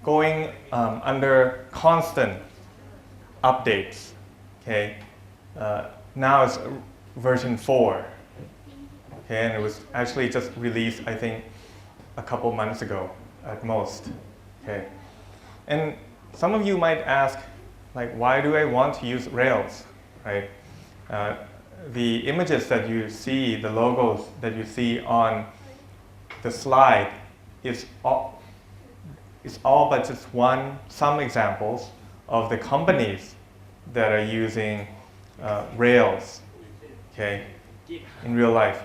going under constant updates. Okay, now it's version 4. Okay, and it was actually just released, I think, a couple months ago at most. Okay, and some of you might ask, like, why do I want to use Rails, right? The images that you see, the logos that you see on the slide is all but just some examples of the companies that are using Rails, okay, in real life.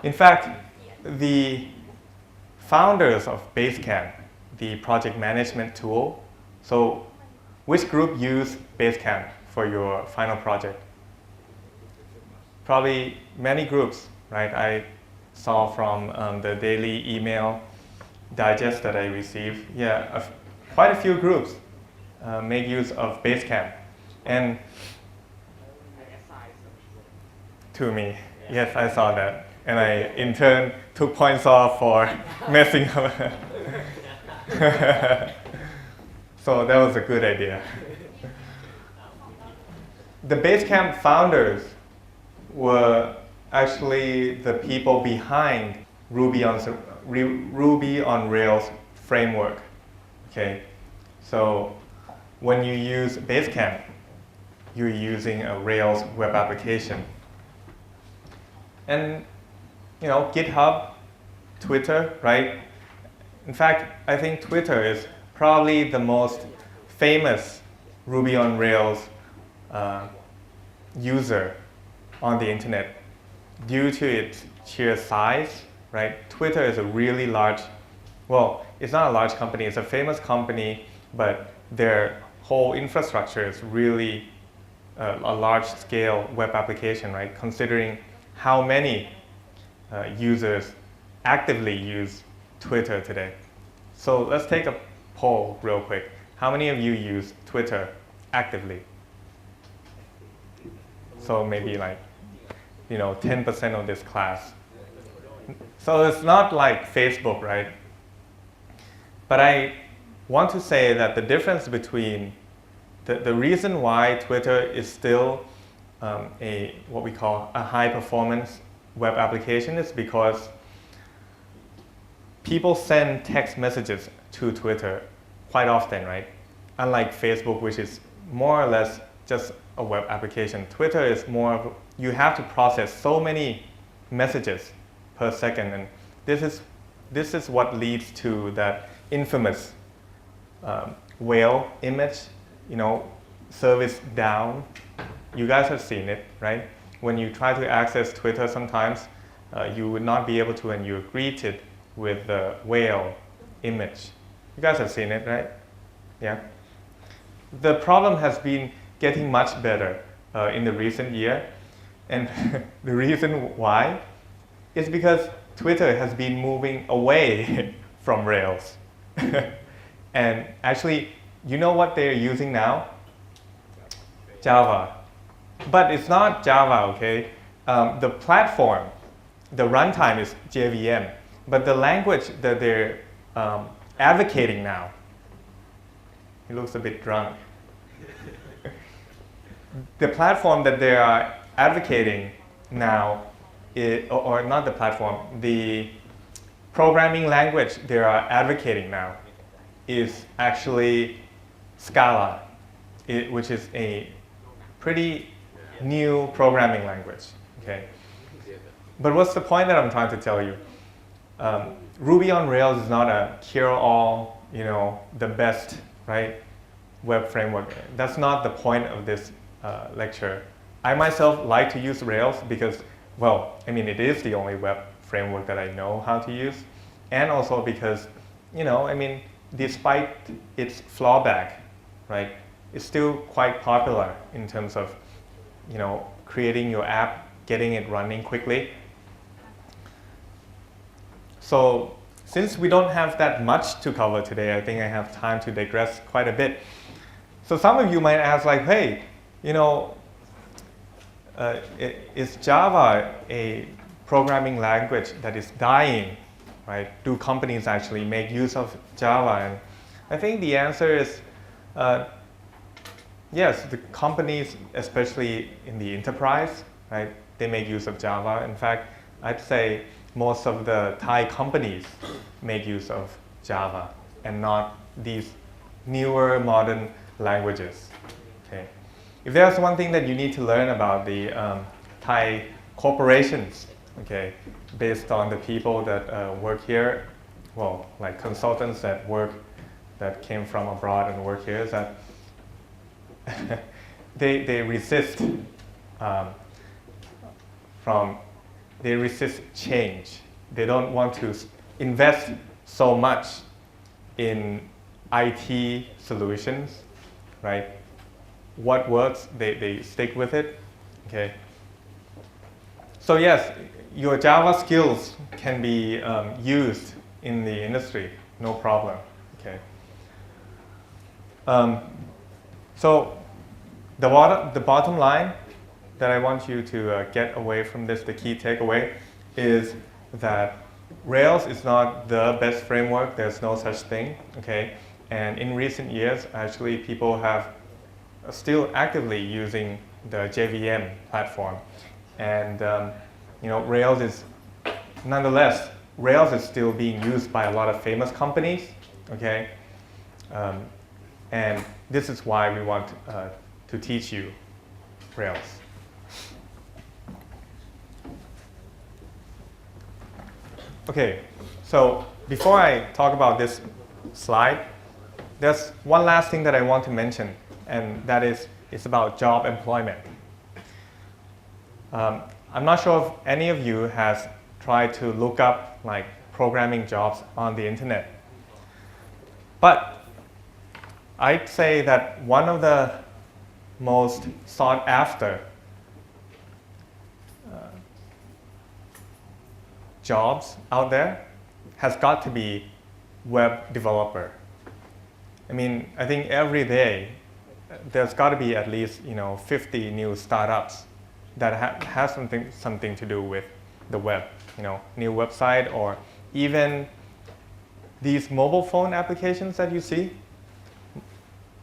In fact, the founders of Basecamp, the project management tool, so which group used Basecamp for your final project? Probably many groups, right? I saw from the daily email digest that I received. Yeah, quite a few groups make use of Basecamp. And to me, yes, I saw that. And I, in turn, took points off for messing up. So that was a good idea. The Basecamp founders were actually the people behind Ruby on Rails framework. Okay, so when you use Basecamp, you're using a Rails web application. And you know, GitHub, Twitter, right? In fact, I think Twitter is probably the most famous Ruby on Rails user on the internet due to its sheer size, right? Twitter is a really large, well, it's not a large company, it's a famous company, but their whole infrastructure is really a large-scale web application, right? Considering how many users actively use Twitter today. So let's take a poll real quick. How many of you use Twitter actively? So maybe like, 10% of this class. So it's not like Facebook, right? But I want to say that the difference between the reason why Twitter is still what we call a high performance web application is because people send text messages to Twitter quite often, right? Unlike Facebook, which is more or less just a web application. Twitter is more of, you have to process so many messages per second, and this is what leads to that infamous whale image, service down. You guys have seen it, right? When you try to access Twitter sometimes, you would not be able to, and you're greeted with the whale image. You guys have seen it, right? Yeah. The problem has been getting much better in the recent year. And the reason why is because Twitter has been moving away from Rails. And actually, you know what they're using now? Java. But it's not Java, okay? The platform, the runtime is JVM. But the language that they're advocating now, he looks a bit drunk. The platform that they are advocating now, or not the platform, the programming language they are advocating now is actually Scala, which is a pretty new programming language. Okay. But what's the point that I'm trying to tell you? Ruby on Rails is not a cure-all, the best, right, web framework. That's not the point of this lecture. I myself like to use Rails because, it is the only web framework that I know how to use, and also because, despite its fallback, right, it's still quite popular in terms of, creating your app, getting it running quickly. So since we don't have that much to cover today, I think I have time to digress quite a bit. So some of you might ask, like, hey, is Java a programming language that is dying, right? Do companies actually make use of Java? And I think the answer is yes, the companies, especially in the enterprise, right, they make use of Java. In fact, I'd say most of the Thai companies make use of Java and not these newer modern languages. Okay. If there's one thing that you need to learn about the Thai corporations, okay, based on the people that work here, well, like consultants that came from abroad and work here, is that they resist they resist change. They don't want to invest so much in IT solutions, right? What works, they stick with it, okay? So yes, your Java skills can be used in the industry, no problem, okay? So the bottom line that I want you to get away from this, the key takeaway, is that Rails is not the best framework. There's no such thing, okay? And in recent years, actually, people have still actively using the JVM platform. And Rails is, nonetheless, Rails is still being used by a lot of famous companies, okay? And this is why we want to teach you Rails. Okay, so before I talk about this slide, there's one last thing that I want to mention, and that is it's about job employment. I'm not sure if any of you has tried to look up like programming jobs on the internet, but I'd say that one of the most sought after jobs out there has got to be web developer. I mean, I think every day there's got to be at least 50 new startups that has something to do with the web, new website, or even these mobile phone applications that you see.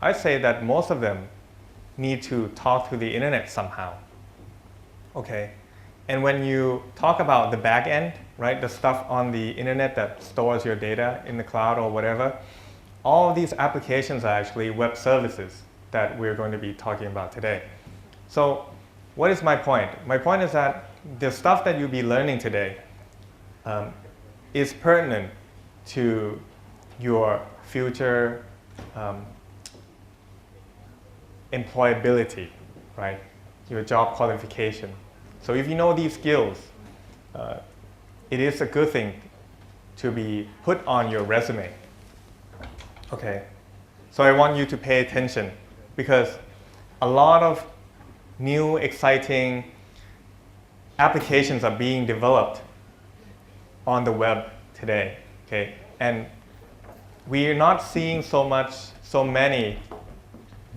I say that most of them need to talk to the internet somehow. Okay, and when you talk about the back end, right, the stuff on the internet that stores your data in the cloud or whatever, all of these applications are actually web services that we're going to be talking about today. So what is my point? My point is that the stuff that you'll be learning today is pertinent to your future employability, right? Your job qualification. So if you know these skills, it is a good thing to be put on your resume. Okay, so I want you to pay attention because a lot of new exciting applications are being developed on the web today, okay? And we are not seeing so many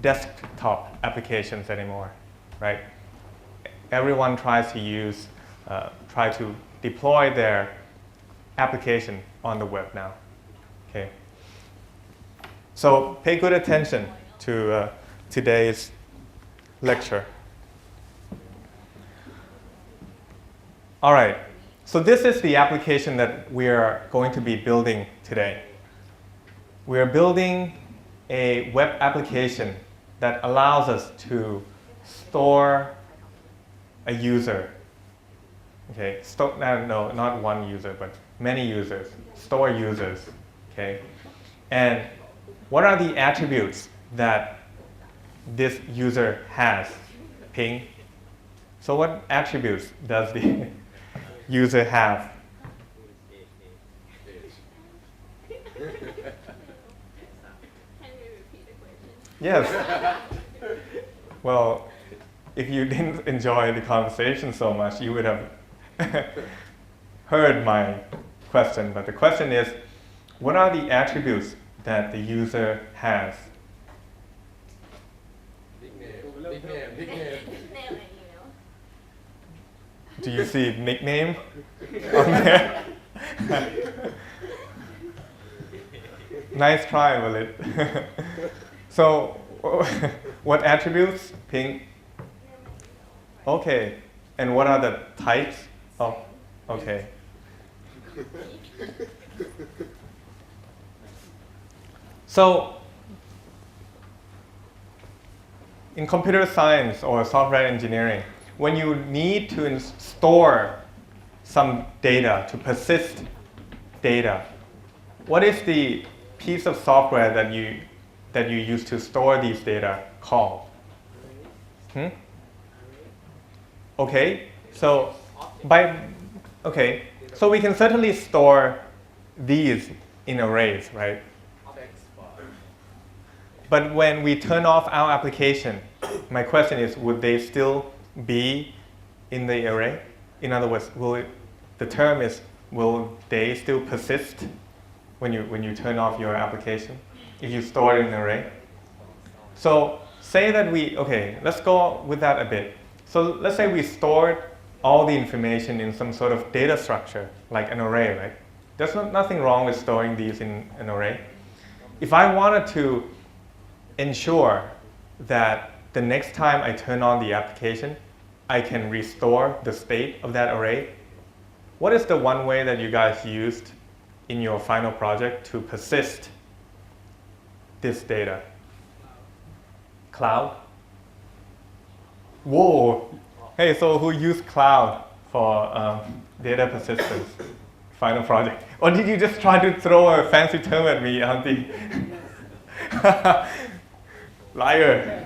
desktop applications anymore, right? Everyone tries to deploy their application on the web now, okay? So pay good attention to today's lecture. All right, so this is the application that we are going to be building today. We are building a web application that allows us to store a user. Okay, no, not one user, but many users. Store users, okay? And what are the attributes that this user has? Ping. So what attributes does the user have? Can you repeat the question? Yes. Well, if you didn't enjoy the conversation so much, you would have heard my question. But the question is, what are the attributes that the user has? Name and email. Do you see nickname on there? Nice try, Walid. So, what attributes? Ping. Okay. And what are the types? Oh, okay. So, in computer science or software engineering, when you need to store some data, to persist data, what is the piece of software that you use to store these data called? Okay, so so we can certainly store these in arrays, right? But when we turn off our application, my question is, would they still be in the array? In other words, the term is, will they still persist when you turn off your application if you store it in an array? So say that let's go with that a bit. So let's say we stored all the information in some sort of data structure, like an array, right? There's nothing wrong with storing these in an array. If I wanted to ensure that the next time I turn on the application, I can restore the state of that array, what is the one way that you guys used in your final project to persist this data? Cloud? Whoa! Hey, so who used cloud for data persistence? Final project. Or did you just try to throw a fancy term at me, Auntie? Liar.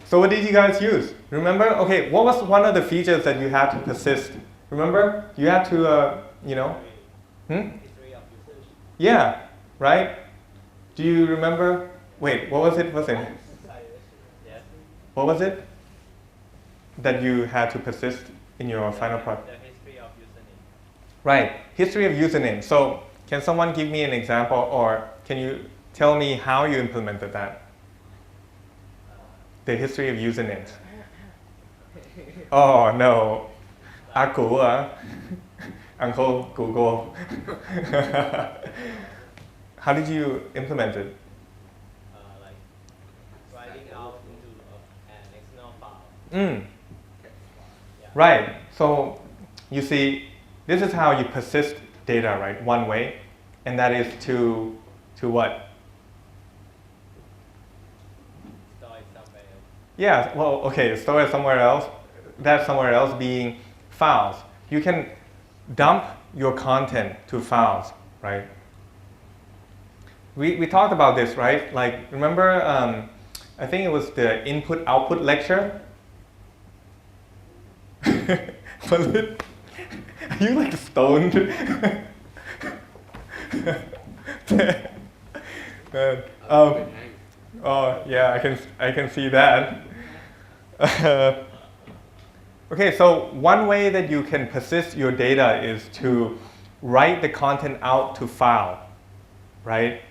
So what did you guys use? Remember? Okay, what was one of the features that you had to persist? Remember? You had to, Yeah, right? Do you remember? Wait, what was it? What was it that you had to persist in your final project? The history of username. Right, history of username. So can someone give me an example, or can you tell me how you implemented that? The history of usernames. Oh no, Aku, Uncle Google. How did you implement it? Like writing out into an external file. Yeah. Right. So you see, this is how you persist data, right? One way, and that is to what? Store it somewhere else. Yeah. Well, okay. Store it somewhere else. That somewhere else being files. You can dump your content to files, right? We talked about this, right? Like, remember, I think it was the input-output lecture? Was it? Are you like stoned? Oh yeah, I can see that. Okay, so one way that you can persist your data is to write the content out to file, right?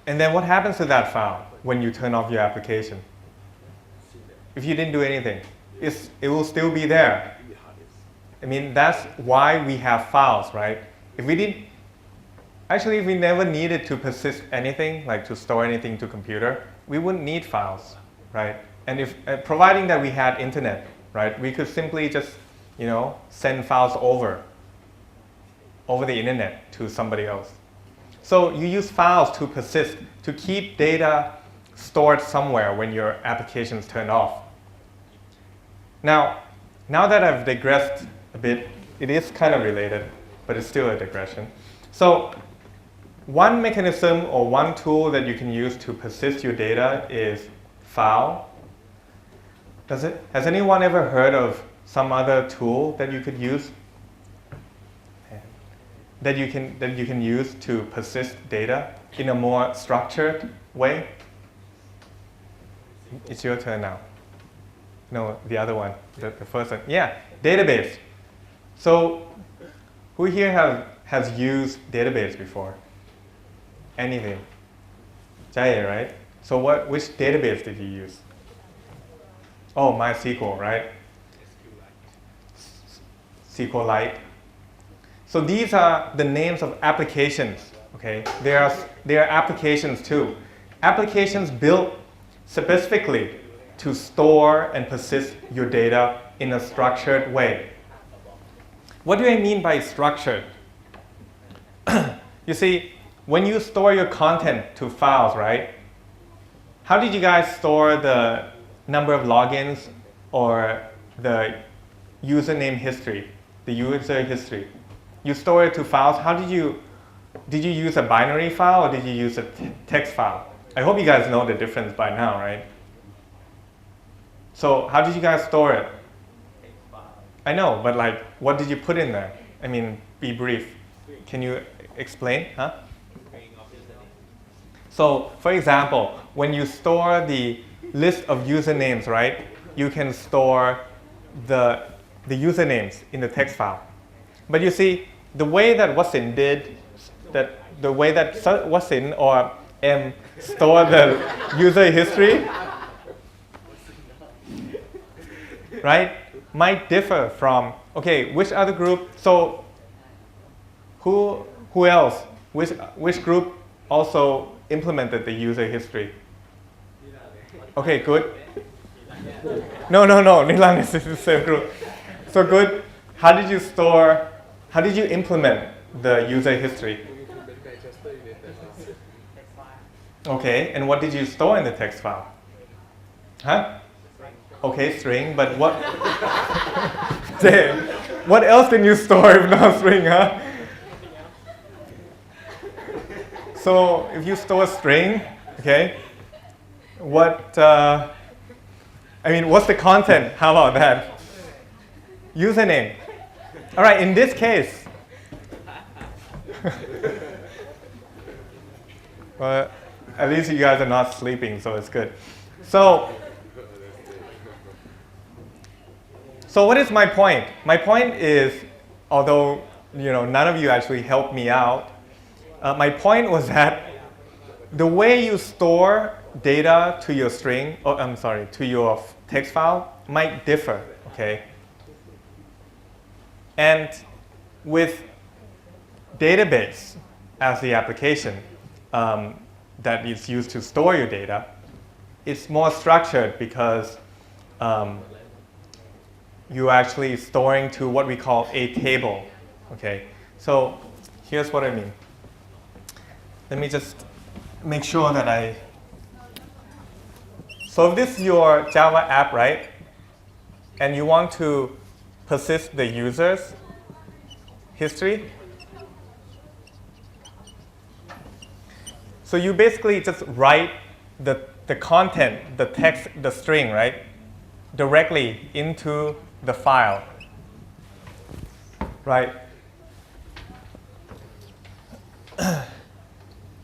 And then what happens to that file when you turn off your application? If you didn't do anything, it will still be there. I mean, that's why we have files, right? If we never needed to persist anything, like to store anything to computer, we wouldn't need files, right? And if, providing that we had internet, right, we could simply just, send files over the internet to somebody else. So you use files to persist, to keep data stored somewhere when your application is turned off. Now that I've digressed a bit, it is kind of related, but it's still a digression. So one mechanism or one tool that you can use to persist your data is file. Has anyone ever heard of some other tool that you could use? That you can use to persist data in a more structured way? It's your turn now. No, the other one, the first one. Yeah, database. So, who here has used database before? Anything? Jaya, right? So which database did you use? Oh, MySQL, right? SQLite. So these are the names of applications, Okay, there are applications too. Applications built specifically to store and persist your data in a structured way. What do I mean by structured? You see, when you store your content to files, right? How did you guys store the number of logins or the username history, the user history? You store it to files. How did you use a binary file or did you use a text file? I hope you guys know the difference by now, right? So how did you guys store it? Text file. I know, but like, what did you put in there? I mean, be brief. Can you explain? Huh? String of username. So, for example, when you store the list of usernames, right, you can store the usernames in the text file. But you see, the way that Wasin did, the way that Wasin or M store the user history, right, might differ from, okay, which other group, so who else, which group also implemented the user history? Okay, good. No, Nilang is the same group. So good. How did you implement the user history? เป็นไก่ Chester อยู่ในแต่ละ Text file. Okay, and what did you store in the text file? Huh? Okay, string, but what? Jay, what else did you store if not string, huh? So if you store string, okay, what's the content? How about that? Username. All right, in this case, well, at least you guys are not sleeping, so it's good. So what is my point? My point is, although none of you actually helped me out, my point was that the way you store data to your string, to your text file might differ, okay? And with database as the application that is used to store your data, it's more structured because you're actually storing to what we call a table, okay? So here's what I mean. Let me just make sure that so if this is your Java app, right? And you want to persist the user's history. So you basically just write the content, the text, the string, right? Directly into the file, right?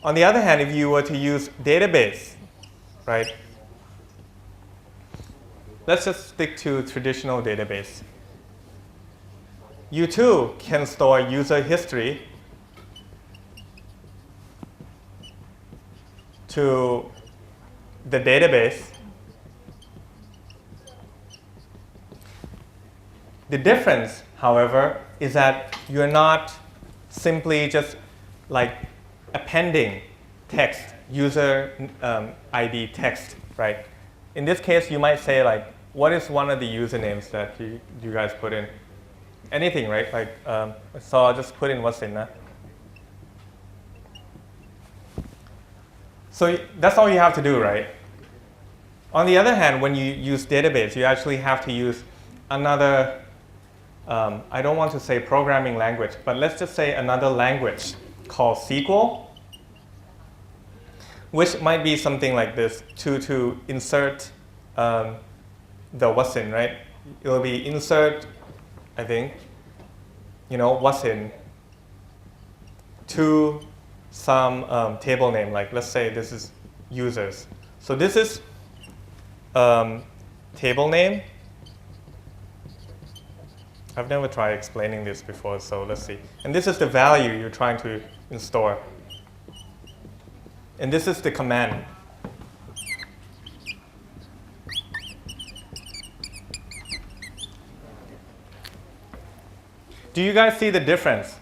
On the other hand, if you were to use database, right? Let's just stick to traditional database. You too can store user history to the database. The difference, however, is that you're not simply just like appending text, user ID text, right? In this case, you might say like, what is one of the usernames that you guys put in? Anything, right? Like, so I'll just put in what's in that. So that's all you have to do, right? On the other hand, when you use database, you actually have to use another, I don't want to say programming language, but let's just say another language called SQL, which might be something like this to insert the what's in, right? It'll be insert, I think, what's in to some table name, like let's say this is users. So this is table name. I've never tried explaining this before, so let's see. And this is the value you're trying to store. And this is the command. Do you guys see the difference?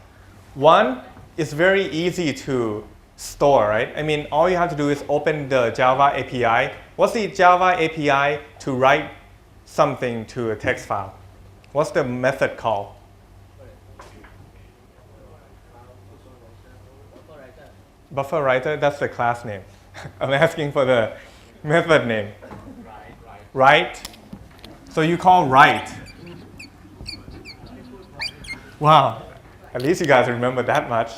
One it's very easy to store, right? I mean, all you have to do is open the Java API. What's the Java API to write something to a text file? What's the method called? Buffer writer, that's the class name. I'm asking for the method name. Write. So you call write. Wow, at least you guys remember that much.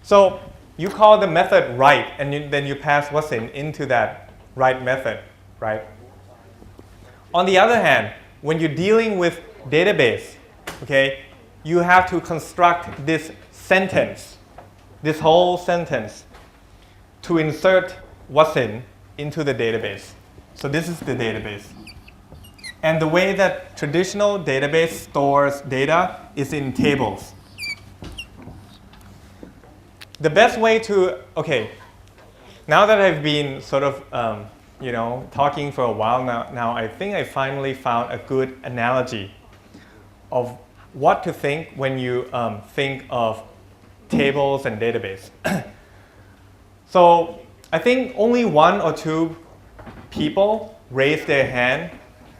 So you call the method write, and then you pass what's into that write method, right? On the other hand, when you're dealing with database, okay, you have to construct this sentence, this whole sentence, to insert what's into the database. So this is the database. And the way that traditional database stores data is in tables. The best way to, okay, now that I've been sort of, talking for a while now, I think I finally found a good analogy of what to think when you think of tables and database. So I think only 1 or 2 people raised their hand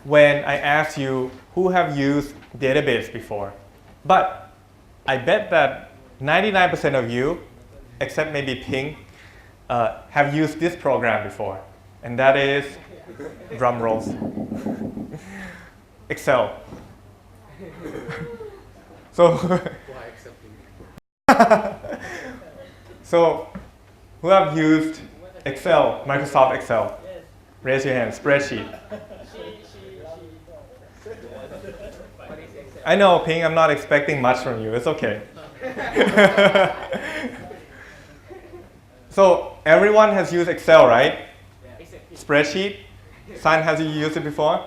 when I asked you who have used database before. But I bet that 99% of you, except maybe Ping, have used this program before. And that is, drum rolls, Excel. So, Why accepting? so who have used Excel, Microsoft Excel? Raise your hand, spreadsheet. I know, Ping, I'm not expecting much from you. It's okay. So everyone has used Excel, right? Spreadsheet. San, has you used it before?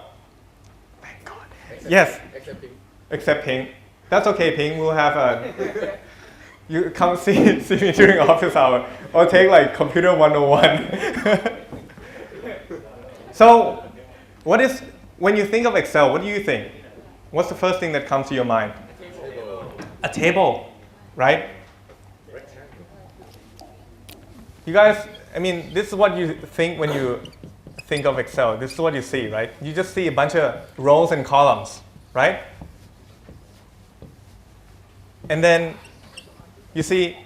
Thank God. Yes. Accepting. Except Ping. That's okay, Ping. We'll have a. You come see me during office hour, or take like Computer 101. So, when you think of Excel, what do you think? What's the first thing that comes to your mind? A table, right? You guys, I mean, this is what you think when you think of Excel. This is what you see, right? You just see a bunch of rows and columns, right? And then you see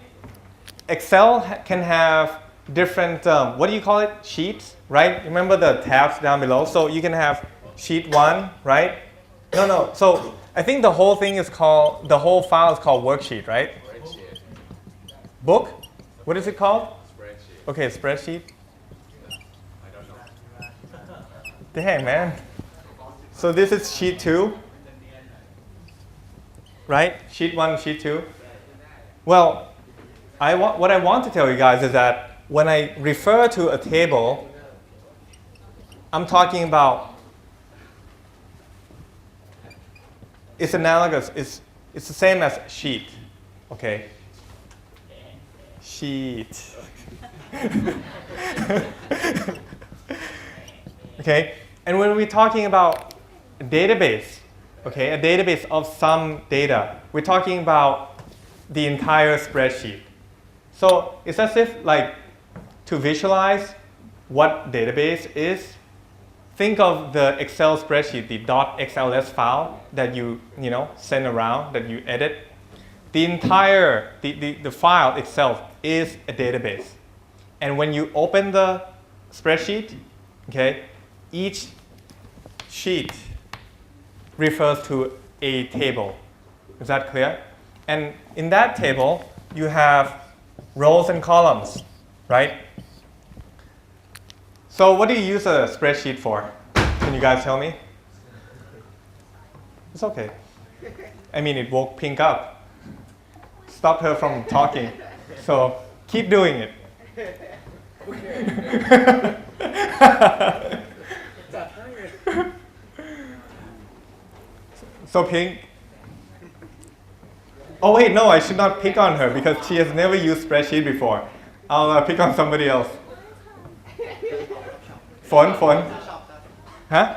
Excel can have different, what do you call it? Sheets, right? Remember the tabs down below? So you can have sheet 1, right? No. So I think the whole thing is called, the whole file is called worksheet, right? Spreadsheet. Book? What is it called? Spreadsheet. Okay, spreadsheet. I don't know. Dang, man. So this is sheet 2, right? Sheet 1, sheet 2. Well, what I want to tell you guys is that when I refer to a table, I'm talking about, it's analogous, it's the same as sheet, okay? Sheet. Okay, and when we're talking about a database, okay, a database of some data, we're talking about the entire spreadsheet. So it's as if, like, to visualize what database is, think of the Excel spreadsheet, the .xls file that you send around, that you edit. The entire, the file itself is a database. And when you open the spreadsheet, okay, each sheet refers to a table. Is that clear? And in that table, you have rows and columns, right? So what do you use a spreadsheet for? Can you guys tell me? It's okay. I mean, it woke Pink up. Stopped her from talking. So keep doing it. So Pink. Oh wait, no, I should not pick on her because she has never used spreadsheet before. I'll pick on somebody else. Phone. Huh?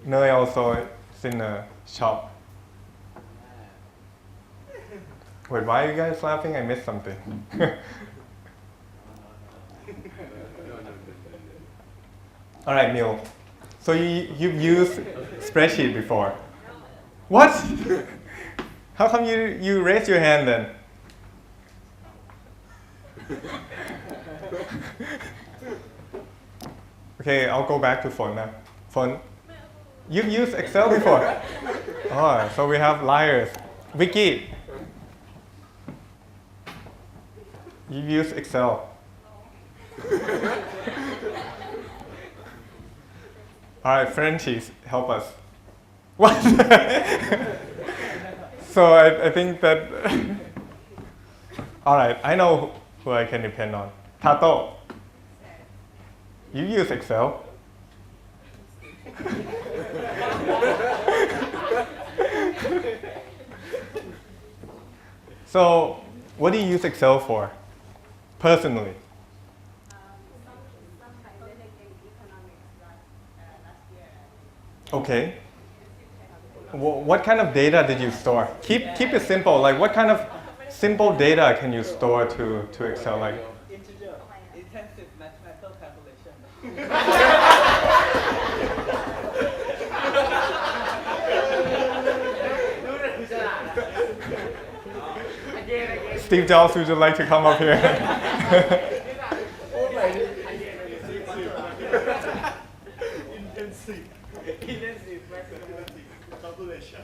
Nui also is in a shop. Wait, why are you guys laughing? I missed something. All right, Neil. So you've used spreadsheet before. What? How come you raised your hand then? Okay, I'll go back to Phone now. Phone, you've used Excel before. Oh, so we have liars. Vicky, you've used Excel. All right, Frenchies, help us. What? So I think that. All right, I know who I can depend on. Tato, you use Excel. So, what do you use Excel for, personally? Okay. What kind of data did you store? Keep it simple. Like, what kind of simple data can you store to Excel? Like, Integer. Intensive mathematical calculation. Steve Jobs, would you like to come up here? Intensive mathematical calculation.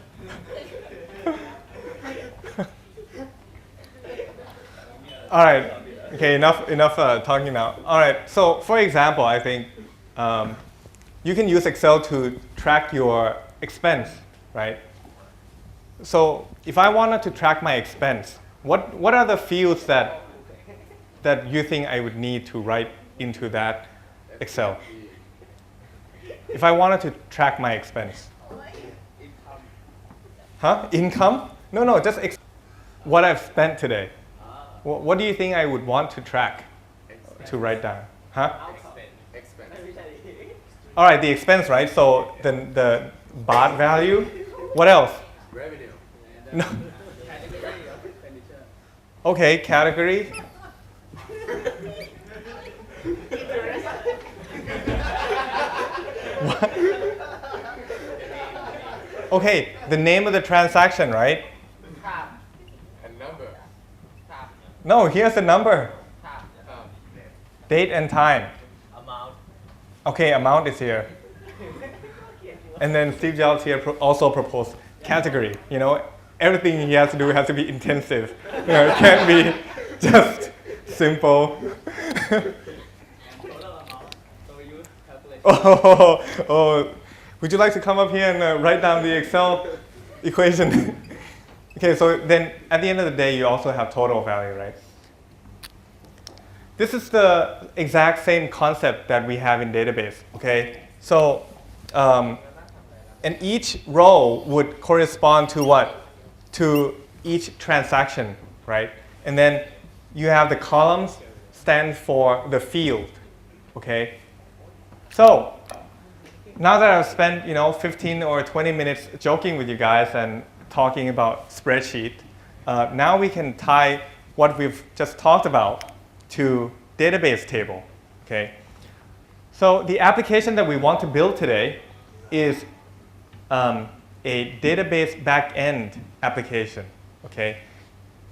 All right. Okay. Enough talking now. All right. So, for example, I think you can use Excel to track your expense, right? So, if I wanted to track my expense, what are the fields that you think I would need to write into that Excel? If I wanted to track my expense. Huh? Income? No, just what I've spent today. What do you think I would want to track, to write down? Huh? Expense. All right, the expense, right? So the baht value. What else? Revenue. No. Category of expenditure. Okay, category. What? Okay, the name of the transaction, right? A number. No, here's the number. Um, Date and time. Amount. Okay, amount is here. And then Steve Jobs here also proposed category. You know, everything he has to do has to be intensive. You know, it can't be just simple. Total amount. So we use calculation. Oh, would you like to come up here and write down the Excel equation? Okay, so then at the end of the day, you also have total value, right? This is the exact same concept that we have in database, okay? So, and each row would correspond to what? To each transaction, right? And then you have the columns stand for the field, okay? So, now that I've spent 15 or 20 minutes joking with you guys and talking about spreadsheet, now we can tie what we've just talked about to database table, okay? So the application that we want to build today is a database backend application, okay?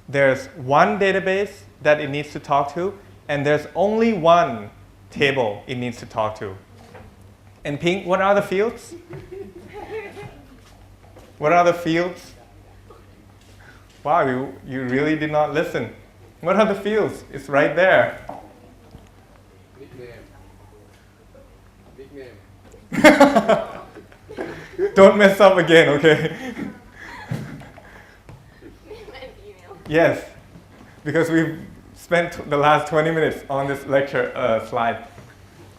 There's one database that it needs to talk to, and there's only one table it needs to talk to. And Pink, what are the fields? What are the fields? Wow, you really did not listen. What are the fields? It's right there. Big name. Don't mess up again, okay? Yes, because we've spent the last 20 minutes on this lecture slide.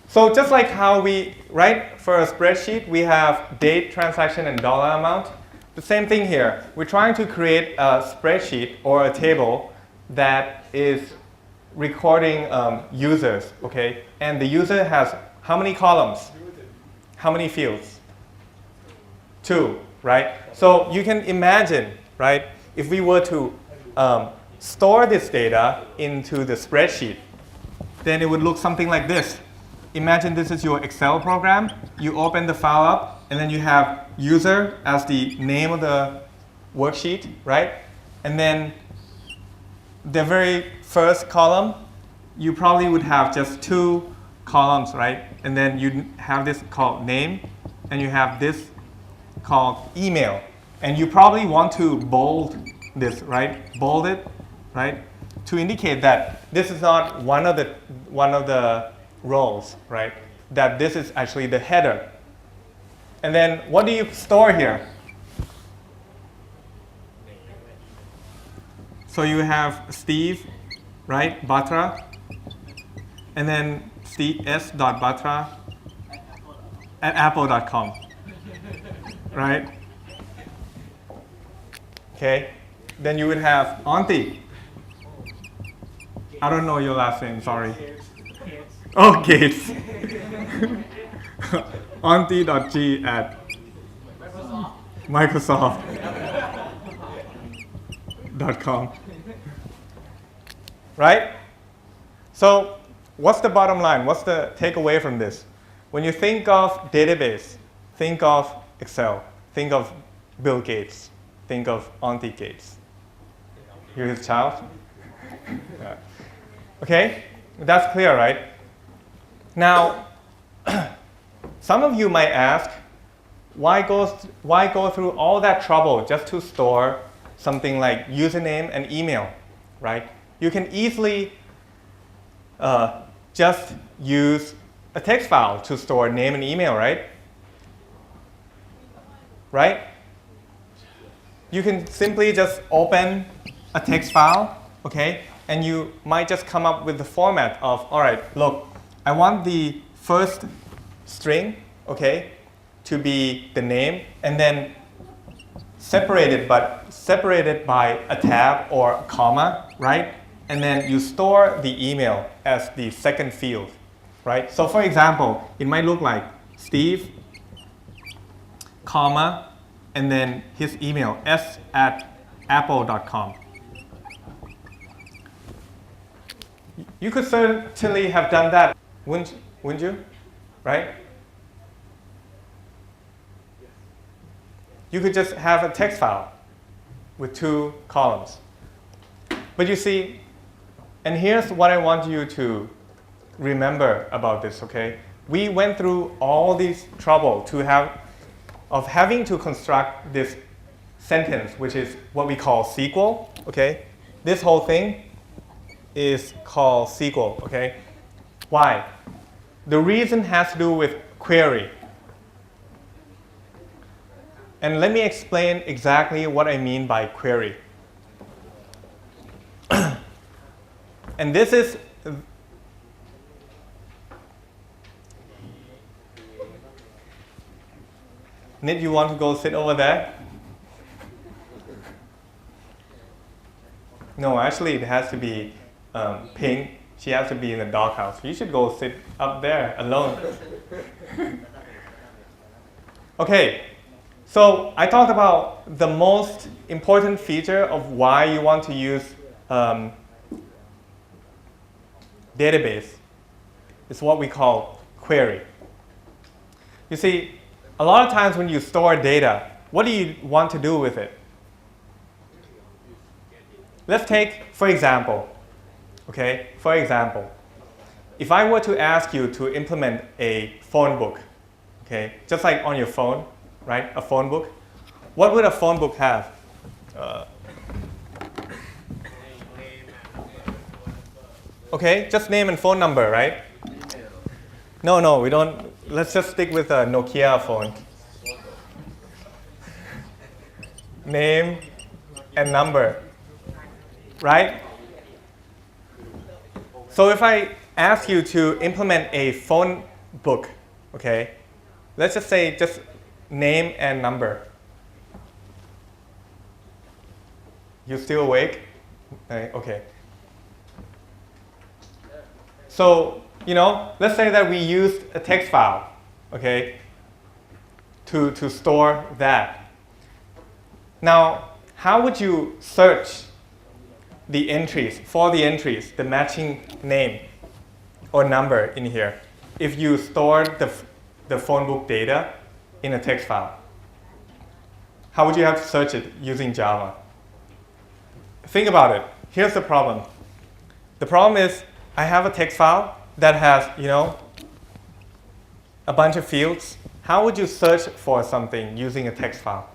So just like how we write for a spreadsheet, we have date, transaction, and dollar amount. The same thing here. We're trying to create a spreadsheet or a table that is recording users, okay? And the user has how many columns? How many fields? 2, right? So you can imagine, right, if we were to store this data into the spreadsheet, then it would look something like this. Imagine this is your Excel program. You open the file up, and then you have user as the name of the worksheet, right? And then the very first column, you probably would have just 2 columns, right? And then you have this called name, and you have this called email. And you probably want to bold this, right? Bold it, right? To indicate that this is not one of the rows, right? That this is actually the header. And then what do you store here? So you have Steve, right? Batra. And then s.batra at apple.com, right? Okay. Then you would have Auntie. I don't know your last name, sorry. Oh, Gates. Auntie.g at Microsoft.com. Right? So what's the bottom line? What's the takeaway from this? When you think of database, think of Excel. Think of Bill Gates. Think of Auntie Gates. You're his child? Yeah. Okay? That's clear, right? Now, some of you might ask, why go through all that trouble just to store something like username and email, right? You can easily just use a text file to store name and email, right? Right? You can simply just open a text file, okay? And you might just come up with the format of, all right, look, I want the first string, okay, to be the name, and then separated by a tab or a comma, right? And then you store the email as the second field, right? So for example, it might look like Steve, comma, and then his email, s@apple.com. You could certainly have done that, wouldn't you? Right? You could just have a text file with 2 columns. But you see, and here's what I want you to remember about this, okay? We went through all this trouble of having to construct this sentence, which is what we call SQL, okay? This whole thing is called SQL, okay? Why? The reason has to do with query. And let me explain exactly what I mean by query. And this is Nid, you want to go sit over there? No, actually it has to be Pink. She has to be in the doghouse. You should go sit up there alone. Okay, so I talked about the most important feature of why you want to use database. It's what we call query. You see, a lot of times when you store data, what do you want to do with it? Let's take, for example, okay? For example, if I were to ask you to implement a phone book, okay? Just like on your phone, right? A phone book. What would a phone book have? Okay, just name and phone number, right? No, we don't. Let's just stick with a Nokia phone. Name and number, right? So if I ask you to implement a phone book, okay, let's just say just name and number. You still awake? Okay. So, let's say that we used a text file, okay, to store that. Now, how would you search the entries, the matching name or number in here, if you stored the phone book data in a text file? How would you have to search it using Java? Think about it. Here's the problem. The problem is I have a text file that has, a bunch of fields. How would you search for something using a text file?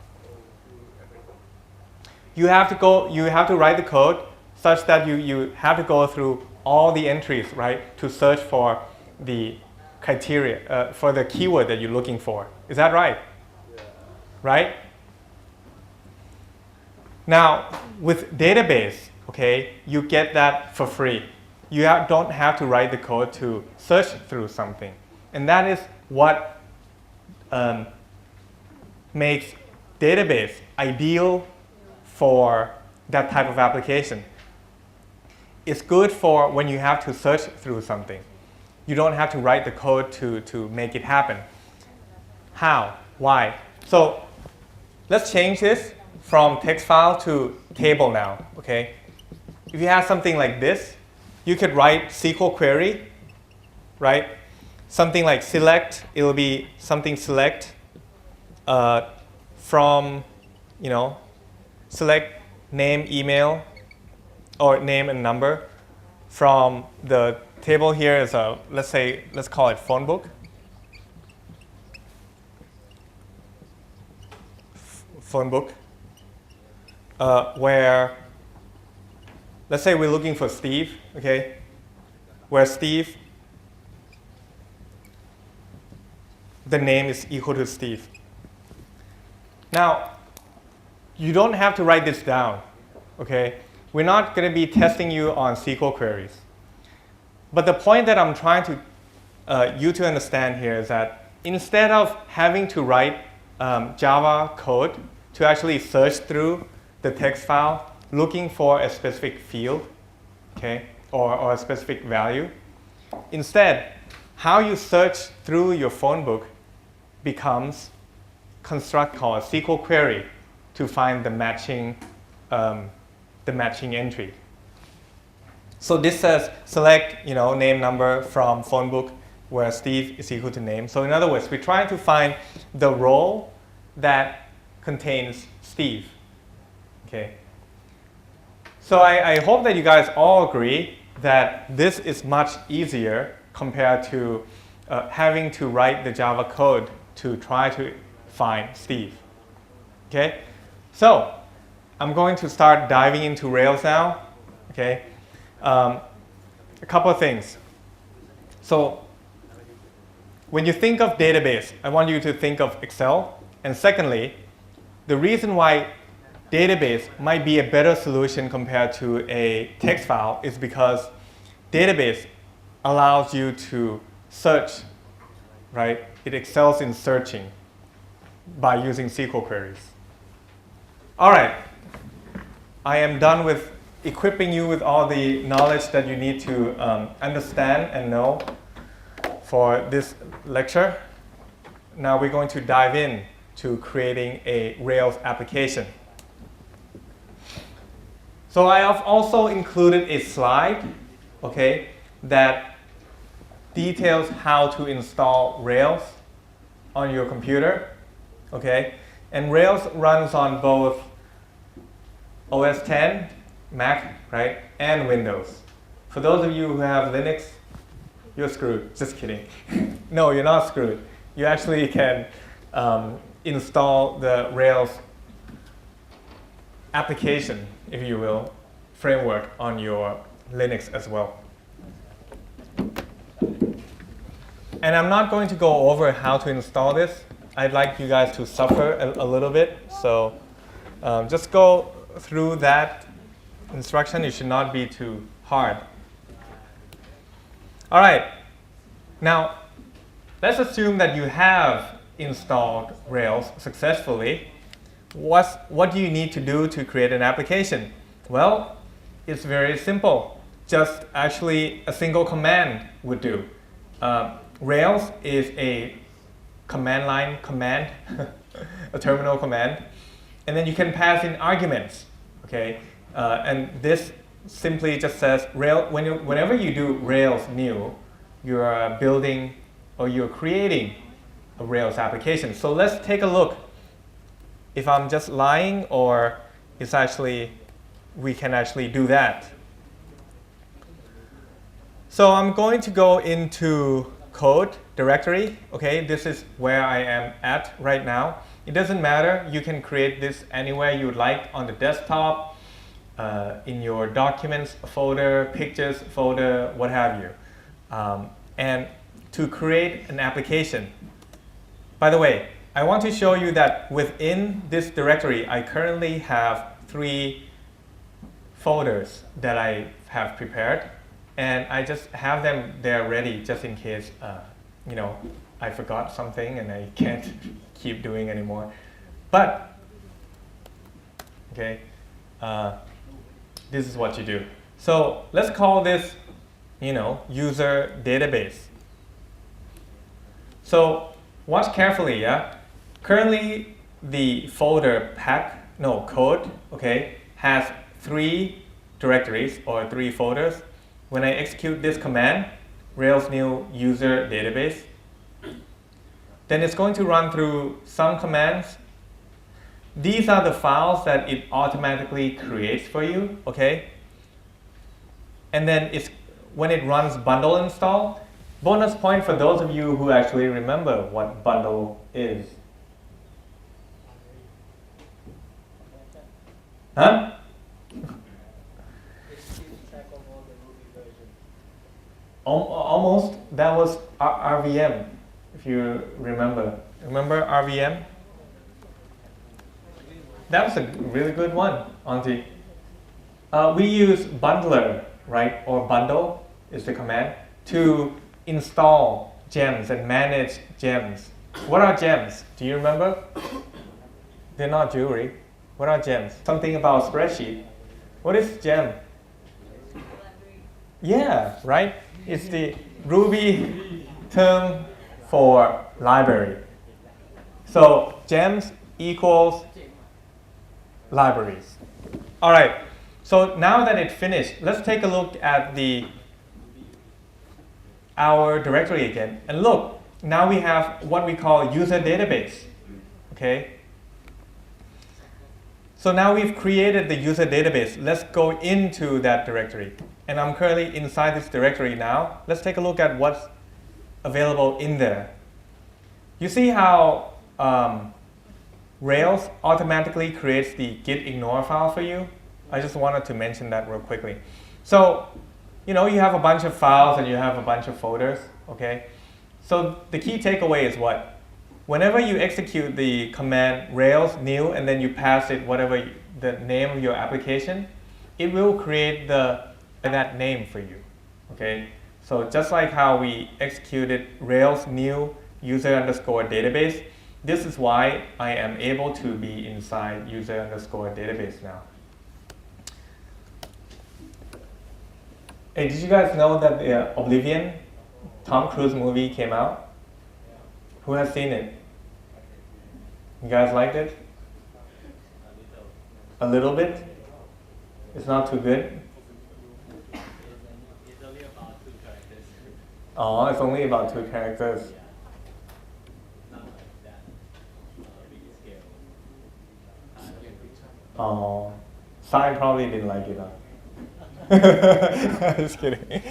You have to write the code such that you have to go through all the entries, right, to search for the criteria, for the keyword that you're looking for. Is that right? Yeah. Right? Now, with database, okay, you get that for free. You don't have to write the code to search through something. And that is what makes database ideal for that type of application. It's good for when you have to search through something. You don't have to write the code to make it happen. How? Why? So let's change this from text file to table now, okay? If you have something like this, you could write SQL query, right? Something like select, it'll be something select from, select name, email, or name and number from the table here is let's call it phone book. Phone book, where, let's say we're looking for Steve, okay? Where Steve, the name is equal to Steve. Now, you don't have to write this down, okay? We're not going to be testing you on SQL queries. But the point that I'm trying to you to understand here is that instead of having to write Java code to actually search through the text file looking for a specific field, okay, or a specific value, instead, how you search through your phone book becomes construct called a SQL query to find the matching entry. So this says select, name number from phone book where Steve is equal to name. So in other words, we're trying to find the role that contains Steve. Okay. So I hope that you guys all agree that this is much easier compared to having to write the Java code to try to find Steve. Okay. So I'm going to start diving into Rails now. Okay. A couple of things. So when you think of database, I want you to think of Excel. And secondly, the reason why database might be a better solution compared to a text file is because database allows you to search, right? It excels in searching by using SQL queries. All right. I am done with equipping you with all the knowledge that you need to understand and know for this lecture. Now we're going to dive in to creating a Rails application. So I have also included a slide, okay, that details how to install Rails on your computer, okay? And Rails runs on both OS X, Mac, right, and Windows. For those of you who have Linux, you're screwed. Just kidding. No, you're not screwed. You actually can install the Rails application, if you will, framework on your Linux as well. And I'm not going to go over how to install this. I'd like you guys to suffer a little bit. So just go through that instruction. It should not be too hard. All right. Now, let's assume that you have installed Rails successfully. What do you need to do to create an application? Well, it's very simple. Just actually a single command would do. Rails is a command line command, a terminal command, and then you can pass in arguments, okay? And this simply just says whenever you do Rails new, you're building or you're creating a Rails application. So let's take a look if I'm just lying or it's actually, we can actually do that. So I'm going to go into code directory. Okay, this is where I am at right now. It doesn't matter. You can create this anywhere you would like on the desktop, in your documents folder, pictures folder, what have you. And to create an application. By the way, I want to show you that within this directory, I currently have 3 folders that I have prepared. And I just have them there ready just in case, I forgot something and I can't keep doing anymore. But, okay, this is what you do. So let's call this, user database. So watch carefully, yeah? Currently, the folder code, okay, has 3 directories or 3 folders. When I execute this command, Rails new user database, then it's going to run through some commands. These are the files that it automatically creates for you, okay? And then when it runs bundle install, bonus point for those of you who actually remember what bundle is. Huh? Almost, that was RVM, if you remember. Remember RVM? That was a really good one, Auntie. We use bundler, right, or bundle is the command, to install gems and manage gems. What are gems? Do you remember? They're not jewelry. What are gems? Something about spreadsheet. What is gem? Yeah, right? It's the Ruby term for library. So gems equals libraries. All right, so now that it's finished, let's take a look at our directory again. And look, now we have what we call user database, okay? So now we've created the user database. Let's go into that directory. And I'm currently inside this directory now. Let's take a look at what's available in there. You see how Rails automatically creates the git ignore file for you? I just wanted to mention that real quickly. So, you have a bunch of files and you have a bunch of folders, okay? So the key takeaway is what? Whenever you execute the command Rails new and then you pass it whatever the name of your application, it will create that name for you, okay? So just like how we executed Rails new user underscore database, this is why I am able to be inside user underscore database now. Hey, did you guys know that the Oblivion Tom Cruise movie came out? Who has seen it? You guys liked it? A little bit? It's not too good? It's only about 2 characters. Oh, it's only about 2 characters. Not like that. Big scale. Oh, Sai probably didn't like it, huh? Just kidding.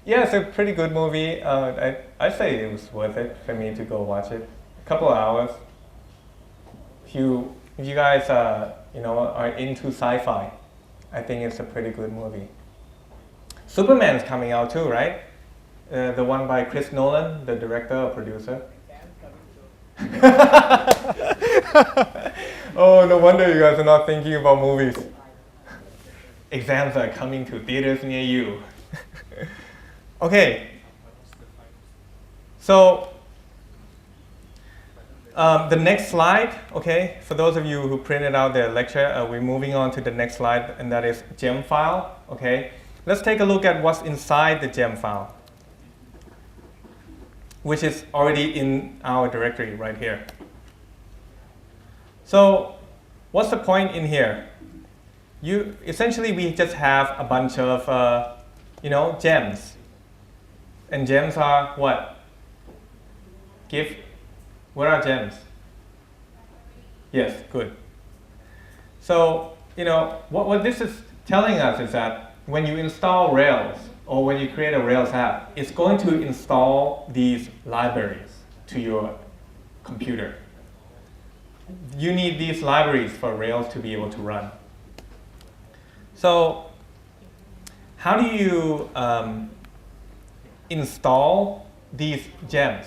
Yeah, it's a pretty good movie. I'd say it was worth it for me to go watch it. A couple of hours. If you guys are into sci-fi, I think it's a pretty good movie. Superman's coming out too, right? The one by Chris Nolan, the director or producer. Oh, no wonder you guys are not thinking about movies. Exams are coming to theaters near you. Okay. So the next slide, okay, for those of you who printed out their lecture, we're moving on to the next slide, and that is gem file, okay. Let's take a look at what's inside the gem file. which is already in our directory right here. So what's the point in here? Essentially, we just have a bunch of gems. And gems are what? What are gems? Yes, good. So, what this is telling us is that when you install Rails, or when you create a Rails app, it's going to install these libraries to your computer. You need these libraries for Rails to be able to run. So, how do you install these gems?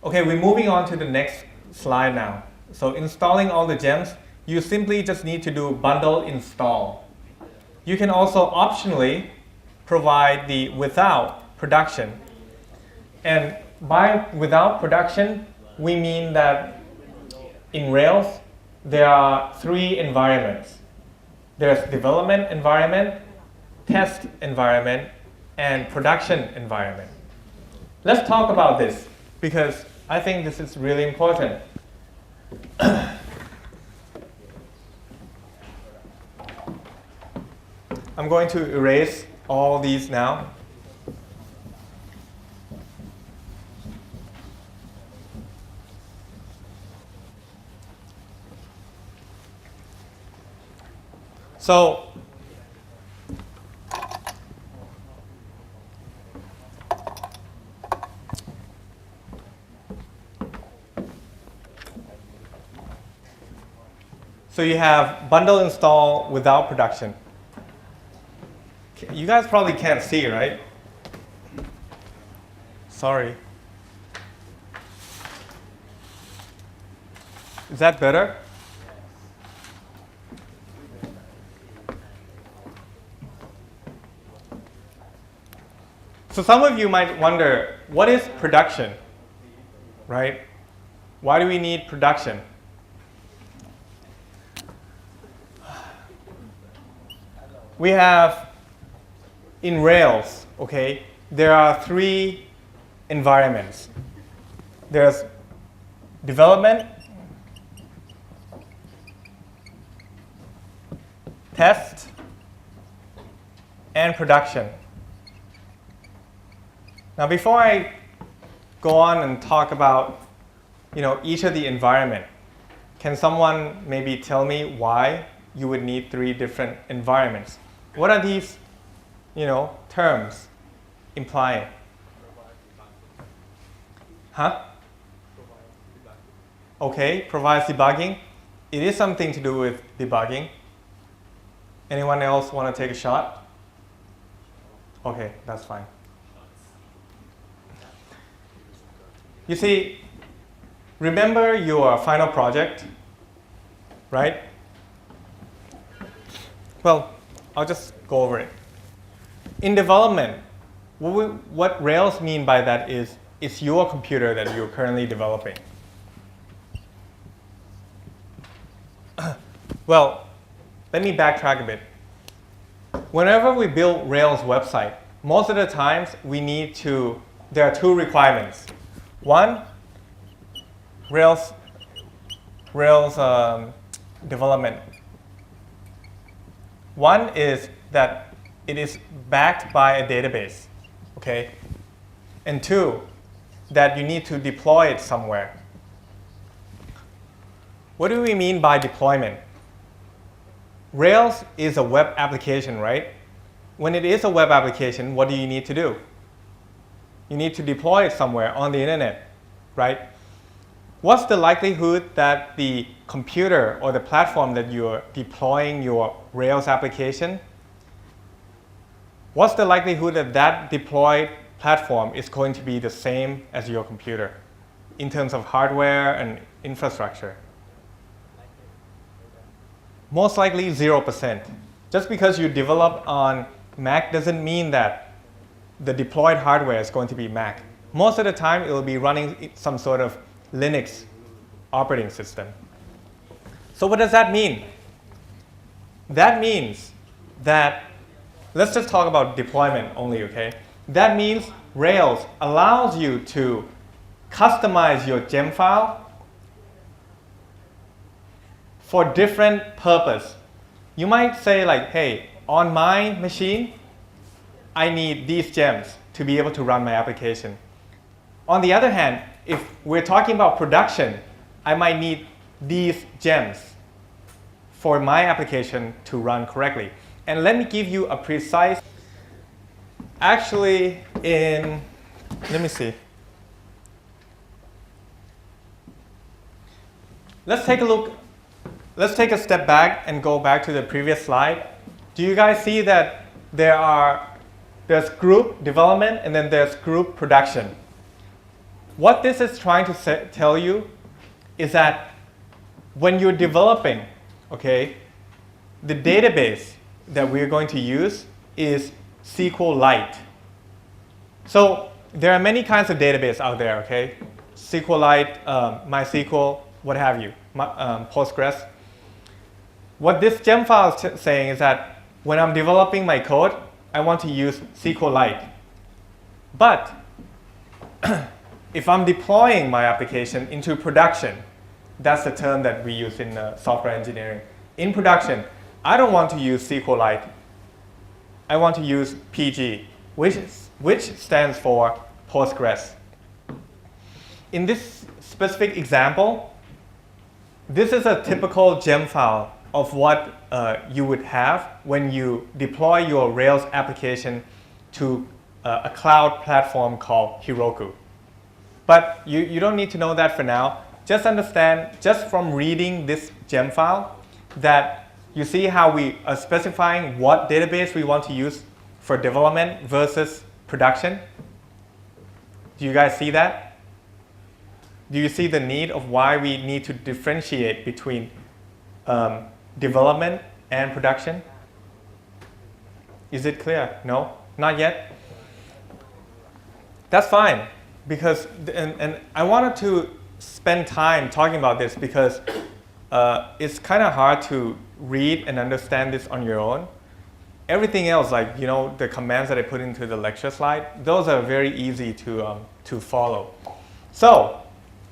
Okay, we're moving on to the next slide now. So installing all the gems, you simply just need to do bundle install. You can also optionally provide the without production. And by without production, we mean that in Rails, there are 3 environments. There's development environment, test environment, and production environment. Let's talk about this, because I think this is really important. I'm going to erase all these now. So you have bundle install without production. You guys probably can't see, right? Sorry. Is that better? So some of you might wonder, what is production, right? Why do we need production? We have, in Rails, okay, there are 3 environments. There's development, test, and production. Now, before I go on and talk about, each of the environment, can someone maybe tell me why you would need 3 different environments? What are these, terms implying? Huh? Okay, provides debugging. It is something to do with debugging. Anyone else want to take a shot? Okay, that's fine. You see, remember your final project, right? Well, I'll just go over it. In development, what Rails mean by that is it's your computer that you're currently developing. Well, let me backtrack a bit. Whenever we build Rails website, most of the times there are 2 requirements. One, Rails development. One is that it is backed by a database, okay? And 2, that you need to deploy it somewhere. What do we mean by deployment? Rails is a web application, right? When it is a web application, what do you need to do? You need to deploy it somewhere on the internet, right? What's the likelihood that the computer or the platform that you're deploying your Rails application, what's the likelihood that that deployed platform is going to be the same as your computer in terms of hardware and infrastructure? Most likely 0%. Just because you develop on Mac doesn't mean that the deployed hardware is going to be Mac. Most of the time, it will be running some sort of Linux operating system. So what does that mean? That means that, let's just talk about deployment only, okay? That means Rails allows you to customize your gem file for different purpose. You might say like, hey, on my machine, I need these gems to be able to run my application. On the other hand, if we're talking about production, I might need these gems for my application to run correctly. And let me give you a precise, actually let me see. Let's take a look. Let's take a step back and go back to the previous slide. Do you guys see that there's group development and then there's group production? What this is trying to tell you is that when you're developing, okay, the database that we're going to use is SQLite. So there are many kinds of database out there, okay? SQLite, MySQL, what have you, Postgres. What this gem file is saying is that when I'm developing my code, I want to use SQLite. But if I'm deploying my application into production, that's the term that we use in software engineering. In production, I don't want to use SQLite. I want to use PG, which stands for Postgres. In this specific example, this is a typical gem file of what you would have when you deploy your Rails application to a cloud platform called Heroku. But you don't need to know that for now. Just understand, just from reading this gem file, that you see how we are specifying what database we want to use for development versus production. Do you guys see that? Do you see the need of why we need to differentiate between development and production? Is it clear? No? Not yet? That's fine, because, and I wanted to spend time talking about this because it's kind of hard to read and understand this on your own. Everything else, like the commands that I put into the lecture slide, those are very easy to follow. So,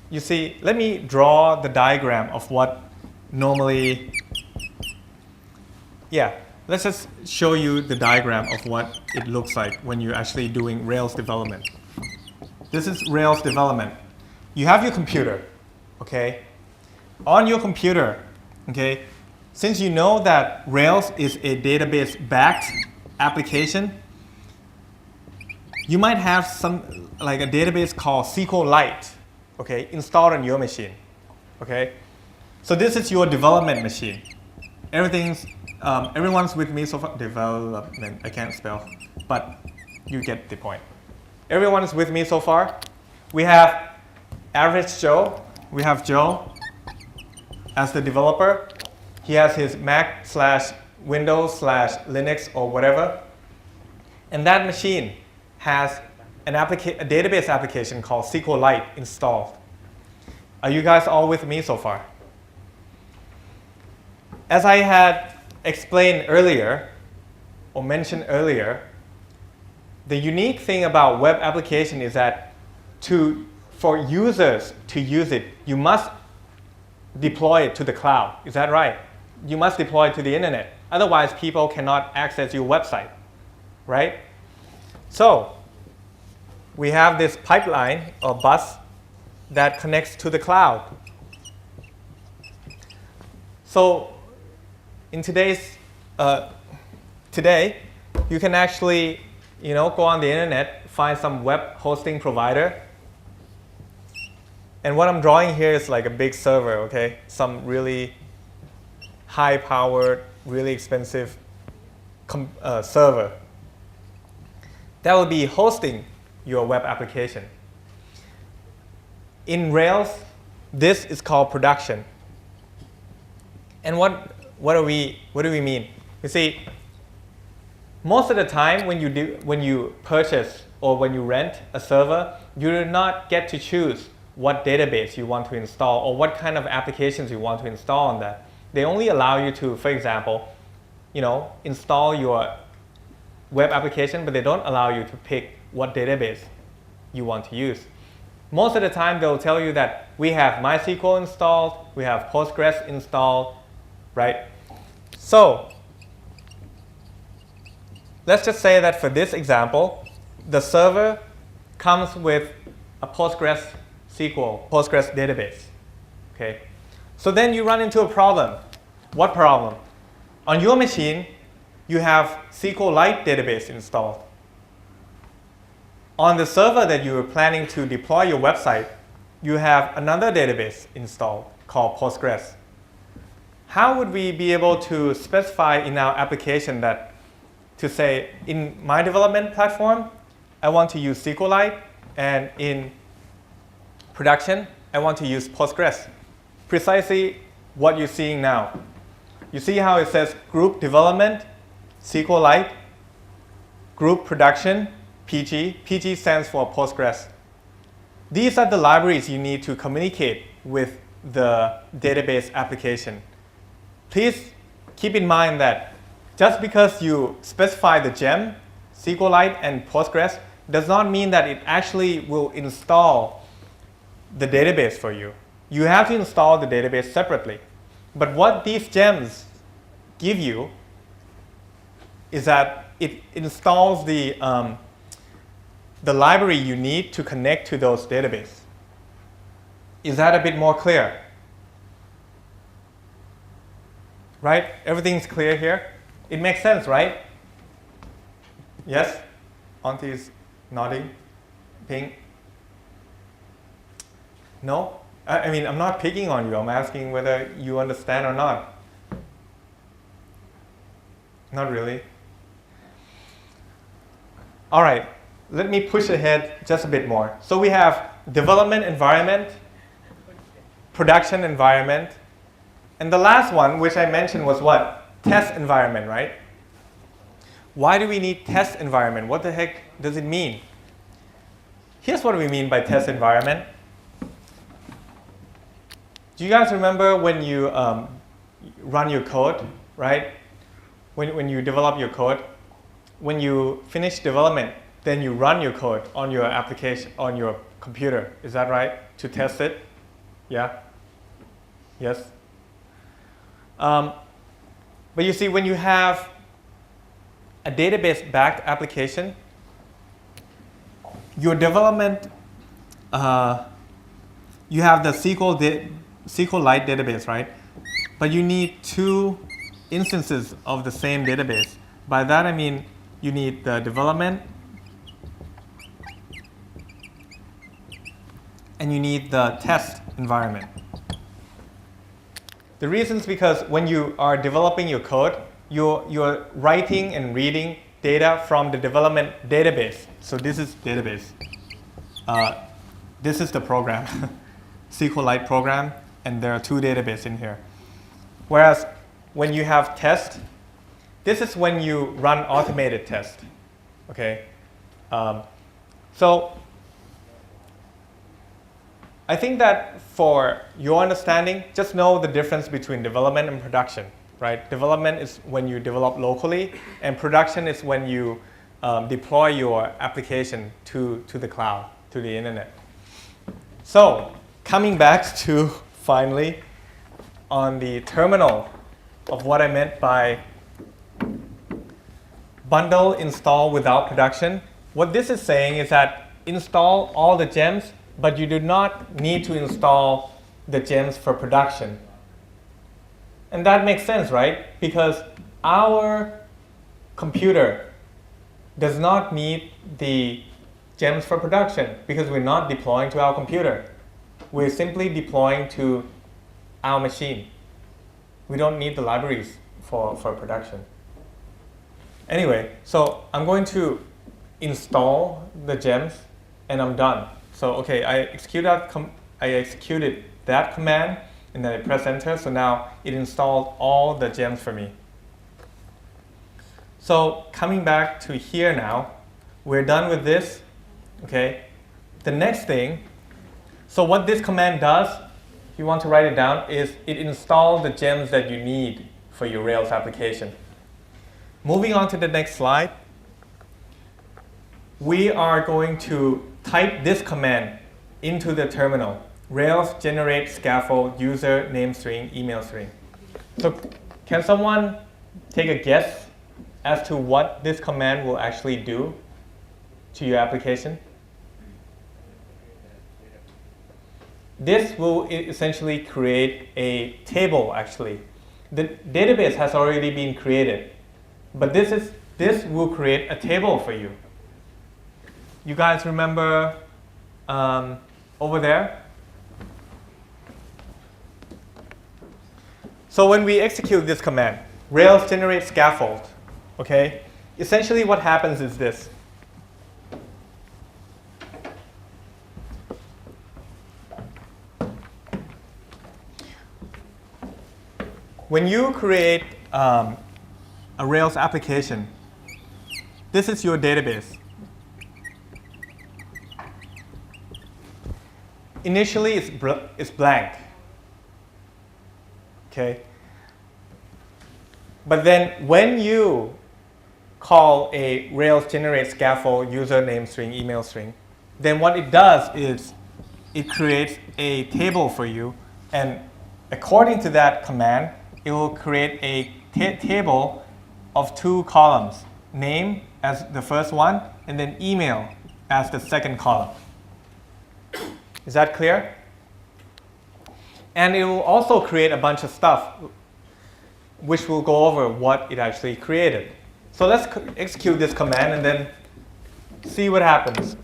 you see, let me draw the diagram of what normally, let's just show you the diagram of what it looks like when you're actually doing Rails development. This is Rails development. You have your computer, okay? On your computer, okay, since you know that Rails is a database-backed application, you might have like a database called SQLite, okay, installed on your machine, okay? So this is your development machine. Everyone's with me so far. Development, I can't spell, but you get the point. Everyone's with me so far. We have average Joe. We have Joe as the developer. He has his Mac/Windows/Linux or whatever. And that machine has a database application called SQLite installed. Are you guys all with me so far? As I had explained earlier, or mentioned earlier, the unique thing about web application is that for users to use it, you must deploy it to the cloud. Is that right? You must deploy it to the internet. Otherwise, people cannot access your website, right? So we have this pipeline or bus that connects to the cloud. So in today, you can actually go on the internet, find some web hosting provider. And what I'm drawing here is like a big server, okay? Some really high-powered, really expensive server that will be hosting your web application. In Rails, this is called production. And what do we mean? You see, most of the time when you purchase or when you rent a server, you do not get to choose what database you want to install or what kind of applications you want to install on that. They only allow you to, for example, install your web application, but they don't allow you to pick what database you want to use. most of the time they'll tell you that we have MySQL installed, we have Postgres installed, right? So let's just say that for this example, the server comes with a Postgres database, okay? So then you run into a problem. What problem? On your machine, you have SQLite database installed. On the server that you are planning to deploy your website, you have another database installed called Postgres. How would we be able to specify in our application that to say, in my development platform, I want to use SQLite, and in production, I want to use Postgres? Precisely what you're seeing now. You see how it says group development, SQLite, group production, PG. PG stands for Postgres. These are the libraries you need to communicate with the database application. Please keep in mind that just because you specify the gem, SQLite, and Postgres does not mean that it actually will install the database for you. You have to install the database separately. But what these gems give you is that it installs the library you need to connect to those databases. Is that a bit more clear? Right? Everything's clear here? It makes sense, right? Yes? Auntie is nodding. Ping? No? I mean, I'm not picking on you. I'm asking whether you understand or not. Not really. All right. Let me push ahead just a bit more. So we have development environment, production environment, and the last one, which I mentioned, was what? Test environment, right? Why do we need test environment? What the heck does it mean? Here's what we mean by test environment. Do you guys remember when you run your code, right? When you develop your code, when you finish development, then you run your code on your application, on your computer. Is that right? To test it? Yeah? Yes? But you see, when you have a database-backed application, your development, you have the SQLite database, right? But you need two instances of the same database. By that I mean you need the development and you need the test environment. The reason is because when you are developing your code, you're writing and reading data from the development database. So this is database. This is the program, SQLite program, and there are two databases in here. Whereas when you have test, this is when you run automated test. Okay, so I think that for your understanding, just know the difference between development and production, right? Development is when you develop locally, and production is when you deploy your application to the cloud, to the internet. So coming back to finally on the terminal of what I meant by bundle install without production, what this is saying is that install all the gems, but you do not need to install the gems for production. And that makes sense, right? Because our computer does not need the gems for production because we're not deploying to our computer. We're simply deploying to our machine. We don't need the libraries for production. Anyway, so I'm going to install the gems and I'm done. So okay, I executed that command and then I press enter. So now it installed all the gems for me. So coming back to here now, we're done with this. Okay, the next thing, so what this command does, if you want to write it down, is it installs the gems that you need for your Rails application. Moving on to the next slide, we are going to type this command into the terminal. Rails generate scaffold user name string, email string. So can someone take a guess as to what this command will actually do to your application? This will essentially create a table, actually. The database has already been created, but this will create a table for you. You guys remember over there? So when we execute this command, Rails generate scaffold, okay? Essentially what happens is this. When you create a Rails application, this is your database. Initially, it's blank. Okay? But then when you call a Rails generate scaffold user name string, email string, then what it does is it creates a table for you, and according to that command, it will create a table of 2 columns, name as the first one, and then email as the second column. Is that clear? And it will also create a bunch of stuff, which will go over what it actually created. So let's execute this command and then see what happens.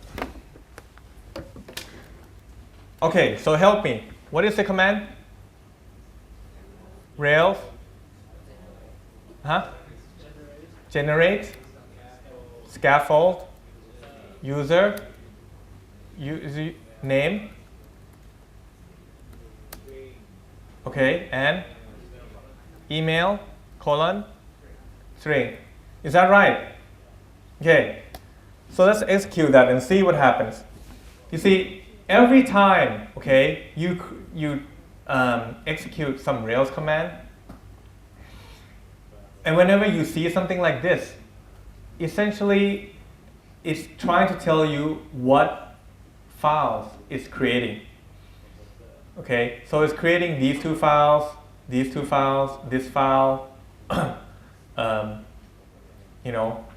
Okay, so help me. What is the command? Rails? Generate scaffold user name. Okay, and email colon string. Is that right? Okay, so let's execute that and see what happens. You see, every time, okay, you execute some Rails command, and whenever you see something like this, essentially it's trying to tell you what files it's creating. Okay, so it's creating these 2 files, this file,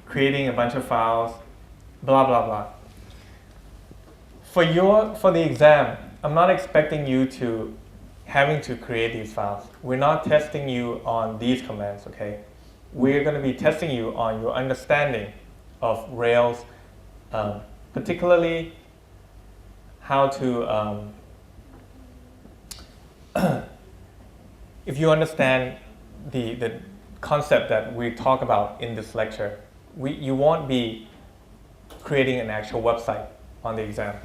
creating a bunch of files, blah blah blah. For the exam, I'm not expecting you to having to create these files. We're not testing you on these commands, okay? We're going to be testing you on your understanding of Rails, particularly how to, if you understand the concept that we talk about in this lecture, you won't be creating an actual website on the exam.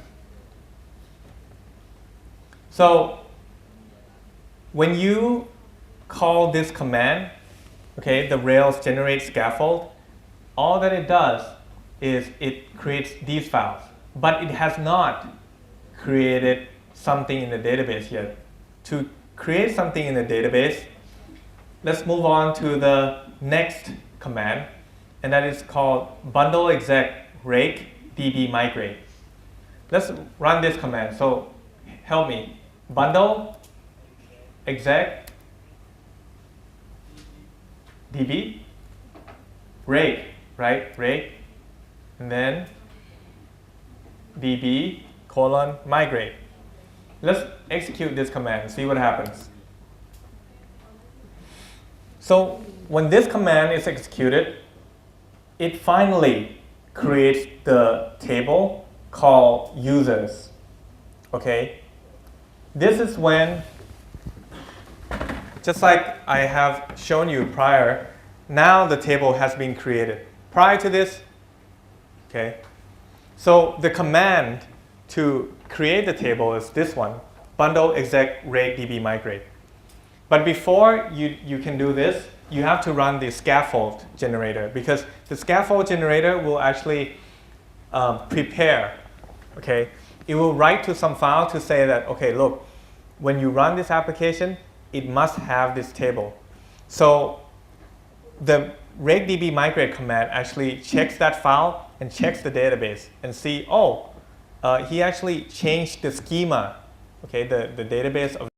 So when you call this command, okay, the Rails generate scaffold, all that it does is it creates these files, but it has not created something in the database yet. To create something in the database, let's move on to the next command, and that is called bundle exec rake db migrate. Let's run this command. So help me. Bundle exec db rake, right? Rake, and then db colon migrate. Let's execute this command and see what happens. So when this command is executed, it finally creates the table called users. Okay? This is when, just like I have shown you prior, now the table has been created. Prior to this, okay? So the command to create the table is this one, bundle exec rake db migrate. But before you can do this, you have to run the scaffold generator, because the scaffold generator will actually prepare, okay? It will write to some file to say that, okay, look, when you run this application, it must have this table. So the rake db migrate command actually checks that file and checks the database and see, oh, he actually changed the schema, okay, the database of the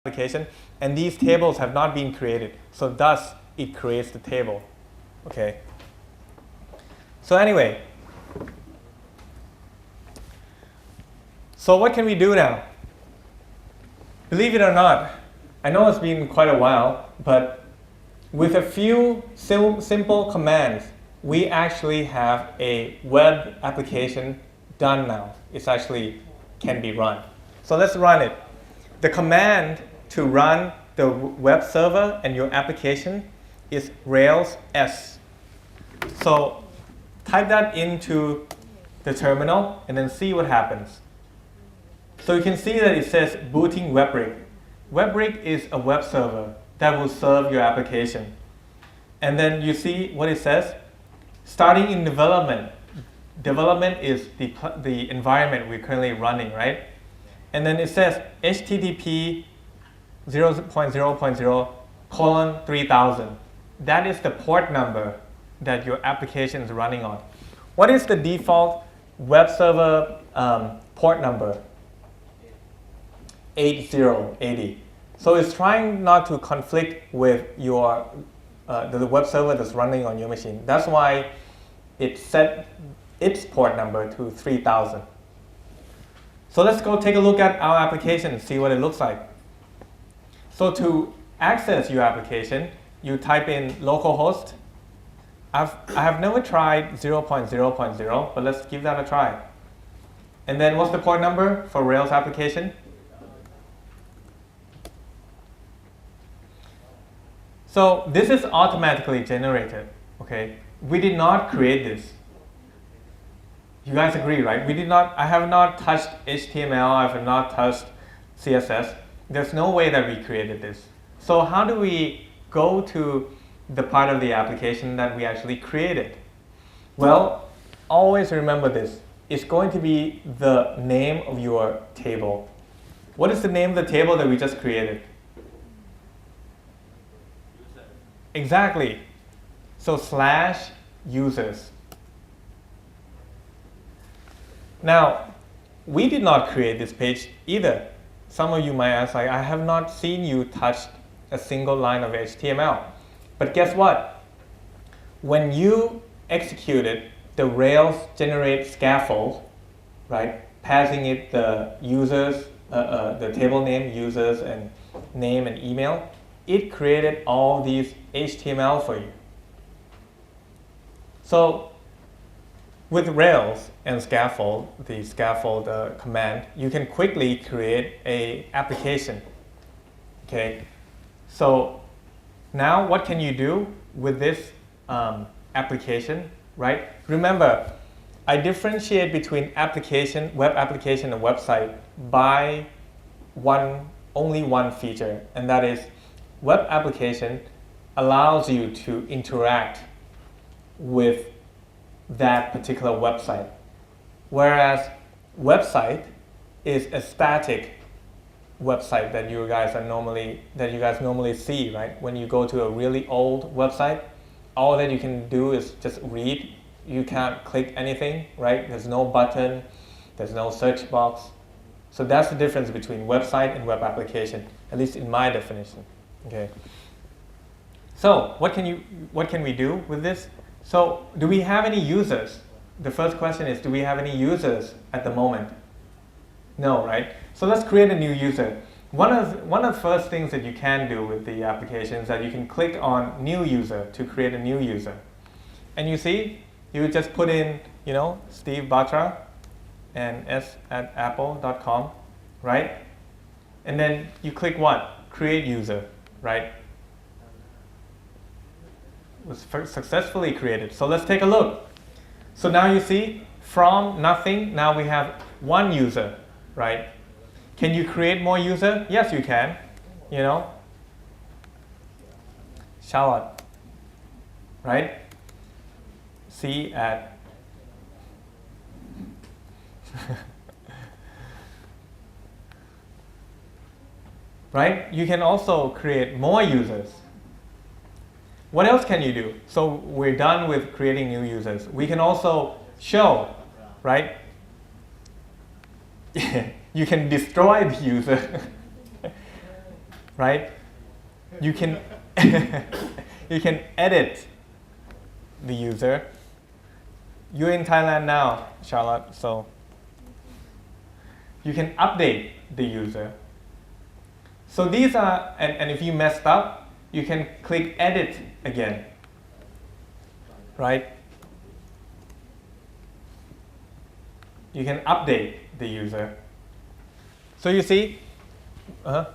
application, and these tables have not been created. So thus, it creates the table, okay. So anyway, so what can we do now? Believe it or not, I know it's been quite a while, but with a few simple commands, we actually have a web application done now. It's actually can be run. So let's run it. The command to run the web server and your application is Rails S. So type that into the terminal and then see what happens. So you can see that it says booting WebRig. WebRig is a web server that will serve your application. And then you see what it says. Starting in development. Development is the environment we're currently running, right? And then it says HTTP 0.0.0:3000. That is the port number that your application is running on. What is the default web server port number? 8080. So it's trying not to conflict with your the web server that's running on your machine. That's why it set its port number to 3000. So let's go take a look at our application and see what it looks like. So to access your application, you type in localhost. I have never tried 0.0.0, but let's give that a try. And then what's the port number for Rails application? So this is automatically generated, okay? We did not create this. You guys agree, right? I have not touched HTML, I have not touched CSS. There's no way that we created this. So how do we go to the part of the application that we actually created? Well, always remember this. It's going to be the name of your table. What is the name of the table that we just created? Exactly. So /users. Now, we did not create this page either. Some of you might ask, I have not seen you touch a single line of HTML. But guess what? When you executed the Rails generate scaffold, right, passing it the users, the table name, users, and name and email, it created all these HTML for you. So with Rails and scaffold, the scaffold command, you can quickly create an application. Okay, so now what can you do with this application, right? Remember, I differentiate between application, web application, and website by only one feature, and that is web application allows you to interact with that particular website, whereas website is a static website that you guys normally see, right? When you go to a really old website, all that you can do is just read. You can't click anything, right? There's no button, there's no search box. So that's the difference between website and web application, at least in my definition. Okay. So what can we do with this? So do we have any users? The first question is, do we have any users at the moment? No, right? So let's create a new user. One of the first things that you can do with the application is that you can click on new user to create a new user. And you see, you just put in, Steve Batra and s@apple.com, right? And then you click what? Create user, right? It was successfully created. So let's take a look. So now you see, from nothing, now we have one user, right? Can you create more user? Yes, you can. Charlotte, right? C at right? You can also create more users. What else can you do? So we're done with creating new users. We can also show, right? you can destroy the user, right? You can you can edit the user. You're in Thailand now, Charlotte, so you can update the user. So these are, and if you messed up, you can click edit again, right? You can update the user. So you see, So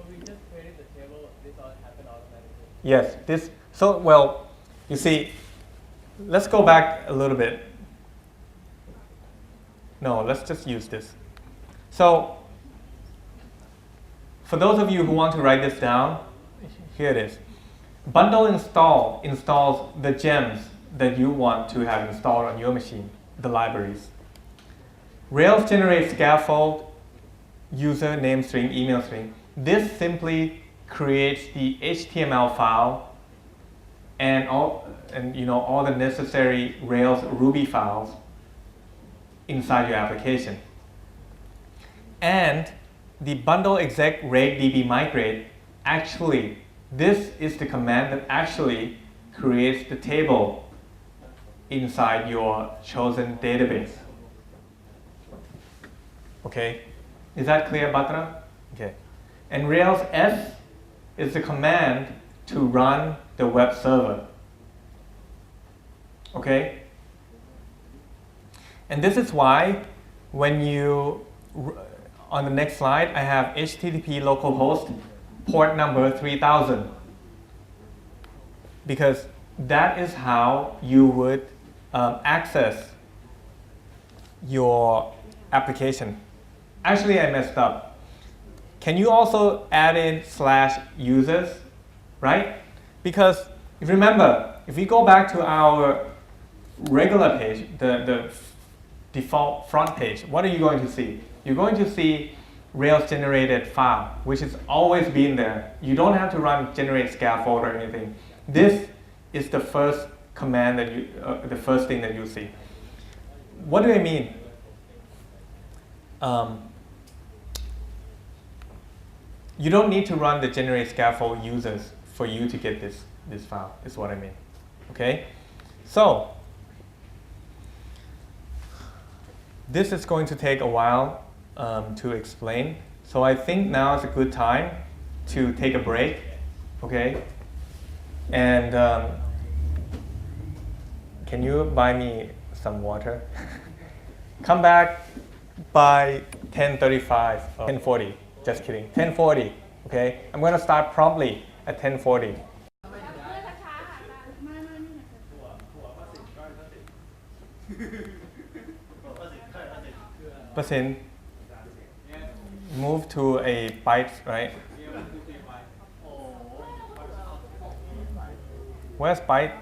we just created the table. This all happened automatically. yes, this, so well, you see, let's go back a little bit. No, let's just use this. So, for those of you who want to write this down, here it is. Bundle install installs the gems that you want to have installed on your machine, the libraries. Rails generates scaffold, user name string, email string. This simply creates the HTML file and all the necessary Rails Ruby files inside your application. And the bundle exec rake db migrate, actually, this is the command that actually creates the table inside your chosen database. Okay, is that clear, Batra? Okay, and Rails S is the command to run the web server. Okay, and this is why when you, on the next slide, I have HTTP localhost port number 3000, because that is how you would access your application. Actually, I messed up. Can you also add in /users, right? Because remember, if we go back to our regular page, the default front page, what are you going to see? You're going to see Rails generated file, which has always been there. You don't have to run generate scaffold or anything. This is the first command that you, the first thing that you see. What do I mean? You don't need to run the generate scaffold users for you to get this file, is what I mean. Okay? So, this is going to take a while to explain. So I think now is a good time to take a break, okay? And can you buy me some water? Come back by 10:35, 10:40. Just kidding. 10:40. Okay. I'm going to start promptly at 10:40. Percent. Move to a byte, right? Where's byte?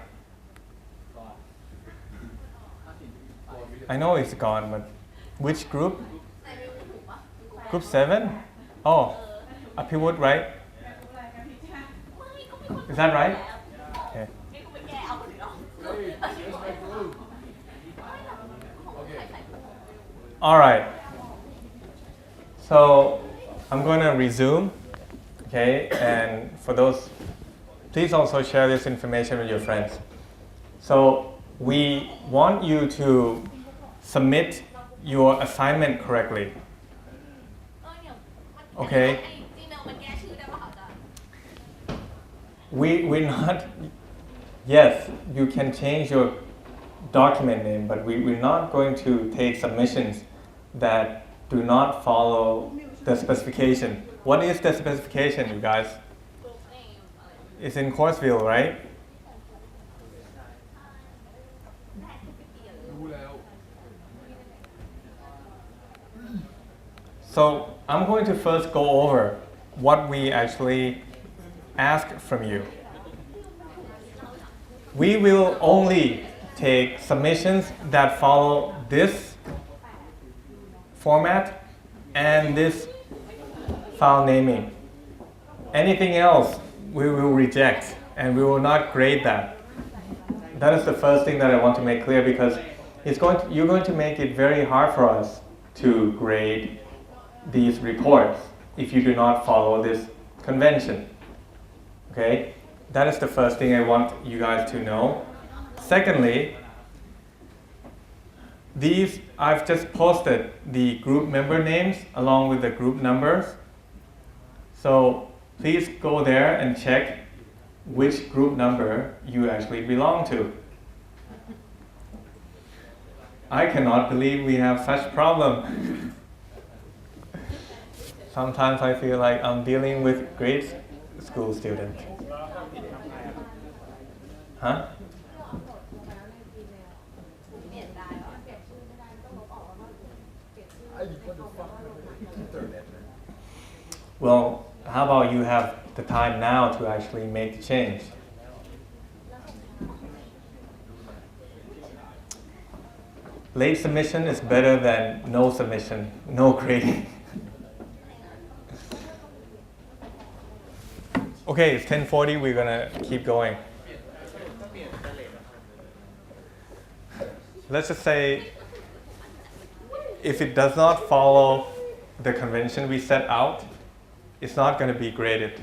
I know it's gone, but which group? Group 7? Oh, Apivut, right? Is that right? Okay. All right. So I'm going to resume, okay? And for those, please also share this information with your friends. So we want you to submit your assignment correctly. Okay? We're not, yes, you can change your document name, but we're not going to take submissions that do not follow the specification. What is the specification, you guys? It's in course view, right? So I'm going to first go over what we actually ask from you. We will only take submissions that follow this format and this file naming. Anything else we will reject and we will not grade that. That is the first thing that I want to make clear, because you're going to make it very hard for us to grade these reports if you do not follow this convention. Okay? That is the first thing I want you guys to know. Secondly, I've just posted the group member names along with the group numbers. So please go there and check which group number you actually belong to. I cannot believe we have such problem. Sometimes I feel like I'm dealing with grade school students. Huh? Well, how about you have the time now to actually make the change? Late submission is better than no submission, no grading. Okay, it's 10:40, we're gonna keep going. Let's just say if it does not follow the convention we set out, it's not going to be graded.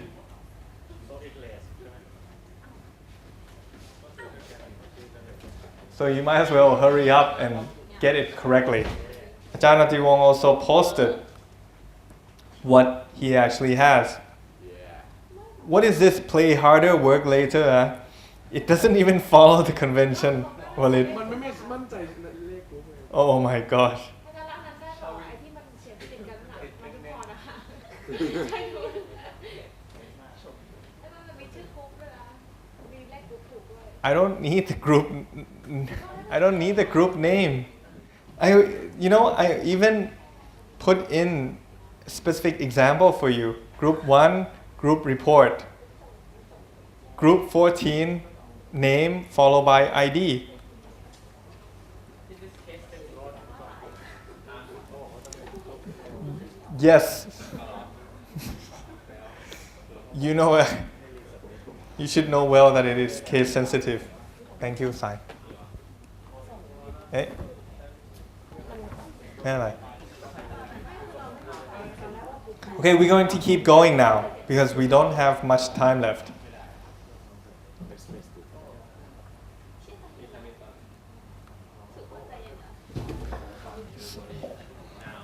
So you might as well hurry up and get it correctly. Ajahn Nativong also posted what he actually has. What is this play harder, work later? It doesn't even follow the convention. Well, oh my gosh. I don't need the group. I don't need the group name. I even put in a specific example for you. Group 1, group report. Group 14, name followed by ID. Yes. You should know well that it is case sensitive. Thank you, Sai. Hey. Okay, we're going to keep going now because we don't have much time left.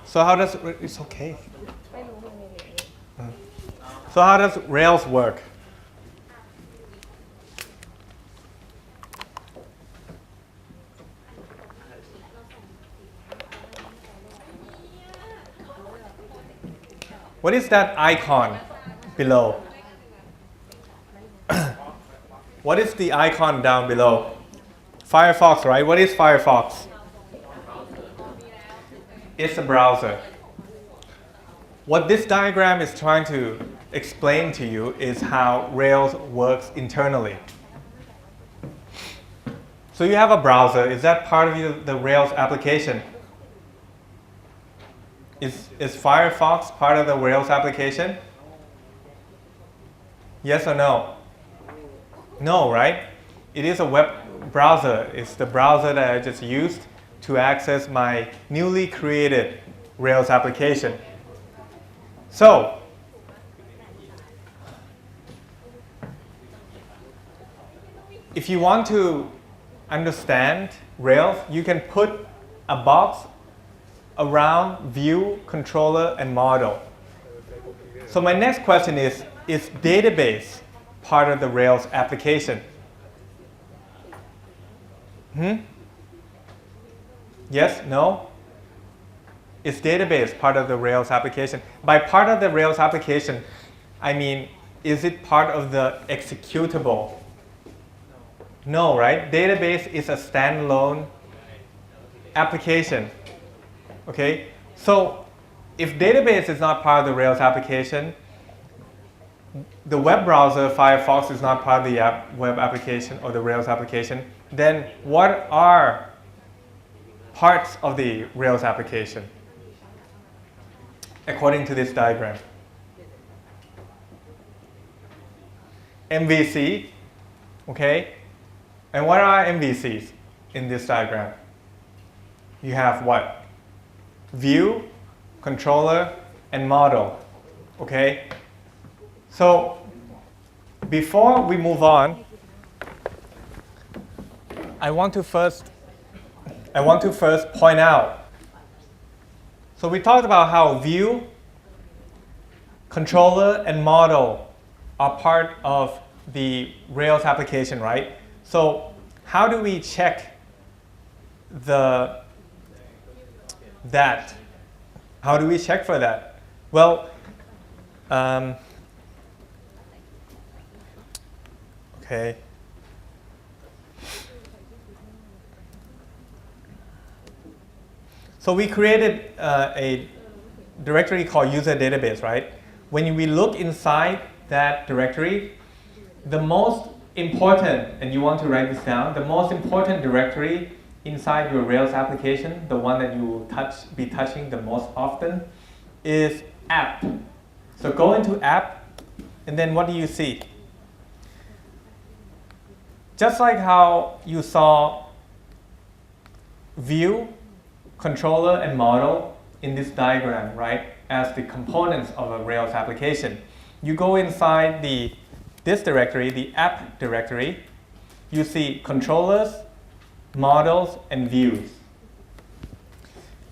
So how does it's okay. So how does Rails work? What is that icon below? What is the icon down below? Firefox, right? What is Firefox? It's a browser. What this diagram is trying to explain to you is how Rails works internally. So you have a browser. Is that part of the Rails application? Is Firefox part of the Rails application? Yes or no? No, right? It is a web browser. It's the browser that I just used to access my newly created Rails application. So, if you want to understand Rails, you can put a box around view, controller, and model. So my next question is database part of the Rails application? Yes? No? Is database part of the Rails application? By part of the Rails application, I mean, is it part of the executable? No, right? Database is a standalone application. Okay? So if database is not part of the Rails application, the web browser, Firefox, is not part of the web application or the Rails application, then what are parts of the Rails application according to this diagram? MVC, okay? And what are MVCs in this diagram? You have what? view, controller, and model. Okay? So before we move on, I want to first point out. So we talked about how view, controller, and model are part of the Rails application, right? So how do we check that? How do we check for that? Well, okay. So we created a directory called user database, right? When we look inside that directory, the most important, and you want to write this down, the most important directory inside your Rails application, the one that you will be touching the most often, is app. So go into app, and then what do you see? Just like how you saw view, controller, and model in this diagram, right, as the components of a Rails application. You go inside this directory, the app directory, you see controllers, models, and views.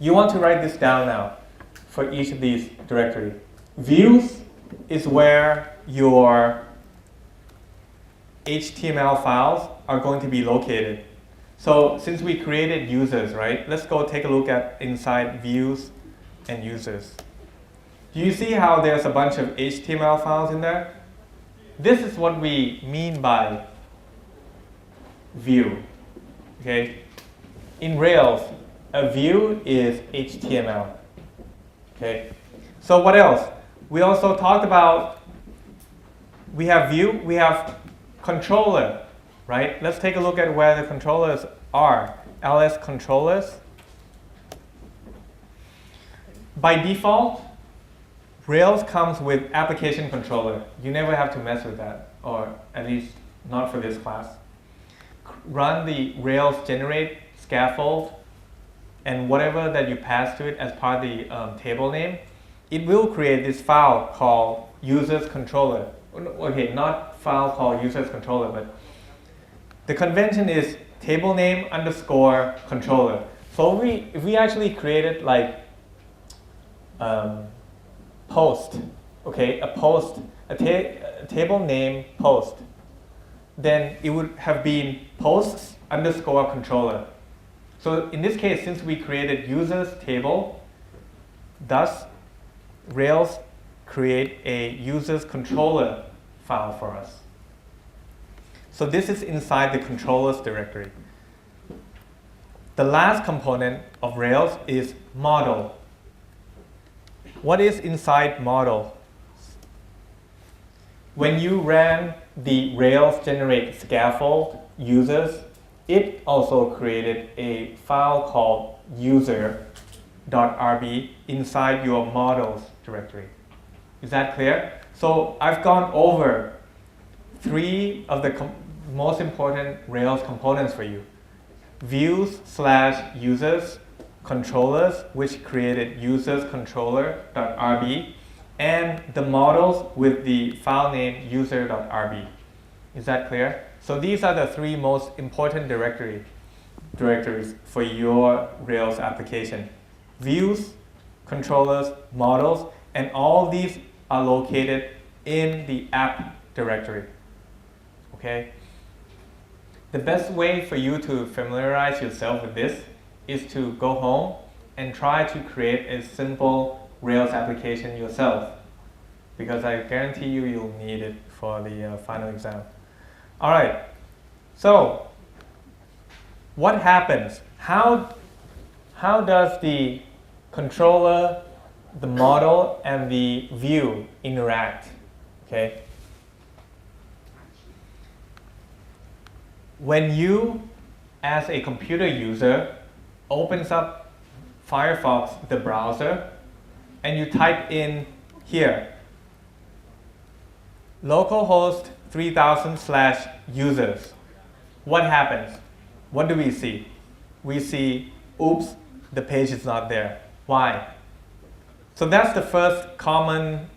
You want to write this down now for each of these directories. Views is where your HTML files are going to be located. So since we created users, right, let's go take a look at inside views and users. Do you see how there's a bunch of HTML files in there? This is what we mean by view. Okay? In Rails, a view is HTML. Okay? So what else? We also talked about, we have view, we have controller, right? Let's take a look at where the controllers are. ls controllers. By default, Rails comes with application controller. You never have to mess with that, or at least not for this class. Run the Rails generate scaffold and whatever that you pass to it as part of the table name, it will create this file called users controller. Okay, not file called users controller, but the convention is table name underscore controller. So if we actually created like post, okay, a table name post, then it would have been posts underscore controller. So in this case, since we created users table, thus Rails create a users controller file for us. So this is inside the controllers directory. The last component of Rails is model. What is inside model? When you ran the Rails generate scaffold users, it also created a file called user.rb inside your models directory. Is that clear? So I've gone over 3 of the most important Rails components for you. Views/users, controllers, which created users controller.rb, and the models with the file name user.rb. Is that clear? So these are the 3 most important directories for your Rails application. Views, controllers, models, and all these are located in the app directory. Okay? The best way for you to familiarize yourself with this is to go home and try to create a simple Rails application yourself, because I guarantee you'll need it for the final exam. All right, so what happens? How does the controller, the model, and the view interact? Okay. When you, as a computer user, opens up Firefox, the browser, and you type in here, localhost 3000/users, what happens? What do we see? We see, oops, the page is not there. Why? So that's the first common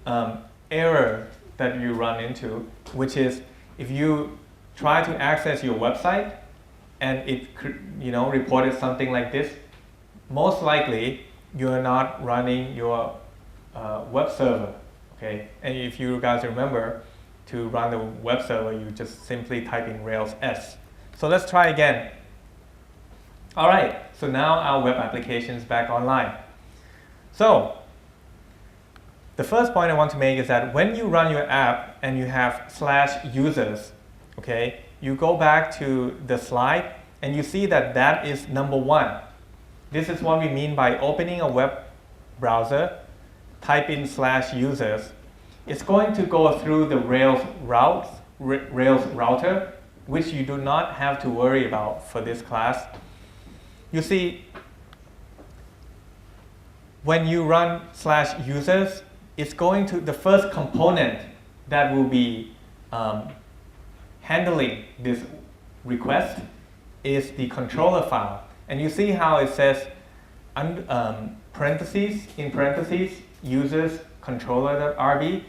error that you run into, which is if you try to access your website and it reported something like this, most likely you're not running your web server. Okay, and if you guys remember, to run the web server, you just simply type in Rails S. So let's try again. All right, so now our web application is back online. So the first point I want to make is that when you run your app and you have /users, okay, you go back to the slide and you see that that is number 1. This is what we mean by opening a web browser, type in /users. It's going to go through the Rails router, which you do not have to worry about for this class. You see, when you run /users, it's going to, the first component that will be handling this request is the controller file. And you see how it says parentheses, users controller.rb.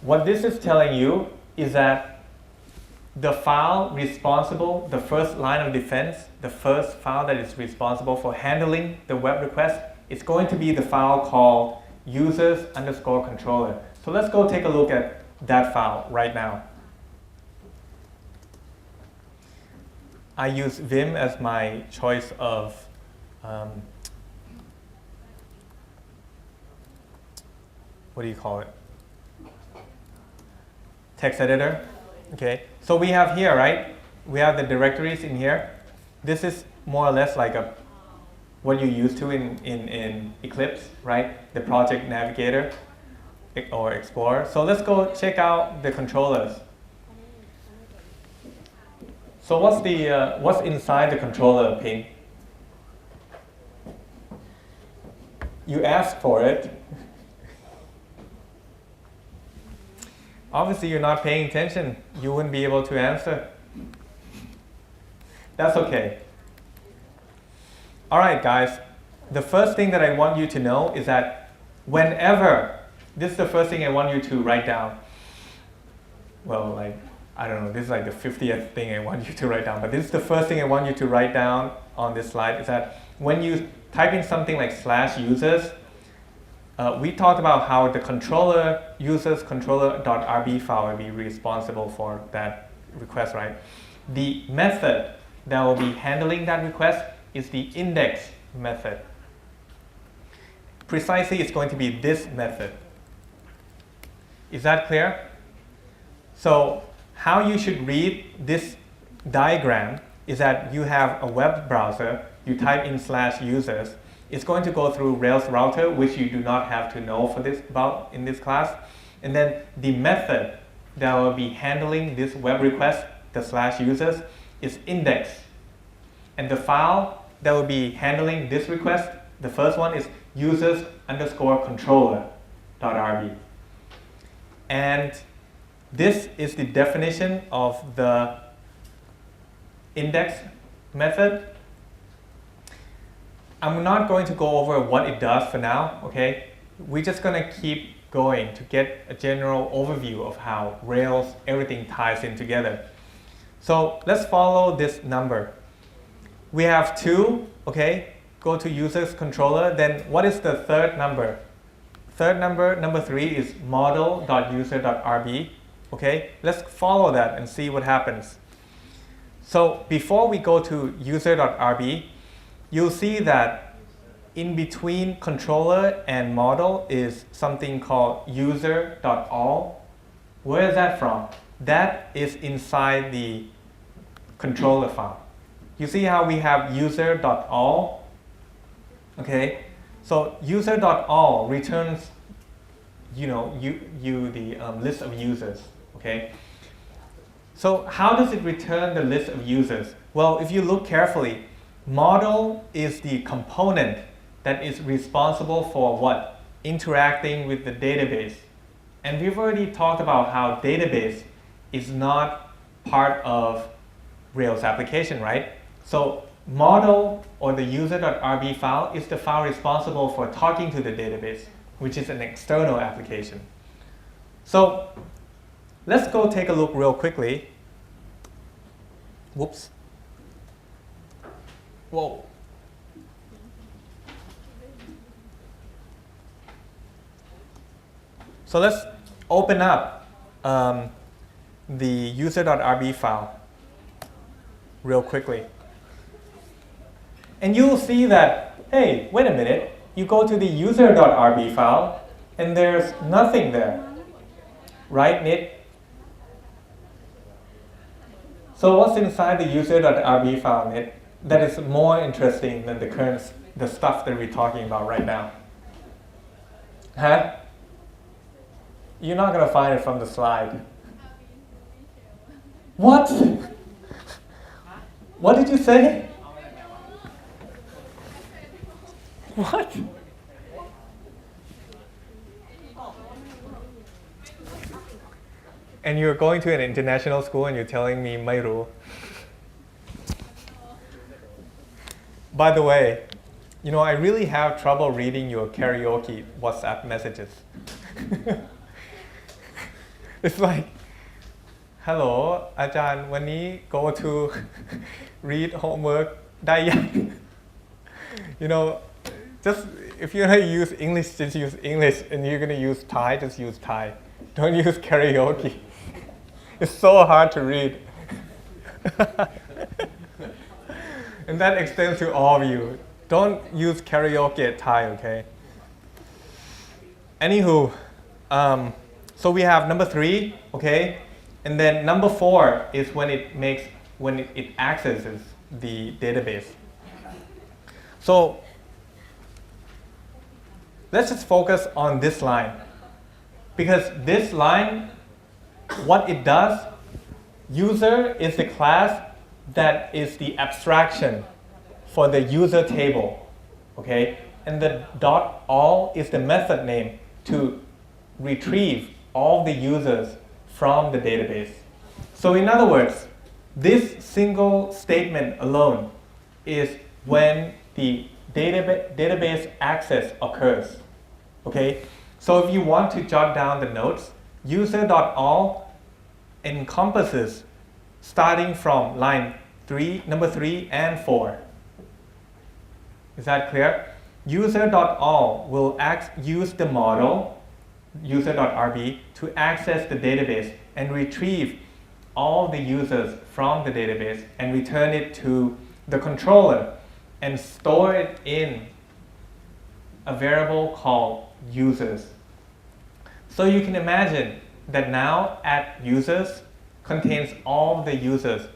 What this is telling you is that the file responsible, the first line of defense, the first file that is responsible for handling the web request, is going to be the file called users_controller. So let's go take a look at that file right now. I use Vim as my choice of what do you call it? Text editor. Okay, so we have here, right? We have the directories in here. This is more or less like what you used to in Eclipse, right? The project navigator or explorer. So let's go check out the controllers. So what's inside the controller, Ping? You asked for it. Obviously, you're not paying attention. You wouldn't be able to answer. That's okay. All right, guys. The first thing that I want you to know is that whenever, this is the first thing I want you to write down. Well, like, I don't know, this is like the 50th thing I want you to write down, but this is the first thing I want you to write down on this slide, is that when you type in something like /users, we talked about how the controller users controller.rb file will be responsible for that request, right? The method that will be handling that request is the index method. Precisely, it's going to be this method. Is that clear? So how you should read this diagram is that you have a web browser, you type in /users, it's going to go through Rails router, which you do not have to know about in this class. And then the method that will be handling this web request, the /users, is index. And the file that will be handling this request, the first one is users_controller.rb. And this is the definition of the index method. I'm not going to go over what it does for now, okay? We're just going to keep going to get a general overview of how Rails, everything ties in together. So let's follow this number. We have 2, okay? Go to users controller. Then what is the third number? Third number, number 3, is model.user.rb. Okay, let's follow that and see what happens. So before we go to user.rb, you'll see that in between controller and model is something called user.all. Where is that from? That is inside the controller file. You see how we have user.all? Okay, so user.all returns the list of users. Okay, so how does it return the list of users? Well, if you look carefully, model is the component that is responsible for what? Interacting with the database. And we've already talked about how database is not part of Rails application, right? So model or the user.rb file is the file responsible for talking to the database, which is an external application. So let's go take a look real quickly. Whoops. Whoa. So let's open up the user.rb file real quickly. And you'll see that, hey, wait a minute, you go to the user.rb file and there's nothing there. Right, Nick? So what's inside the user.rb file, Nick, that is more interesting than the stuff that we're talking about right now? Huh? You're not going to find it from the slide. What? What did you say? What? And you're going to an international school and you're telling me ไม่รู้. By the way, you know, I really have trouble reading your karaoke WhatsApp messages. It's like, hello, อาจารย์ วันนี้ go to read homework ได้ยัง You know, just if you're going to use English, just use English. And you're going to use Thai, just use Thai. Don't use karaoke. It's so hard to read. And that extends to all of you. Don't use karaoke at Thai, okay? Anywho, so we have number 3, okay? And then number 4 is when it accesses the database. So let's just focus on this line. Because this line, what it does, user is the class that is the abstraction for the user table, okay? And the .all is the method name to retrieve all the users from the database. So in other words, this single statement alone is when the database access occurs, okay? So if you want to jot down the notes, user.all encompasses starting from line 3, number 3 and 4. Is that clear? User.all will use the model, user.rb, to access the database and retrieve all the users from the database and return it to the controller and store it in a variable called users. So you can imagine that now @users contains all the users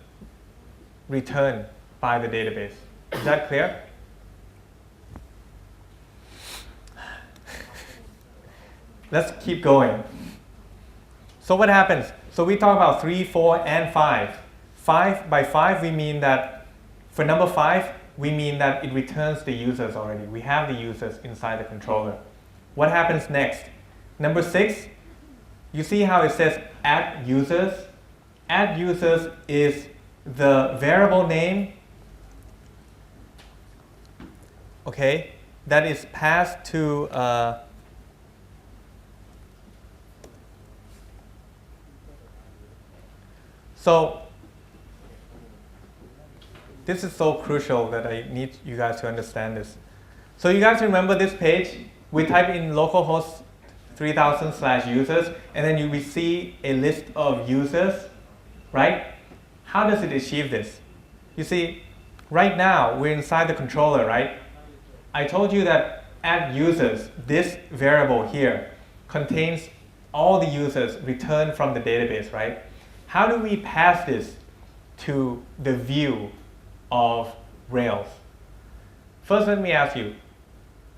returned by the database. Is that clear? Let's keep going. So what happens? So we talk about 3, 4, and 5. 5 by 5 we mean that for number 5 we mean that it returns the users already. We have the users inside the controller. What happens next? Number 6, you see how it says @users? @users is the variable name, okay, that is passed to so this is so crucial that I need you guys to understand this. So you guys remember this page? We type in localhost 3000/users, and then we see a list of users, right? How does it achieve this? You see, right now we're inside the controller, right? I told you that @users, this variable here, contains all the users returned from the database, right? How do we pass this to the view of Rails? First, let me ask you,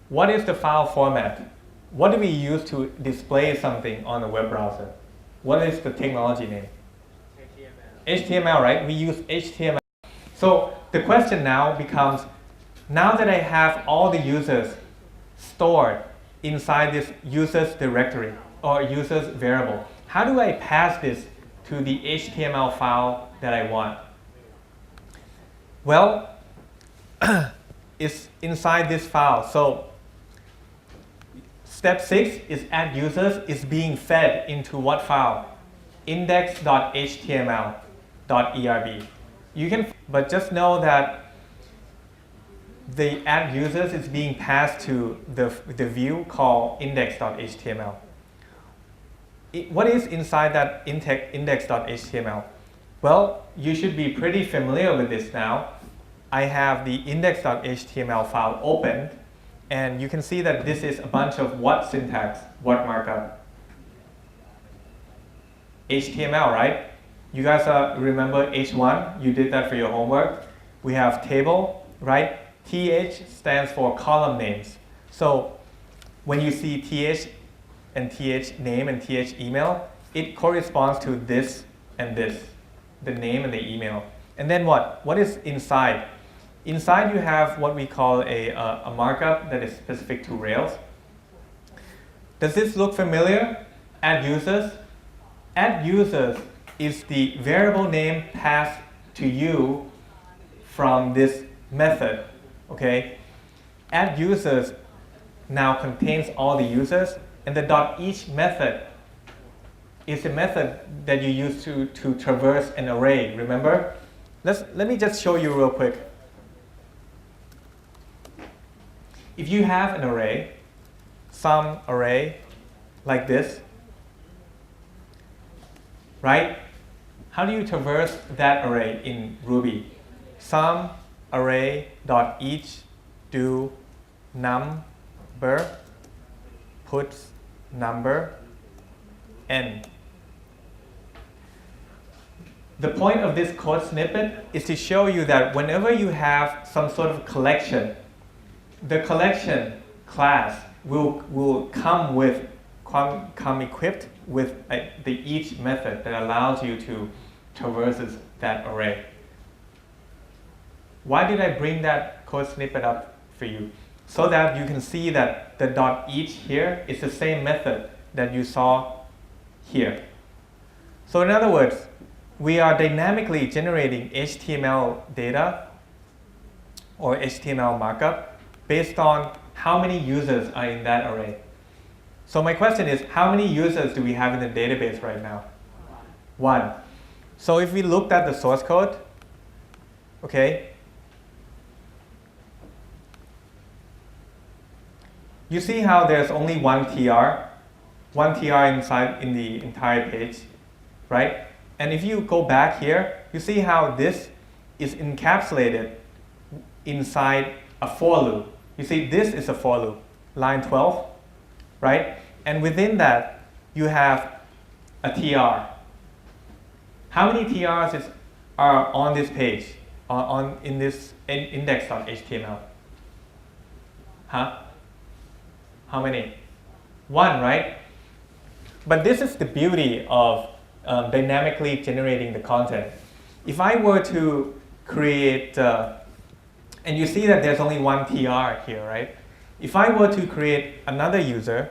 what is the file format? What do we use to display something on a web browser? What is the technology name? HTML, right? We use HTML. So the question now becomes, now that I have all the users stored inside this users directory or users variable, how do I pass this to the HTML file that I want? Well, is inside this file. So step 6 is add users is being fed into what file? index.html.erb. You can, but just know that the add users is being passed to the view called index.html. What is inside that index.html? Well, you should be pretty familiar with this now. I have the index.html file opened, and you can see that this is a bunch of what syntax, what markup? HTML, right? You guys remember H1? You did that for your homework. We have table, right? TH stands for column names. So when you see TH and TH name and TH email, it corresponds to this and this, the name and the email. And then what? What is inside? Inside you have what we call a markup that is specific to Rails. Does this look familiar? Add users. Add users is the variable name passed to you from this method. Okay? Add users now contains all the users, and the .each method is a method that you use to traverse an array. Remember? Let me just show you real quick. If you have an array, some array like this, right? How do you traverse that array in Ruby? Some array.each do number puts number n. The point of this code snippet is to show you that whenever you have some sort of collection, the collection class will come equipped with the each method that allows you to traverse that array. Why did I bring that code snippet up for you? So that you can see that the .each here is the same method that you saw here. So in other words, we are dynamically generating HTML data or HTML markup based on how many users are in that array. So my question is, how many users do we have in the database right now? 1. So if we looked at the source code, okay, you see how there's only one TR inside in the entire page, right? And if you go back here, you see how this is encapsulated inside a for loop. You see this is a for loop, line 12, right? And within that, you have a TR. How many TRs are on this page, in this index.html? Huh? How many? 1, right? But this is the beauty of dynamically generating the content. If I were to create, and you see that there's only one TR here, right? If I were to create another user,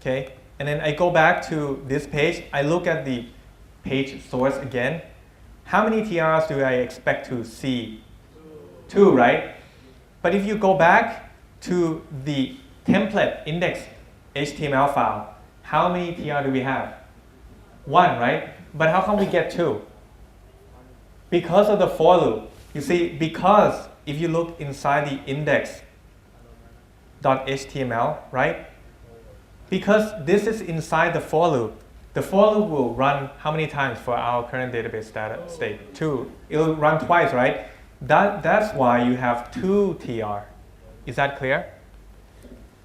okay, and then I go back to this page, I look at the page source again. How many TRs do I expect to see? 2, right? But if you go back to the template index HTML file, how many TR do we have? 1, right? But how come we get 2? Because of the for loop. You see, because if you look inside the index.html, right? Because this is inside the for loop will run how many times for our current database data state? 2. It will run twice, right? That's why you have 2 TR. Is that clear?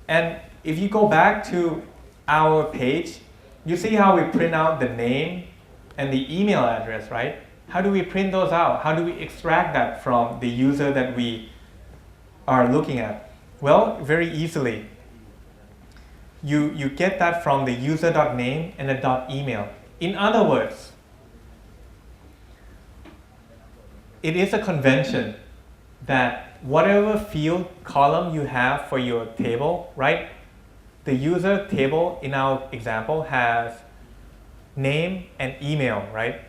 And if you go back to our page, you see how we print out the name and the email address, right? How do we print those out? How do we extract that from the user that we are looking at? Well, very easily. You get that from the user.name and the .email. In other words, it is a convention that whatever field column you have for your table, right? The user table in our example has name and email, right?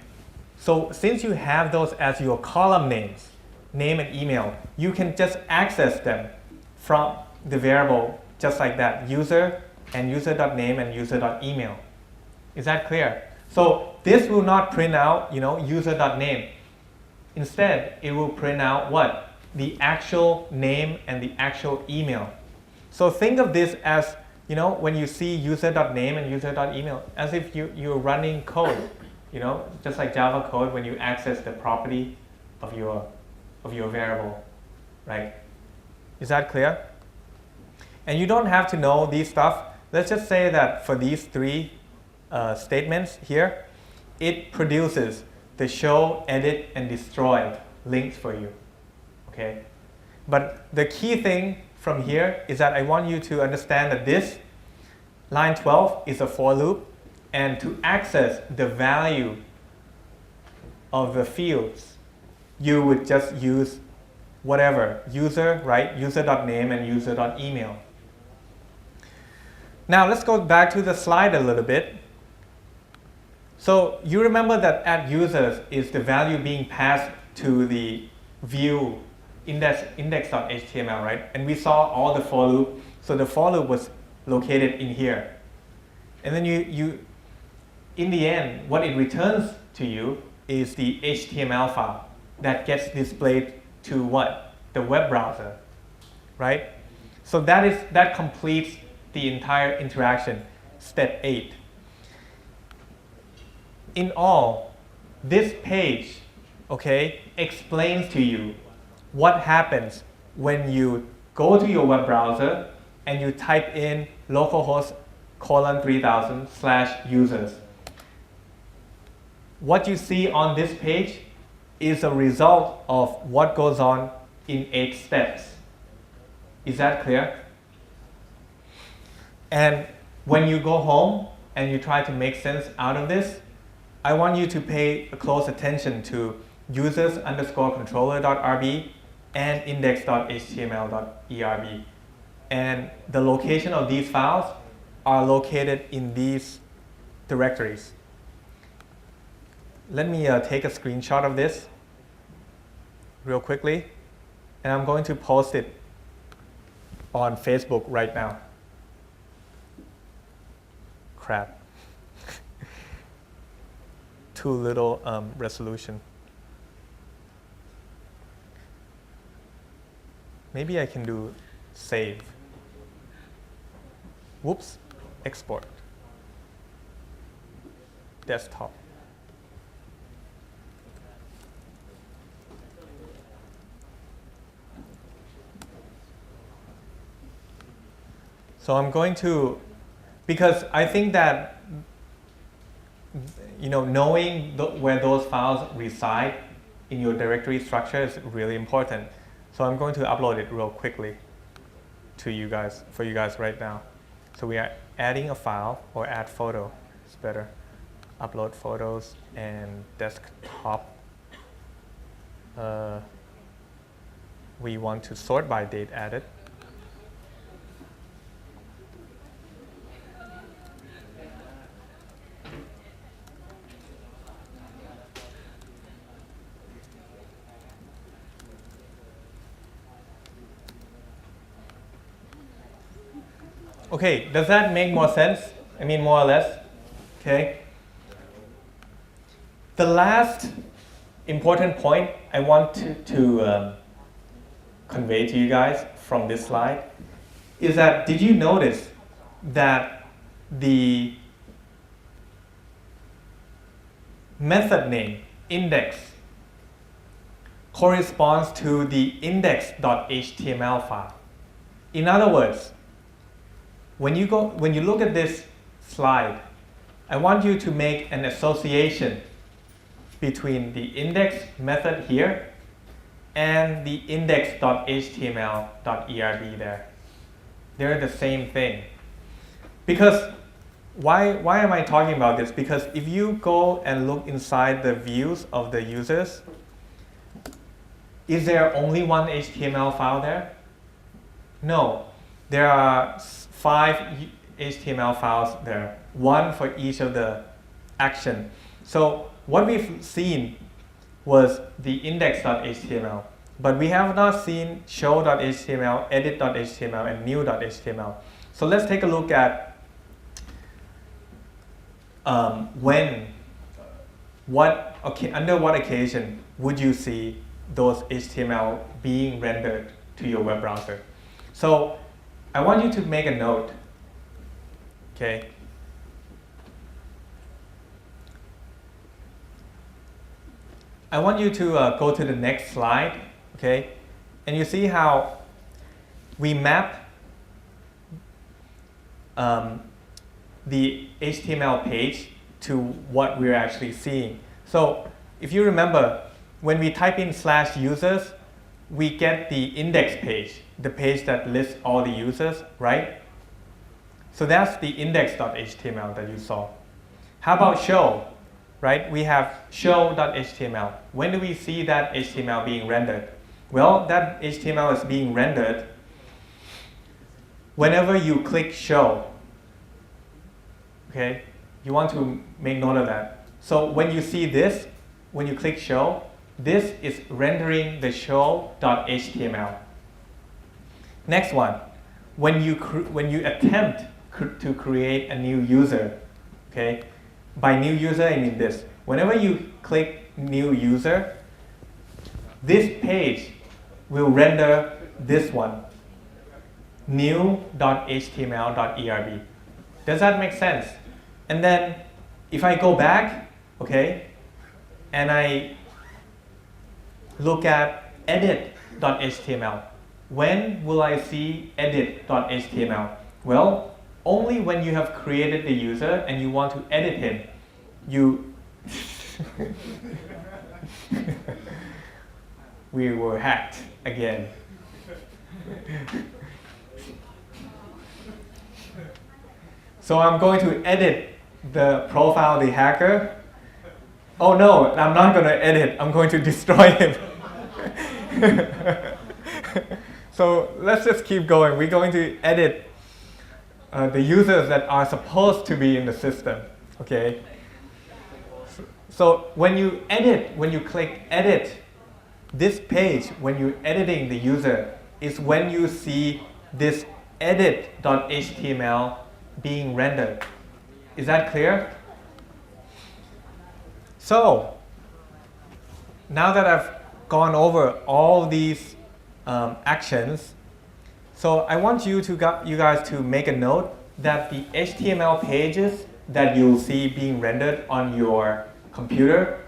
So since you have those as your column names, name and email, you can just access them from the variable just like that, user and user.name and user.email. Is that clear? So this will not print out, user.name. Instead, it will print out what? The actual name and the actual email. So think of this as, when you see user.name and user.email, as if you're running code, just like Java code when you access the property of your variable, right? Is that clear? And you don't have to know these stuff. Let's just say that for these three statements here, it produces the show, edit, and destroy links for you, okay? But the key thing from here is that I want you to understand that this line 12 is a for loop, and to access the value of the fields, you would just use whatever, user, right? User.name and user.email. Now let's go back to the slide a little bit. So you remember that at users is the value being passed to the view index.html, right? And we saw all the for loop. So the for loop was located in here. And then you in the end, what it returns to you is the HTML file that gets displayed to what? The web browser, right? So that completes the entire interaction, step 8. In all, this page, okay, explains to you what happens when you go to your web browser and you type in localhost :3000/users. What you see on this page is a result of what goes on in 8 steps. Is that clear? And when you go home and you try to make sense out of this, I want you to pay close attention to users_controller.rb and index.html.erb. And the location of these files are located in these directories. Let me take a screenshot of this real quickly, and I'm going to post it on Facebook right now. Crap. Too little resolution. Maybe I can do save. Whoops, export. Desktop. So I'm going to, because I think that knowing where those files reside in your directory structure is really important. So I'm going to upload it real quickly to you guys, for you guys right now. So we are adding a file, or add photo, it's better. Upload photos and desktop. We want to sort by date added. Okay, does that make more sense? I mean, more or less. Okay. The last important point I want to convey to you guys from this slide is that, did you notice that the method name index corresponds to the index.html file? In other words, when you look at this slide, I want you to make an association between the index method here and the index.html.erb there. They're the same thing. Because why am I talking about this? Because if you go and look inside the views of the users, is there only one HTML file there? No. There are 5 HTML files there, one for each of the action. So what we've seen was the index.html, but we have not seen show.html, edit.html, and new.html. So let's take a look at under what occasion would you see those HTML being rendered to your web browser. So I want you to make a note, okay? I want you to go to the next slide, okay? And you see how we map the HTML page to what we're actually seeing. So if you remember, when we type in /users, we get the index page, the page that lists all the users, right? So that's the index.html that you saw. How about show, right? We have show.html. When do we see that HTML being rendered? Well, that HTML is being rendered whenever you click show, okay? You want to make note of that. So when you see this, when you click show, this is rendering the show.html. Next one, when you attempt to create a new user, okay? By new user, I mean this. Whenever you click new user, this page will render this one, new.html.erb. Does that make sense? And then if I go back, okay, and I look at edit.html, when will I see edit.html? Well, only when you have created the user and you want to edit him. We were hacked again. So I'm going to edit the profile of the hacker. Oh no, I'm not going to edit. I'm going to destroy him. So let's just keep going. We're going to edit the users that are supposed to be in the system. Okay. So when you click edit, this page, when you're editing the user, is when you see this edit.html being rendered. Is that clear? So now that I've gone over all these actions, so I want you guys to make a note that the HTML pages that you'll see being rendered on your computer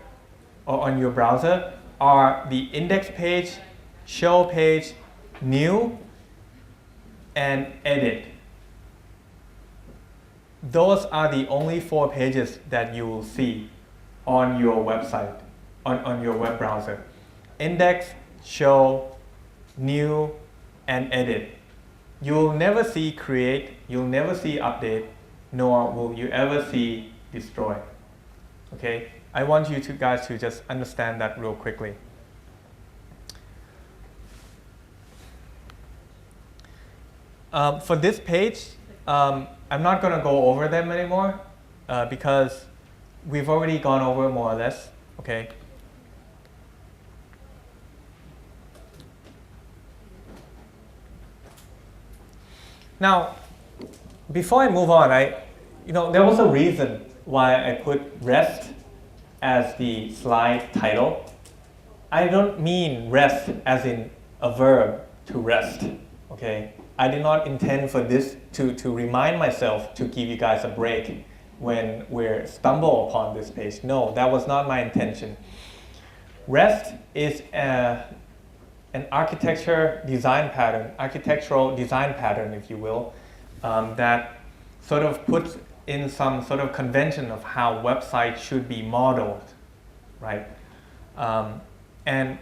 or on your browser are the index page, show page, new, and edit. Those are the only 4 pages that you will see on your website, on your web browser. Index, show, new, and edit. You'll never see create, you'll never see update, nor will you ever see destroy. Okay? I want you guys to just understand that real quickly. For this page, I'm not going to go over them anymore because we've already gone over more or less. Okay? Now, before I move on, there was a reason why I put REST as the slide title. I don't mean rest as in a verb to rest, okay? I did not intend for this to remind myself to give you guys a break when we stumble upon this page. No, that was not my intention. REST is an architectural design pattern, if you will, that sort of puts in some sort of convention of how websites should be modeled, right? And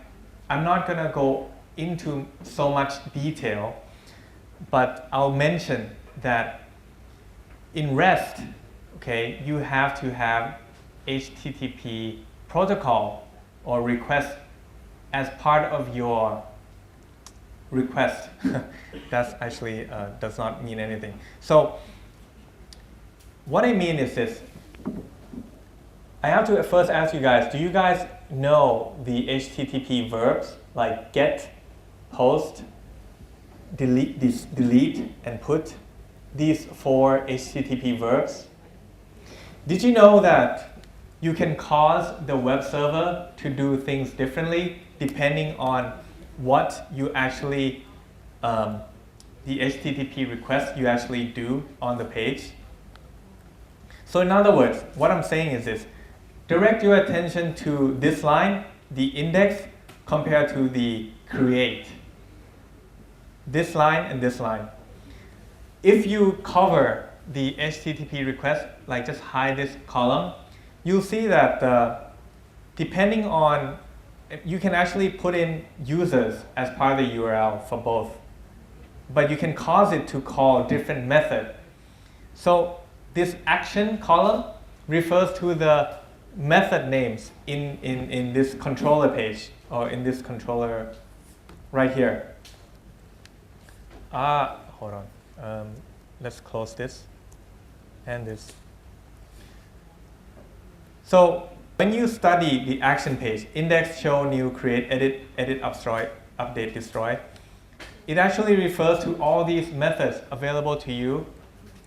I'm not going to go into so much detail, but I'll mention that in REST, okay, you have to have HTTP protocol or request as part of your request. That's actually does not mean anything. So what I mean is this. I have to first ask you guys, do you guys know the HTTP verbs like get, post, delete, and put? These 4 HTTP verbs. Did you know that you can cause the web server to do things differently depending on what you actually, the HTTP request you actually do on the page? So in other words, what I'm saying is this. Direct your attention to this line, the index, compared to the create. This line and this line. If you cover the HTTP request, like just hide this column, you'll see that depending on, you can actually put in users as part of the URL for both. But you can cause it to call different method. So this action column refers to the method names in this controller page, or in this controller right here. Hold on. Let's close this and this. So when you study the action page, index, show, new, create, edit, update, destroy, it actually refers to all these methods available to you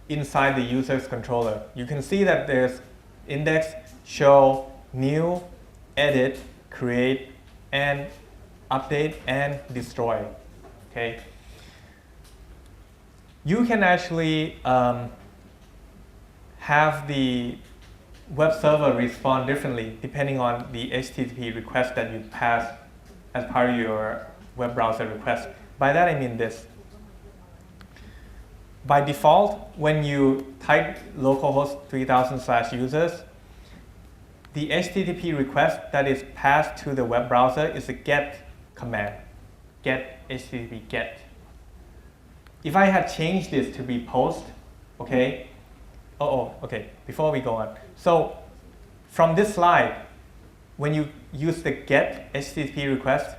inside the user's controller. You can see that there's index, show, new, edit, create, and update, and destroy. Okay. You can actually have the web server respond differently depending on the HTTP request that you pass as part of your web browser request. By that I mean this. By default, when you type localhost 3000/users, the HTTP request that is passed to the web browser is a get command. Get, HTTP get. If I had changed this to be post, okay, okay, before we go on. So from this slide, when you use the get HTTP request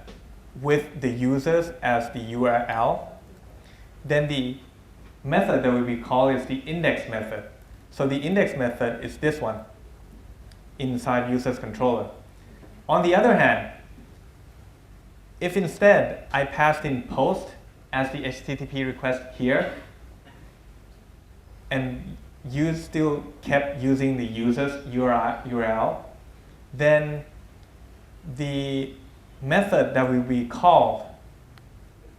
with the users as the URL, then the method that will be called is the index method. So the index method is this one inside user's controller. On the other hand, if instead I passed in post as the HTTP request here, and you still kept using the user's URL, then the method that will be called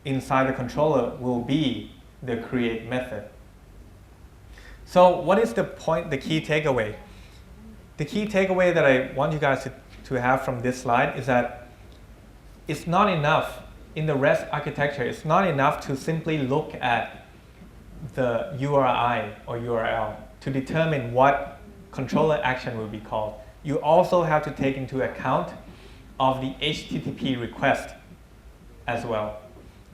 inside the controller will be the create method. So what is the point, the key takeaway? The key takeaway that I want you guys to have from this slide is that it's not enough in the REST architecture, it's not enough to simply look at the URI or URL to determine what controller action will be called. You also have to take into account of the HTTP request as well.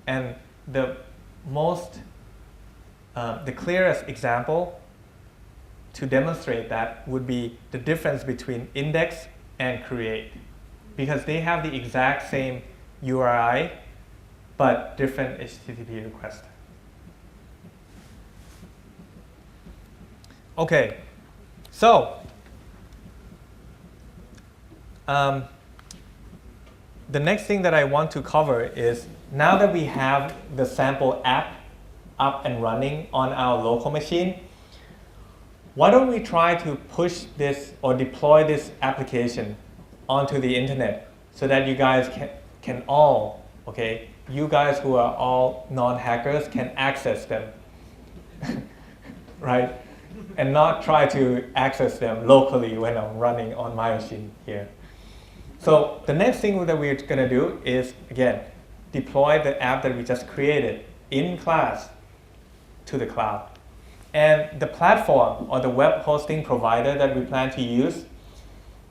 And the clearest example to demonstrate that would be the difference between index and create, because they have the exact same URI but different HTTP request. Okay, so the next thing that I want to cover is, now that we have the sample app up and running on our local machine, why don't we try to push this or deploy this application onto the internet so that you guys can all, okay, you guys who are all non-hackers can access them, right? And not try to access them locally when I'm running on my machine here. So the next thing that we're going to do is, again, deploy the app that we just created in class to the cloud. And the platform or the web hosting provider that we plan to use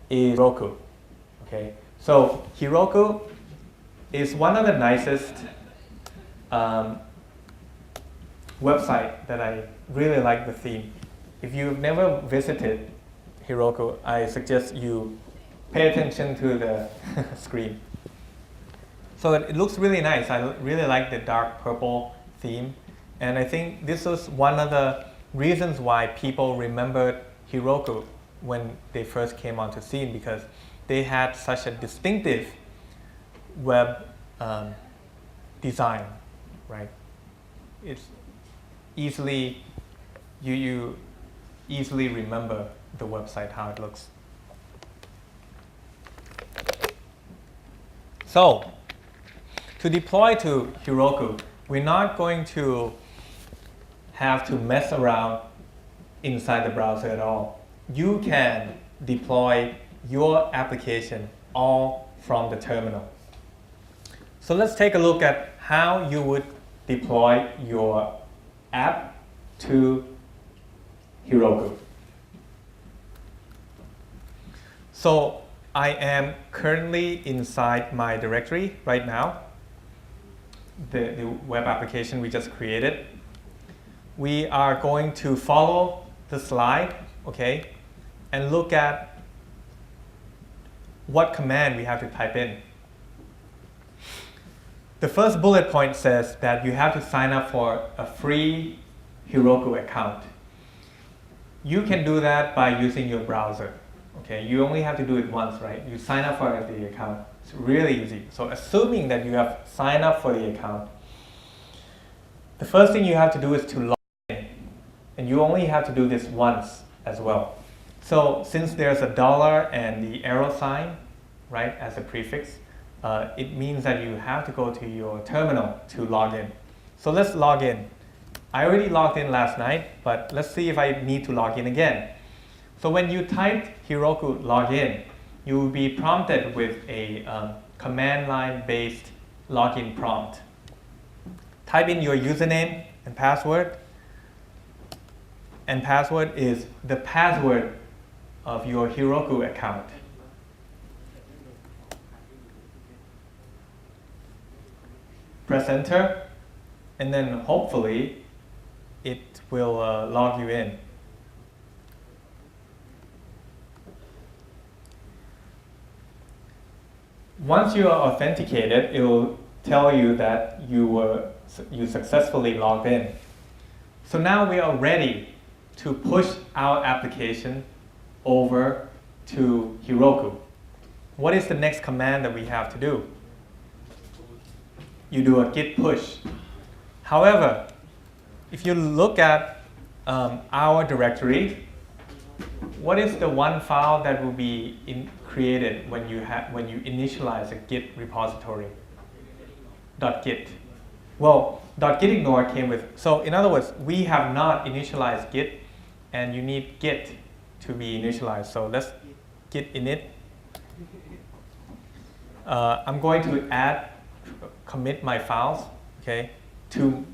is Heroku. Okay? So Heroku is one of the nicest website that I really like the theme. If you've never visited Heroku, I suggest you pay attention to the screen. So it looks really nice. I really like the dark purple theme. And I think this was one of the reasons why people remembered Heroku when they first came onto scene because they had such a distinctive web design, right? It's easily, you easily remember the website, how it looks. So, to deploy to Heroku, we're not going to have to mess around inside the browser at all. You can deploy your application all from the terminal. So let's take a look at how you would deploy your app to Heroku. So I am currently inside my directory right now, the web application we just created. We are going to follow the slide, okay, and look at what command we have to type in. The first bullet point says that you have to sign up for a free Heroku account. You can do that by using your browser. Okay, you only have to do it once, right? You sign up for the account. It's really easy. So assuming that you have signed up for the account, the first thing you have to do is to log in. And you only have to do this once as well. So since there's a dollar and the arrow sign, right, as a prefix, it means that you have to go to your terminal to log in. So let's log in. I already logged in last night, but let's see if I need to log in again. So when you type Heroku login, you will be prompted with a command line based login prompt. Type in your username and password. And password is the password of your Heroku account. Press enter, and then hopefully it will log you in. Once you are authenticated, it will tell you that you successfully logged in. So now we are ready to push our application over to Heroku. What is the next command that we have to do? You do a git push. However, if you look at our directory, what is the one file that will be created when you initialize a Git repository? .git. Well, .gitignore came with, so in other words, we have not initialized Git, and you need Git to be initialized. So let's git init. I'm going to commit my files, okay, to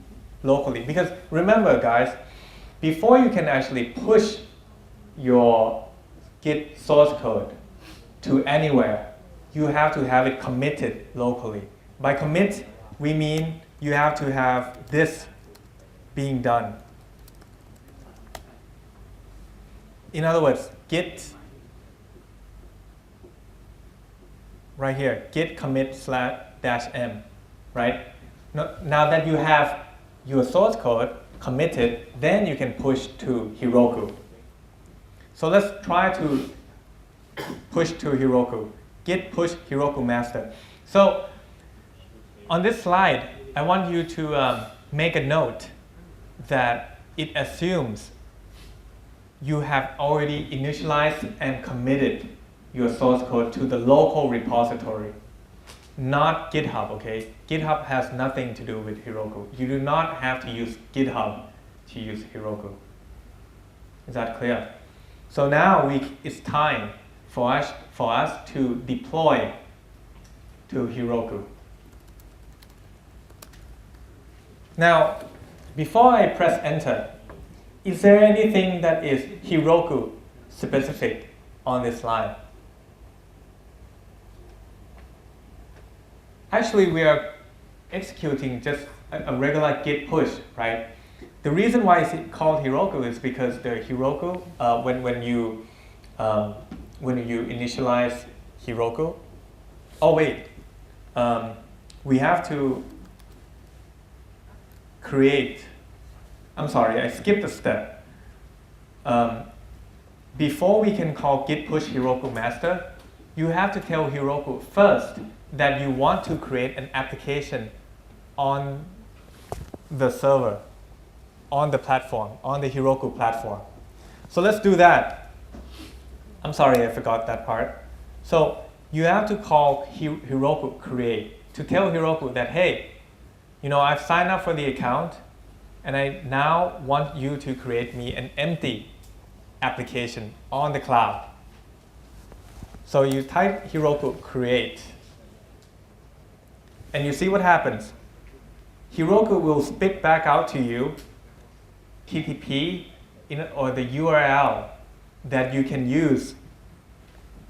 locally. Because remember, guys, before you can actually push your Git source code to anywhere, you have to have it committed locally. By commit, we mean you have to have this being done. In other words, git, right here, git commit /-m, right? Now that you have your source code committed, then you can push to Heroku. So let's try to push to Heroku. Git push Heroku master. So on this slide, I want you to make a note that it assumes you have already initialized and committed your source code to the local repository, not GitHub, okay? GitHub has nothing to do with Heroku. You do not have to use GitHub to use Heroku. Is that clear? So now it's time for us to deploy to Heroku. Now, before I press enter, is there anything that is Heroku specific on this line? Actually, we are executing just a regular git push, right? The reason why it's called Heroku is because the Heroku, when you initialize Heroku, oh wait, we have to create. I'm sorry, I skipped a step. before we can call git push Heroku master, you have to tell Heroku first that you want to create an application on the server, on the platform, on the Heroku platform. So let's do that. I'm sorry, I forgot that part. So you have to call Heroku create to tell Heroku that, hey, I've signed up for the account and I now want you to create me an empty application on the cloud. So you type Heroku create and you see what happens. Heroku will spit back out to you TTP or the URL that you can use,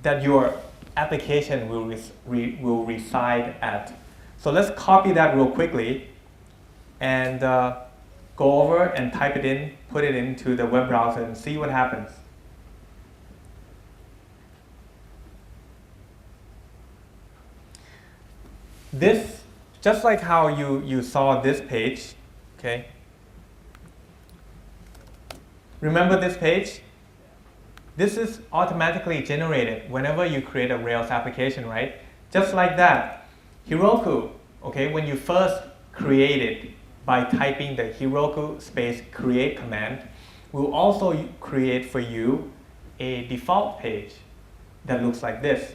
that your application will reside at. So let's copy that real quickly and go over and type it in, put it into the web browser and see what happens. This, just like how you saw this page, okay? Remember this page? This is automatically generated whenever you create a Rails application, right? Just like that. Heroku, okay, when you first create it by typing the Heroku space create command, will also create for you a default page that looks like this.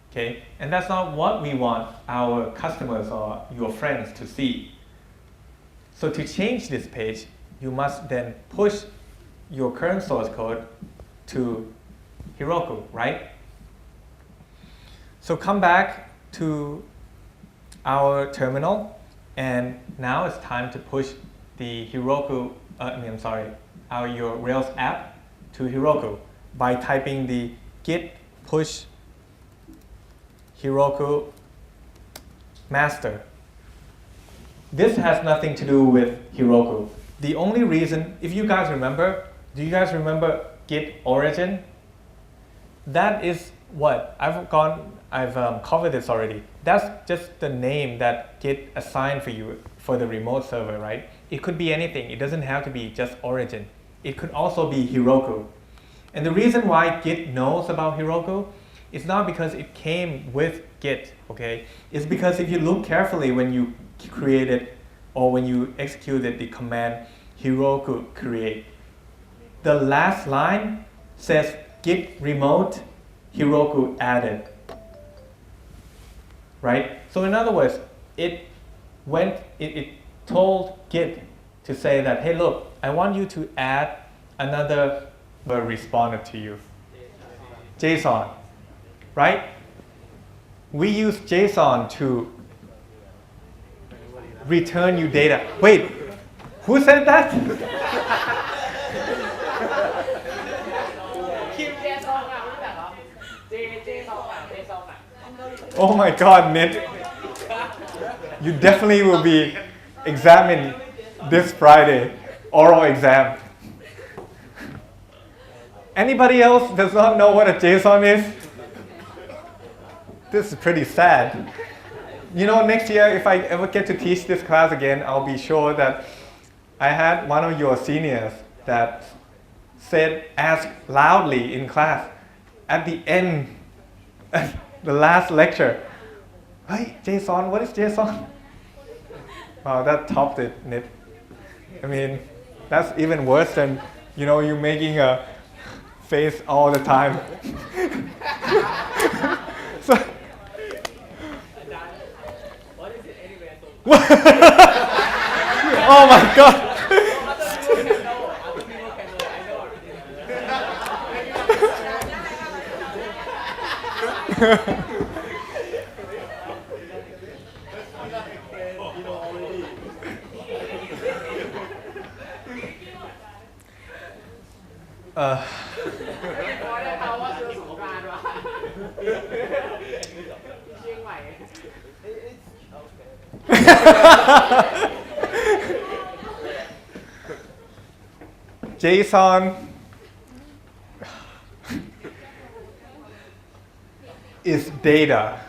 Okay? And that's not what we want our customers or your friends to see. So to change this page, you must then push your current source code to Heroku, right? So come back to our terminal, and now it's time to push the Heroku, your Rails app to Heroku by typing the git push Heroku master. This has nothing to do with Heroku. The only reason, if you guys remember, do you guys remember Git origin? That is what? I've covered this already. That's just the name that Git assigned for you for the remote server, right? It could be anything. It doesn't have to be just origin. It could also be Heroku. And the reason why Git knows about Heroku is not because it came with Git, okay? It's because if you look carefully when you created or when you executed the command Heroku create, the last line says git remote Heroku added, right? So in other words, it told Git to say that, hey, look, I want you to add another responded to you, JSON, right? We use JSON to return you data. Wait, who said that? Oh my God, Nit. You definitely will be examined this Friday, oral exam. Anybody else does not know what a JSON is? This is pretty sad. Next year, if I ever get to teach this class again, I'll be sure that I had one of your seniors that asked loudly in class at the end, the last lecture, hey, JSON, what is JSON? Wow, that topped it, Nit. I mean, that's even worse than, you making a face all the time. So, what is it anyway? oh my God. Other people can know. I know everything. JSON is data.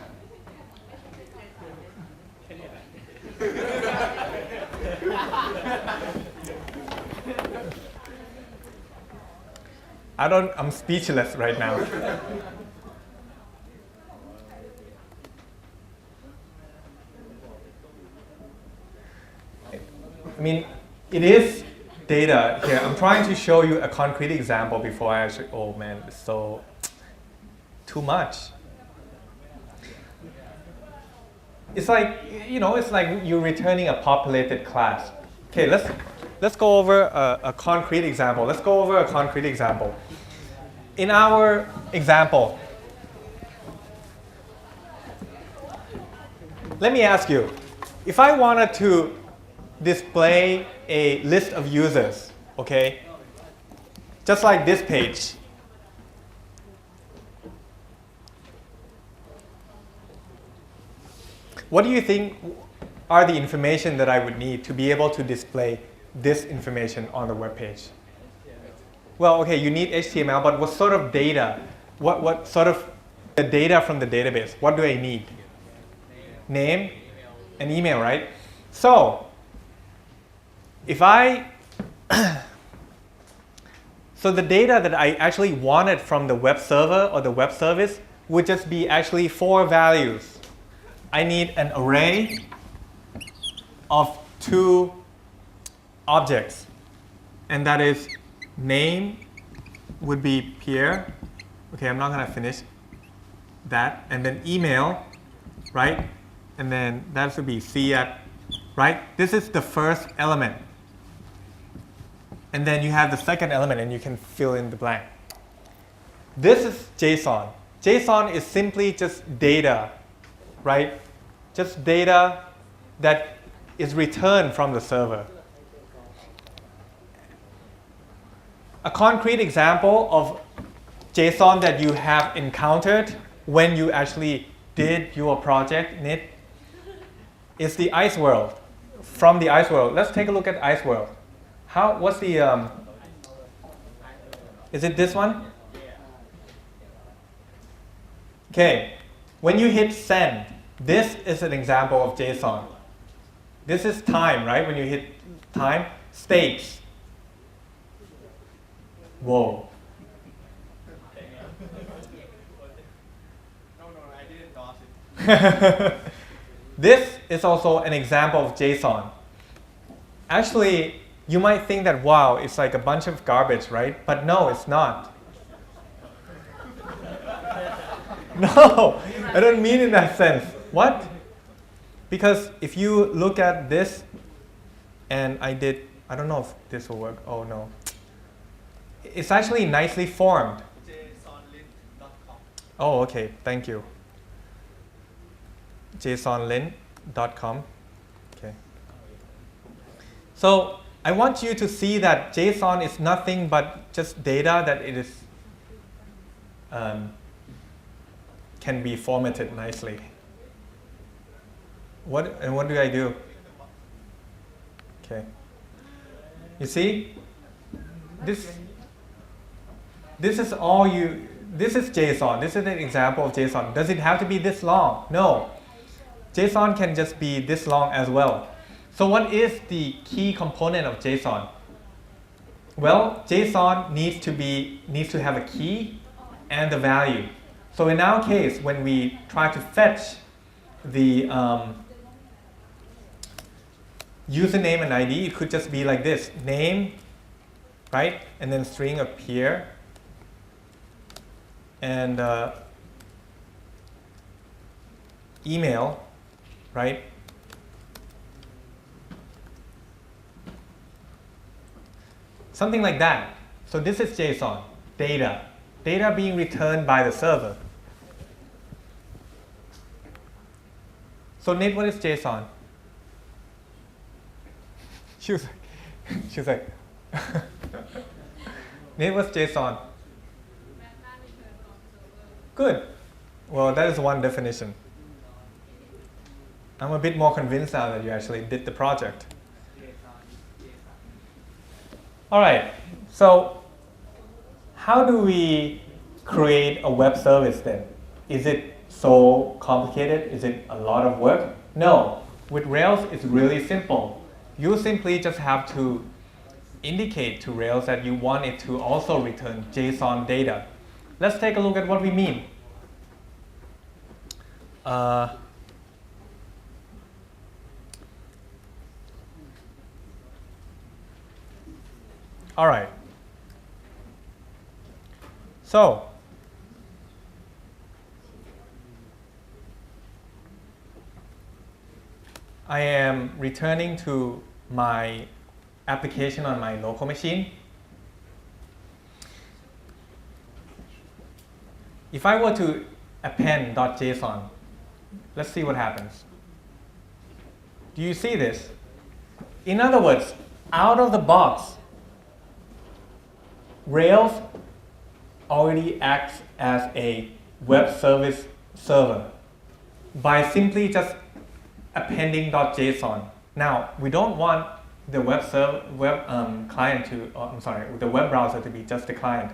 I'm speechless right now. I mean, it is data here. I'm trying to show you a concrete example before I actually, oh man, it's so too much. It's like, it's like you're returning a populated class. Okay, let's go over a concrete example. Let's go over a concrete example. In our example, let me ask you, if I wanted to display a list of users, okay, just like this page, what do you think are the information that I would need to be able to display this information on the web page? Well, okay, you need HTML, but what sort of data? What sort of the data from the database? What do I need? Name and email, right? So, if so the data that I actually wanted from the web server or the web service would just be actually 4 values. I need an array of 2 objects, and that is name would be Pierre. Okay, I'm not going to finish that. And then email, right? And then that should be C@, right? This is the first element. And then you have the second element, and you can fill in the blank. This is JSON. JSON is simply just data, right? Just data that is returned from the server. A concrete example of JSON that you have encountered when you actually did your project, NIT, is the Ice World. From the Ice World, let's take a look at Ice World. What's the, is it this one? Okay, when you hit send, this is an example of JSON. This is time, right? When you hit time, states. Whoa. No, I didn't toss it. This is also an example of JSON. Actually, you might think that, wow, it's like a bunch of garbage, right? But no, it's not. No, I don't mean in that sense. What? Because if you look at this, and I don't know if this will work. Oh, no. It's actually nicely formed. JSONlint.com. Oh, okay. Thank you. JSONlint.com. Okay. So I want you to see that JSON is nothing but just data that it is can be formatted nicely. What do I do? Okay. You see? This is all you. This is JSON. This is an example of JSON. Does it have to be this long? No. JSON can just be this long as well. So what is the key component of JSON? Well, JSON needs to have a key and the value. So in our case, when we try to fetch the username and ID, it could just be like this: name, right, and then string of Pierre, and email, right? Something like that. So this is JSON, data being returned by the server. So Nate, what is JSON? She was like, Nate, what's JSON? Good. Well, that is one definition. I'm a bit more convinced now that you actually did the project. All right, so how do we create a web service then? Is it so complicated? Is it a lot of work? No. With Rails, it's really simple. You simply just have to indicate to Rails that you want it to also return JSON data. Let's take a look at what we mean. All right. So, I am returning to my application on my local machine. If I were to append .json, let's see what happens. Do you see this? In other words, out of the box, Rails already acts as a web service server by simply just appending .json. Now, we don't want the client to, the web browser to be just a client.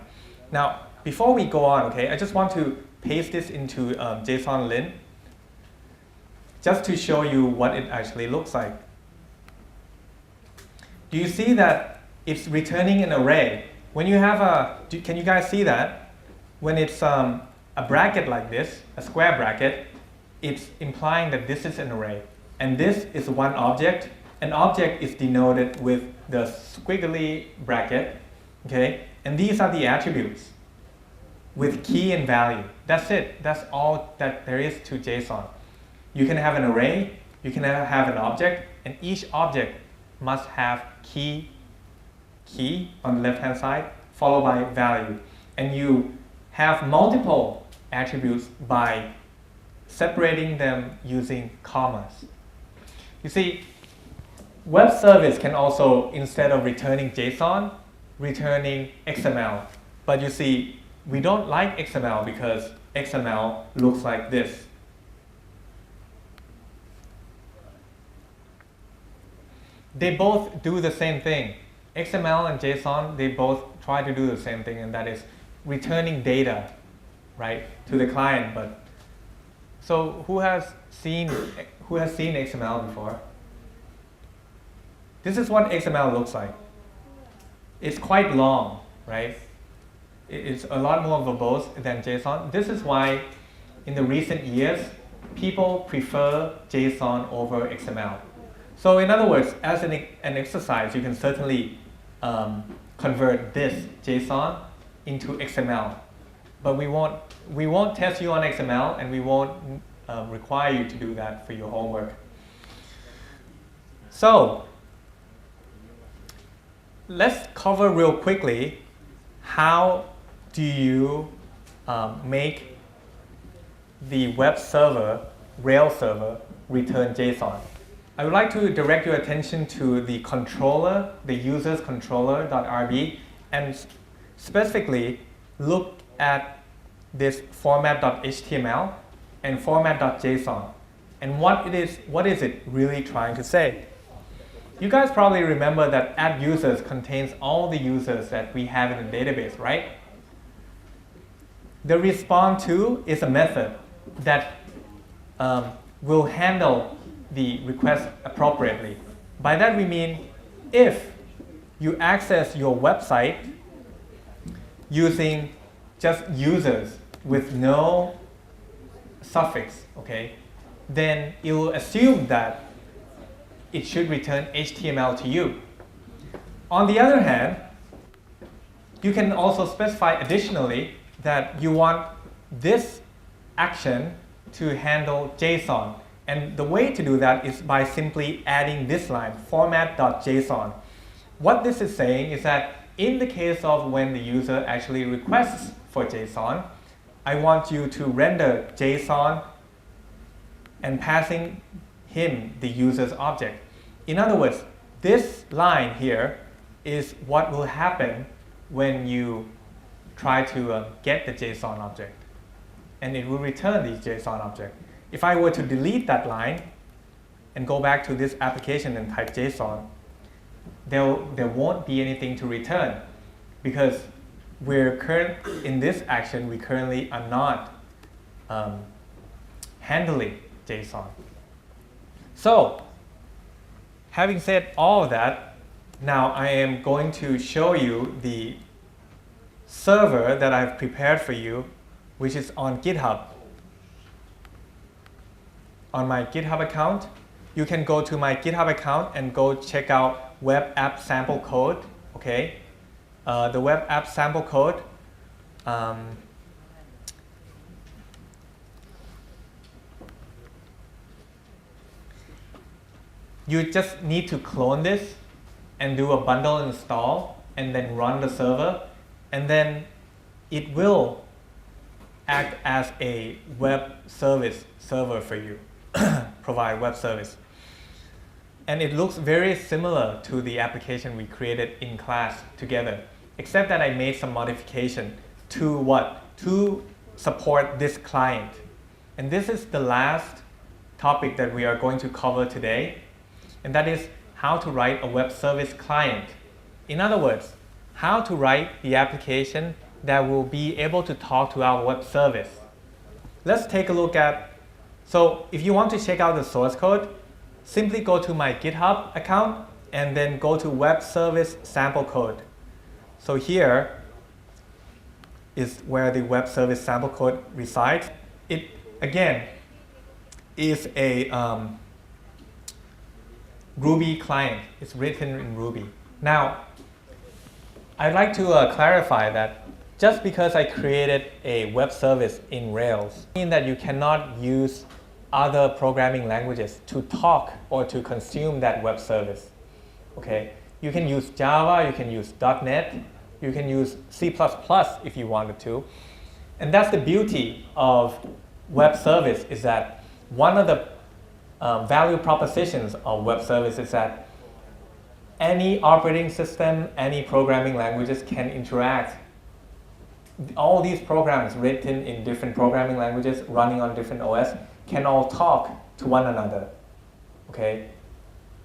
Now, before we go on, okay, I just want to paste this into JSON-lin just to show you what it actually looks like. Do you see that it's returning an array? When you have can you guys see that? When it's a bracket like this, a square bracket, it's implying that this is an array. And this is one object. An object is denoted with the squiggly bracket, okay? And these are the attributes with key and value. That's it. That's all that there is to JSON. You can have an array, you can have an object, and each object must have key on the left-hand side, followed by value. And you have multiple attributes by separating them using commas. You see, web service can also, instead of returning JSON, returning XML. But you see, we don't like XML because XML looks like this. They both do the same thing. XML and JSON, they both try to do the same thing, and that is returning data, right, to the client. But so who has seen XML before? This is what XML looks like. It's quite long, right? It's a lot more verbose than JSON. This is why in the recent years, people prefer JSON over XML. So in other words, as an exercise, you can certainly convert this JSON into XML. But we won't test you on XML, and we won't require you to do that for your homework. So let's cover real quickly how do you make the web server, Rails server, return JSON. I would like to direct your attention to the controller, the user's controller.rb, and specifically look at this format.html and format.json. And what is it really trying to say? You guys probably remember that @users contains all the users that we have in the database, right? The respond to is a method that will handle the request appropriately. By that we mean if you access your website using just users with no suffix, okay, then it will assume that it should return HTML to you. On the other hand, you can also specify additionally that you want this action to handle JSON. And the way to do that is by simply adding this line, format.json. What this is saying is that in the case of when the user actually requests for JSON, I want you to render JSON and passing him the user's object. In other words, this line here is what will happen when you try to get the JSON object. And it will return the JSON object. If I were to delete that line and go back to this application and type JSON, there won't be anything to return because in this action, we currently are not handling JSON. So, having said all of that, Now I am going to show you the server that I've prepared for you, which is on GitHub. On my GitHub account, you can go to my GitHub account and go check out web app sample code. Okay, the web app sample code. You just need to clone this and do a bundle install and then run the server, and then it will act as a web service server for you, provide web service. And it looks very similar to the application we created in class together, except that I made some modification to what? To support this client. And this is the last topic that we are going to cover today, and that is how to write a web service client. In other words, how to write the application that will be able to talk to our web service. Let's take a look at, so if you want to check out the source code, simply go to my GitHub account and then go to web service sample code. So here is where the web service sample code resides. It, again, is a Ruby client. It's written in Ruby. Now, I'd like to clarify that just because I created a web service in Rails, doesn't mean that you cannot use other programming languages to talk or to consume that web service. Okay, you can use Java, you can use .NET, you can use C++ if you wanted to. And that's the beauty of web service, is that one of the value propositions of web service is that any operating system, any programming languages can interact. All these programs written in different programming languages, running on different OS, can all talk to one another. Okay?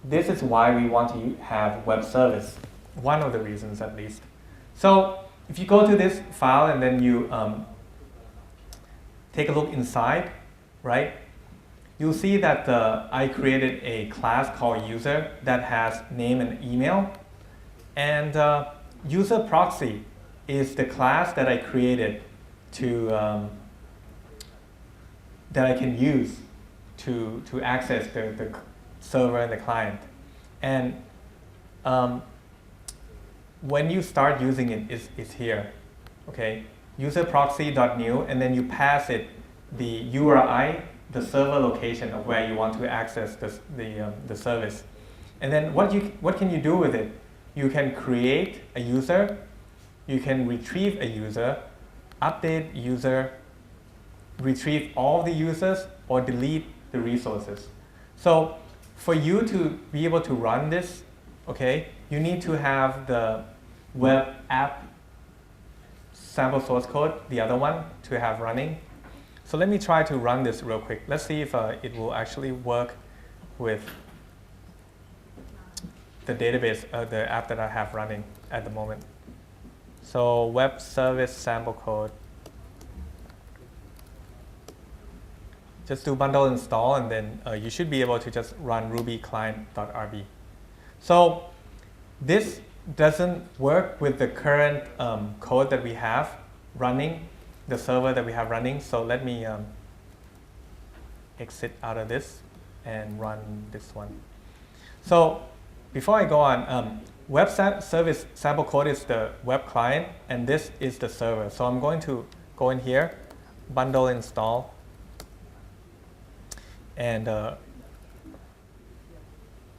This is why we want to have web service. One of the reasons, at least. So if you go to this file and then you take a look inside, right? You'll see that I created a class called user that has name and email. And user proxy is the class that I created to that I can use to access the server and the client. And when you start using it, it's here. Okay, user proxy.new, and then you pass it the URI, the server location of where you want to access the service. And then what can you do with it? You can create a user, you can retrieve a user, update user, retrieve all the users, or delete the resources. So for you to be able to run this, okay, you need to have the web app sample source code, the other one, to have running. So let me try to run this real quick. Let's see if it will actually work with the database, the app that I have running at the moment. So web service sample code. Just do bundle install, and then you should be able to just run ruby client.rb. So this doesn't work with the current code that we have running, the server that we have running. So let me exit out of this and run this one. So before I go on, web service sample code is the web client, and this is the server. So I'm going to go in here, bundle install, and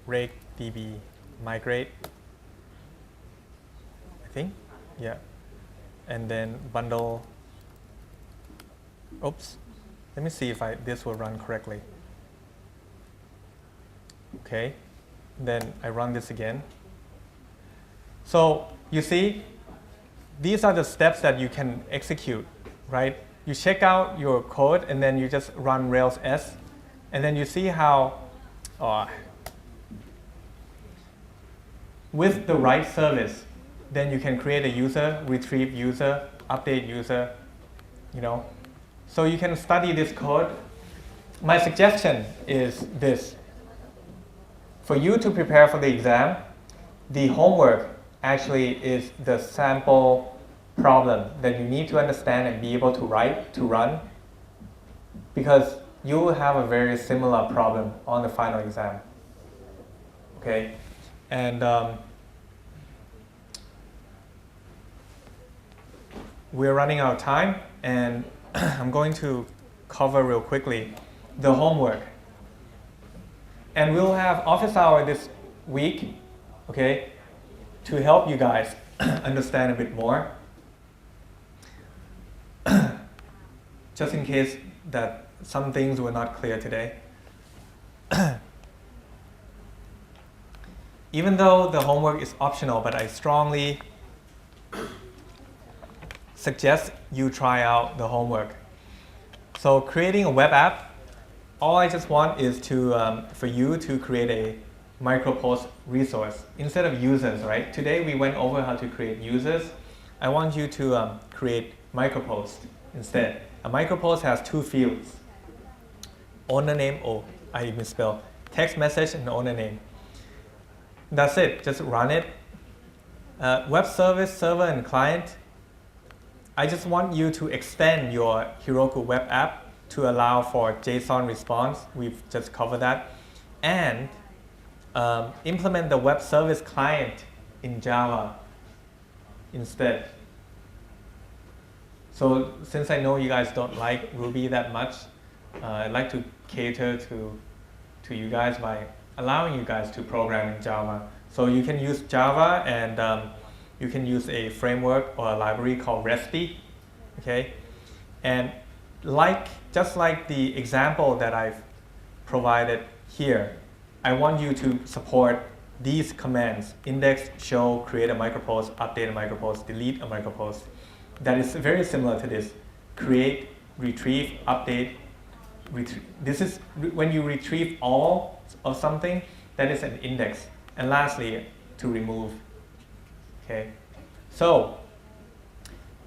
rake db migrate, I think, yeah. And then bundle, oops, let me see if this will run correctly. Okay, then I run this again. So you see, these are the steps that you can execute, right? You check out your code and then you just run Rails S, and then you see how with the right service, then you can create a user, retrieve user, update user, you know. So you can study this code. My suggestion is this. For you to prepare for the exam, the homework actually is the sample problem that you need to understand and be able to write, to run, because you will have a very similar problem on the final exam. Okay, and we're running out of time, and I'm going to cover real quickly the homework. And we'll have office hour this week, okay, to help you guys understand a bit more. Just in case that some things were not clear today. Even though the homework is optional, but I strongly suggest you try out the homework. So creating a web app, all I just want is to for you to create a micropost resource instead of users, right? Today we went over how to create users. I want you to create micropost instead. A micropost has two fields. Owner name, oh, I misspelled. Text message and owner name. That's it, just run it. Web service, server, and client. I just want you to extend your Heroku web app to allow for JSON response. We've just covered that. And implement the web service client in Java instead. So since I know you guys don't like Ruby that much, I'd like to cater to you guys by allowing you guys to program in Java. So you can use Java, and you can use a framework or a library called REST. Okay? And just like the example that I've provided here, I want you to support these commands: index, show, create a micropost, update a micropost, delete a micropost. That is very similar to this. Create, retrieve, update. This is when you retrieve all of something, that is an index. And lastly, to remove. Okay, so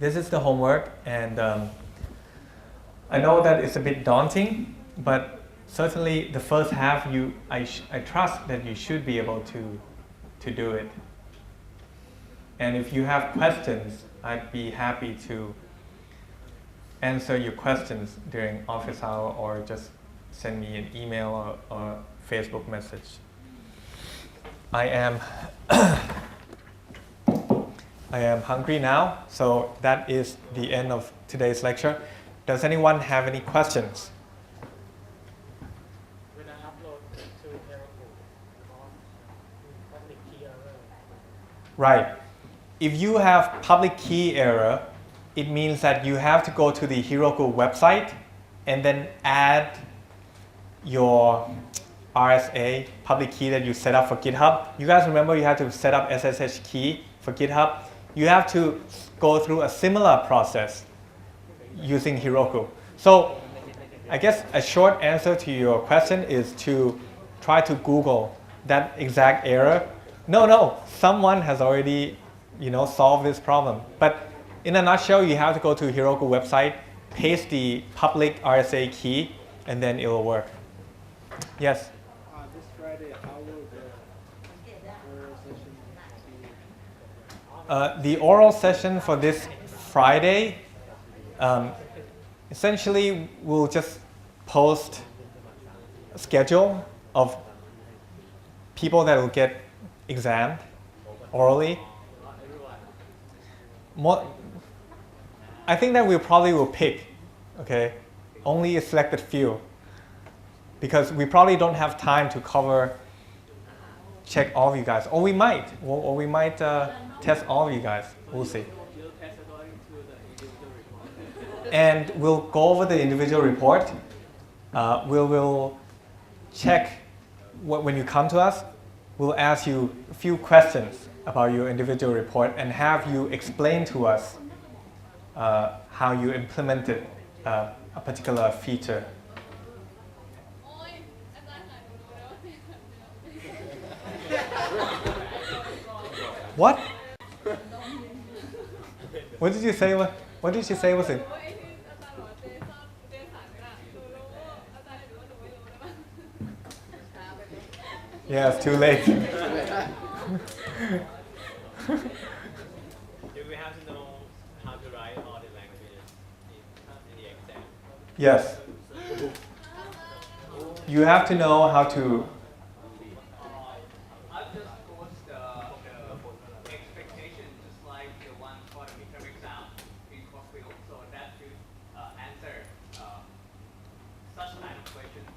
this is the homework, and I know that it's a bit daunting, but certainly the first half, I trust that you should be able to do it. And if you have questions, I'd be happy to answer your questions during office hour, or just send me an email or Facebook message. I am hungry now, so that is the end of today's lecture. Does anyone have any questions? When I upload to Heroku, public key error. Right. If you have public key error, it means that you have to go to the Heroku website and then add your RSA public key that you set up for GitHub. You guys remember you had to set up SSH key for GitHub? You have to go through a similar process using Heroku. So I guess a short answer to your question is to try to Google that exact error. No, someone has already solved this problem. But in a nutshell, you have to go to Heroku website, paste the public RSA key, and then it will work. Yes? This Friday, how will the oral session be? The oral session for this Friday, essentially we'll just post a schedule of people that will get examined orally. I think that we probably will pick, okay, only a selected few, because we probably don't have time to check all of you guys, or we might test all of you guys. We'll see. You'll test according to the individual report. And we'll go over the individual report. We'll check when you come to us. We'll ask you a few questions about your individual report and have you explain to us how you implemented a particular feature. What? What did you say? What did she say was it? Yeah, it's too late. Do we have to know how to write all the languages in the exam? Yes. You have to know how to. I'll just post the expectation just like the one for the midterm exam in Cockfield, so that should answer such kind of questions.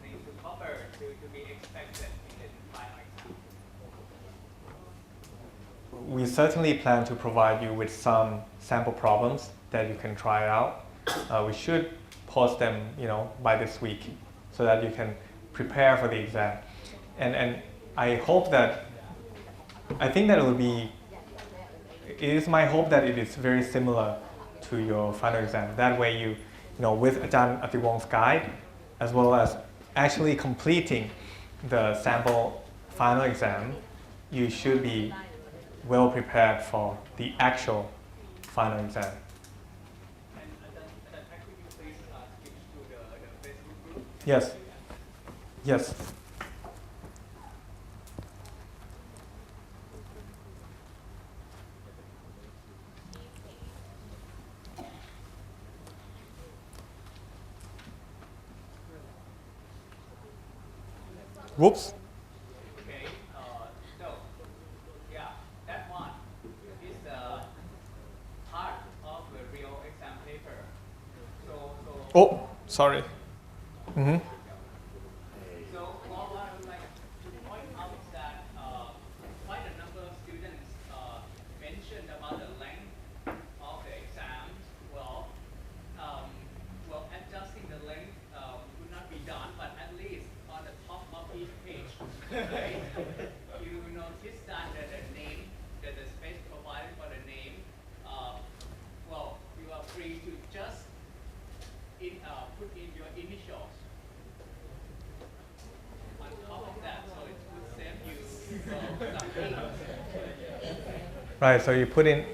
Things to cover to be expected in the final exam. We certainly plan to provide you with some sample problems that you can try out. We should post them, by this week, so that you can prepare for the exam. And I hope that, I think that it is my hope that it is very similar to your final exam. That way with Ajahn Atiwong's guide, as well as actually completing the sample final exam, you should be well prepared for the actual final exam. And could you please switch to the Facebook group? Yes. Yes. Whoops. Okay, so yeah, that one is part of the real exam paper. So Oh, sorry. Mm-hmm. So what I would like to point out is that quite a number of students mentioned about the length of the exams. Adjusting the length would not be done, but at least on the top of each page, right, you notice that the name, that the space provided for the name, you are free to just put in your initials on top of that, so it would save you some ink. Right, so you put in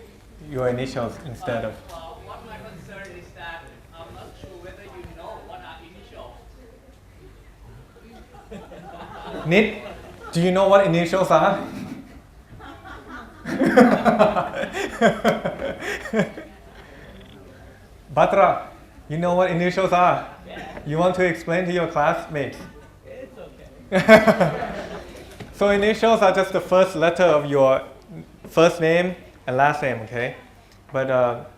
your initials instead of. What my concern is that I'm not sure whether you know what are initials. Nit, do you know what initials are? Batra, you know what initials are? You want to explain to your classmates? It's okay. So initials are just the first letter of your first name and last name, okay? But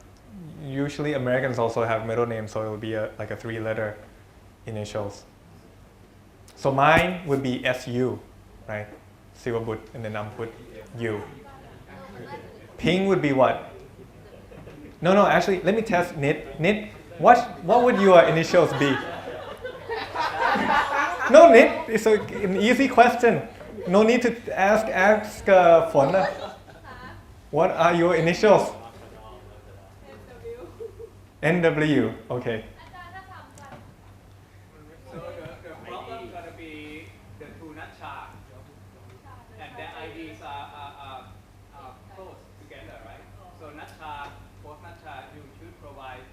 usually Americans also have middle names, so it will be like a 3-letter initials. So mine would be SU, right? Silvabut, and then I'm put U. Ping would be what? No, actually, let me test Nit. Nit, what would your initials be? No, Nit, it's an easy question. No need to ask Phon. What are your initials? NW, okay. So the problem gonna be the two Nacha, and their IDs are close together, right? So Nacha, both Nacha, you should provide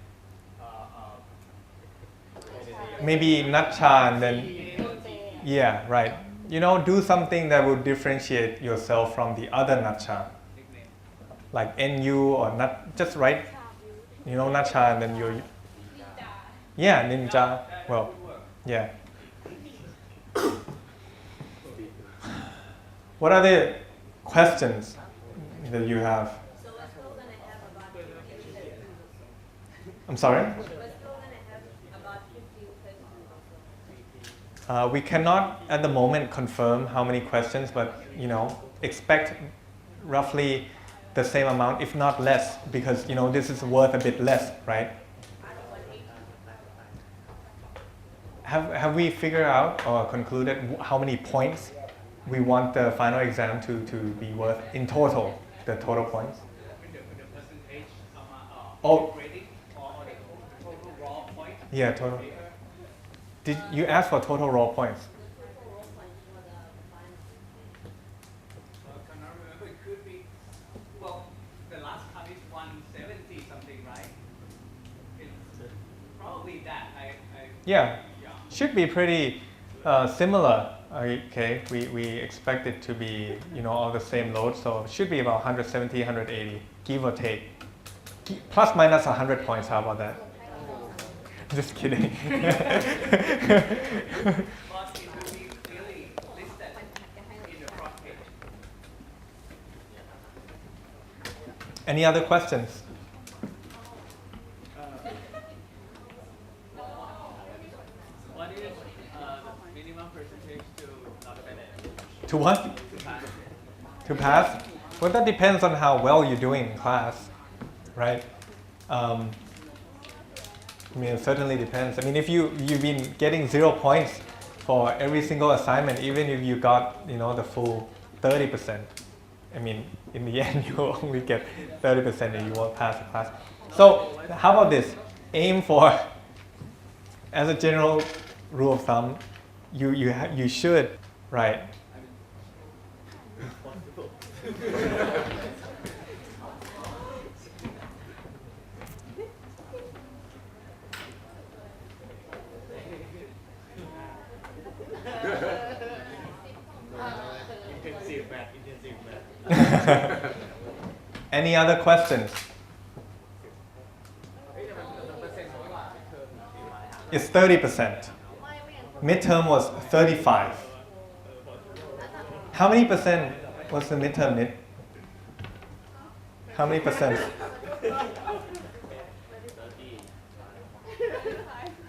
Maybe Natcha and then, yeah, right. Do something that will differentiate yourself from the other Natcha. nickname. Like NU or not, just write, Natcha and then you. Yeah, Ninja. That Well, would work. yeah. What are the questions that you have? So we're still gonna have about 15 questions. I'm sorry? We're still gonna have about 15 questions also. We cannot at the moment confirm how many questions, but expect roughly the same amount, if not less, because this is worth a bit less, right? Have we figured out or concluded how many points we want the final exam to be worth in total, the total points? The percentage Oh. rating or the total raw point. Yeah, total. Paper. Did you ask for total raw points? I cannot remember. It could be. Well, the last count is 170 something, right? It's probably that. Yeah, should be pretty similar Okay, we expect it to be, all the same load, so it should be about 170, 180, give or take. Plus minus 100 points, how about that? Just kidding. But it will be clearly listed in the front page. Any other questions? What is the minimum percentage to not finish? To what? To pass? To pass? Well, that depends on how well you're doing in class, right? It certainly depends. If you've been getting 0 points for every single assignment, even if you got the full 30%, in the end you only get 30% and you won't pass the class. So how about this? Aim for, as a general rule of thumb, you should, right? Any other questions? It's 30%. Midterm was 35. How many percent was the midterm, Nit? How many percent?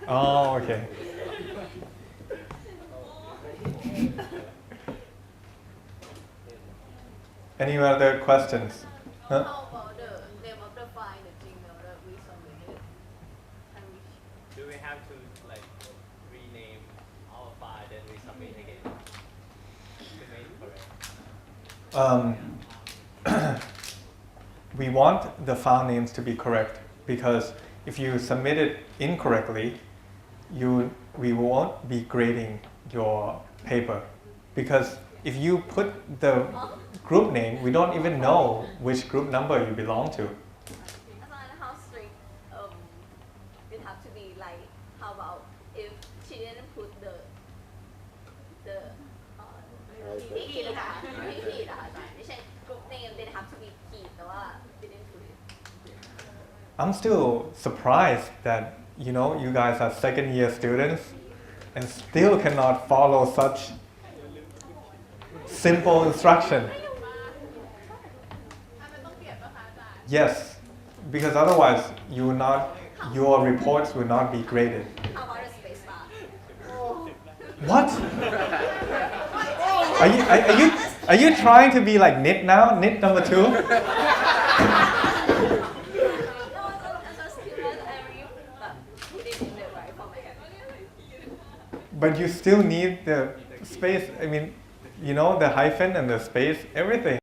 Oh, okay. Any other questions? Huh? How about the name of the file, the Gmail that we submitted? And we Do we have to rename our file then we submit again to make it correct? We want the file names to be correct because if you submit it incorrectly, we won't be grading your paper. Because if you put the group name, we don't even know which group number you belong to. how strict it have to be like, how about if she didn't put the key นะคะไม่ขีดนะคะอาจารย์ไม่ใช่ group name they have to be ขีดแต่ว่า didn't put it. I'm still surprised that you guys are second year students and still cannot follow such simple instruction. Yes, because otherwise your reports will not be graded. How about the space bar? What? Are you trying to be like Nit now? Nit number 2? No, I'm just curious. I really put it in the right format. But you still need the space. The hyphen and the space, everything.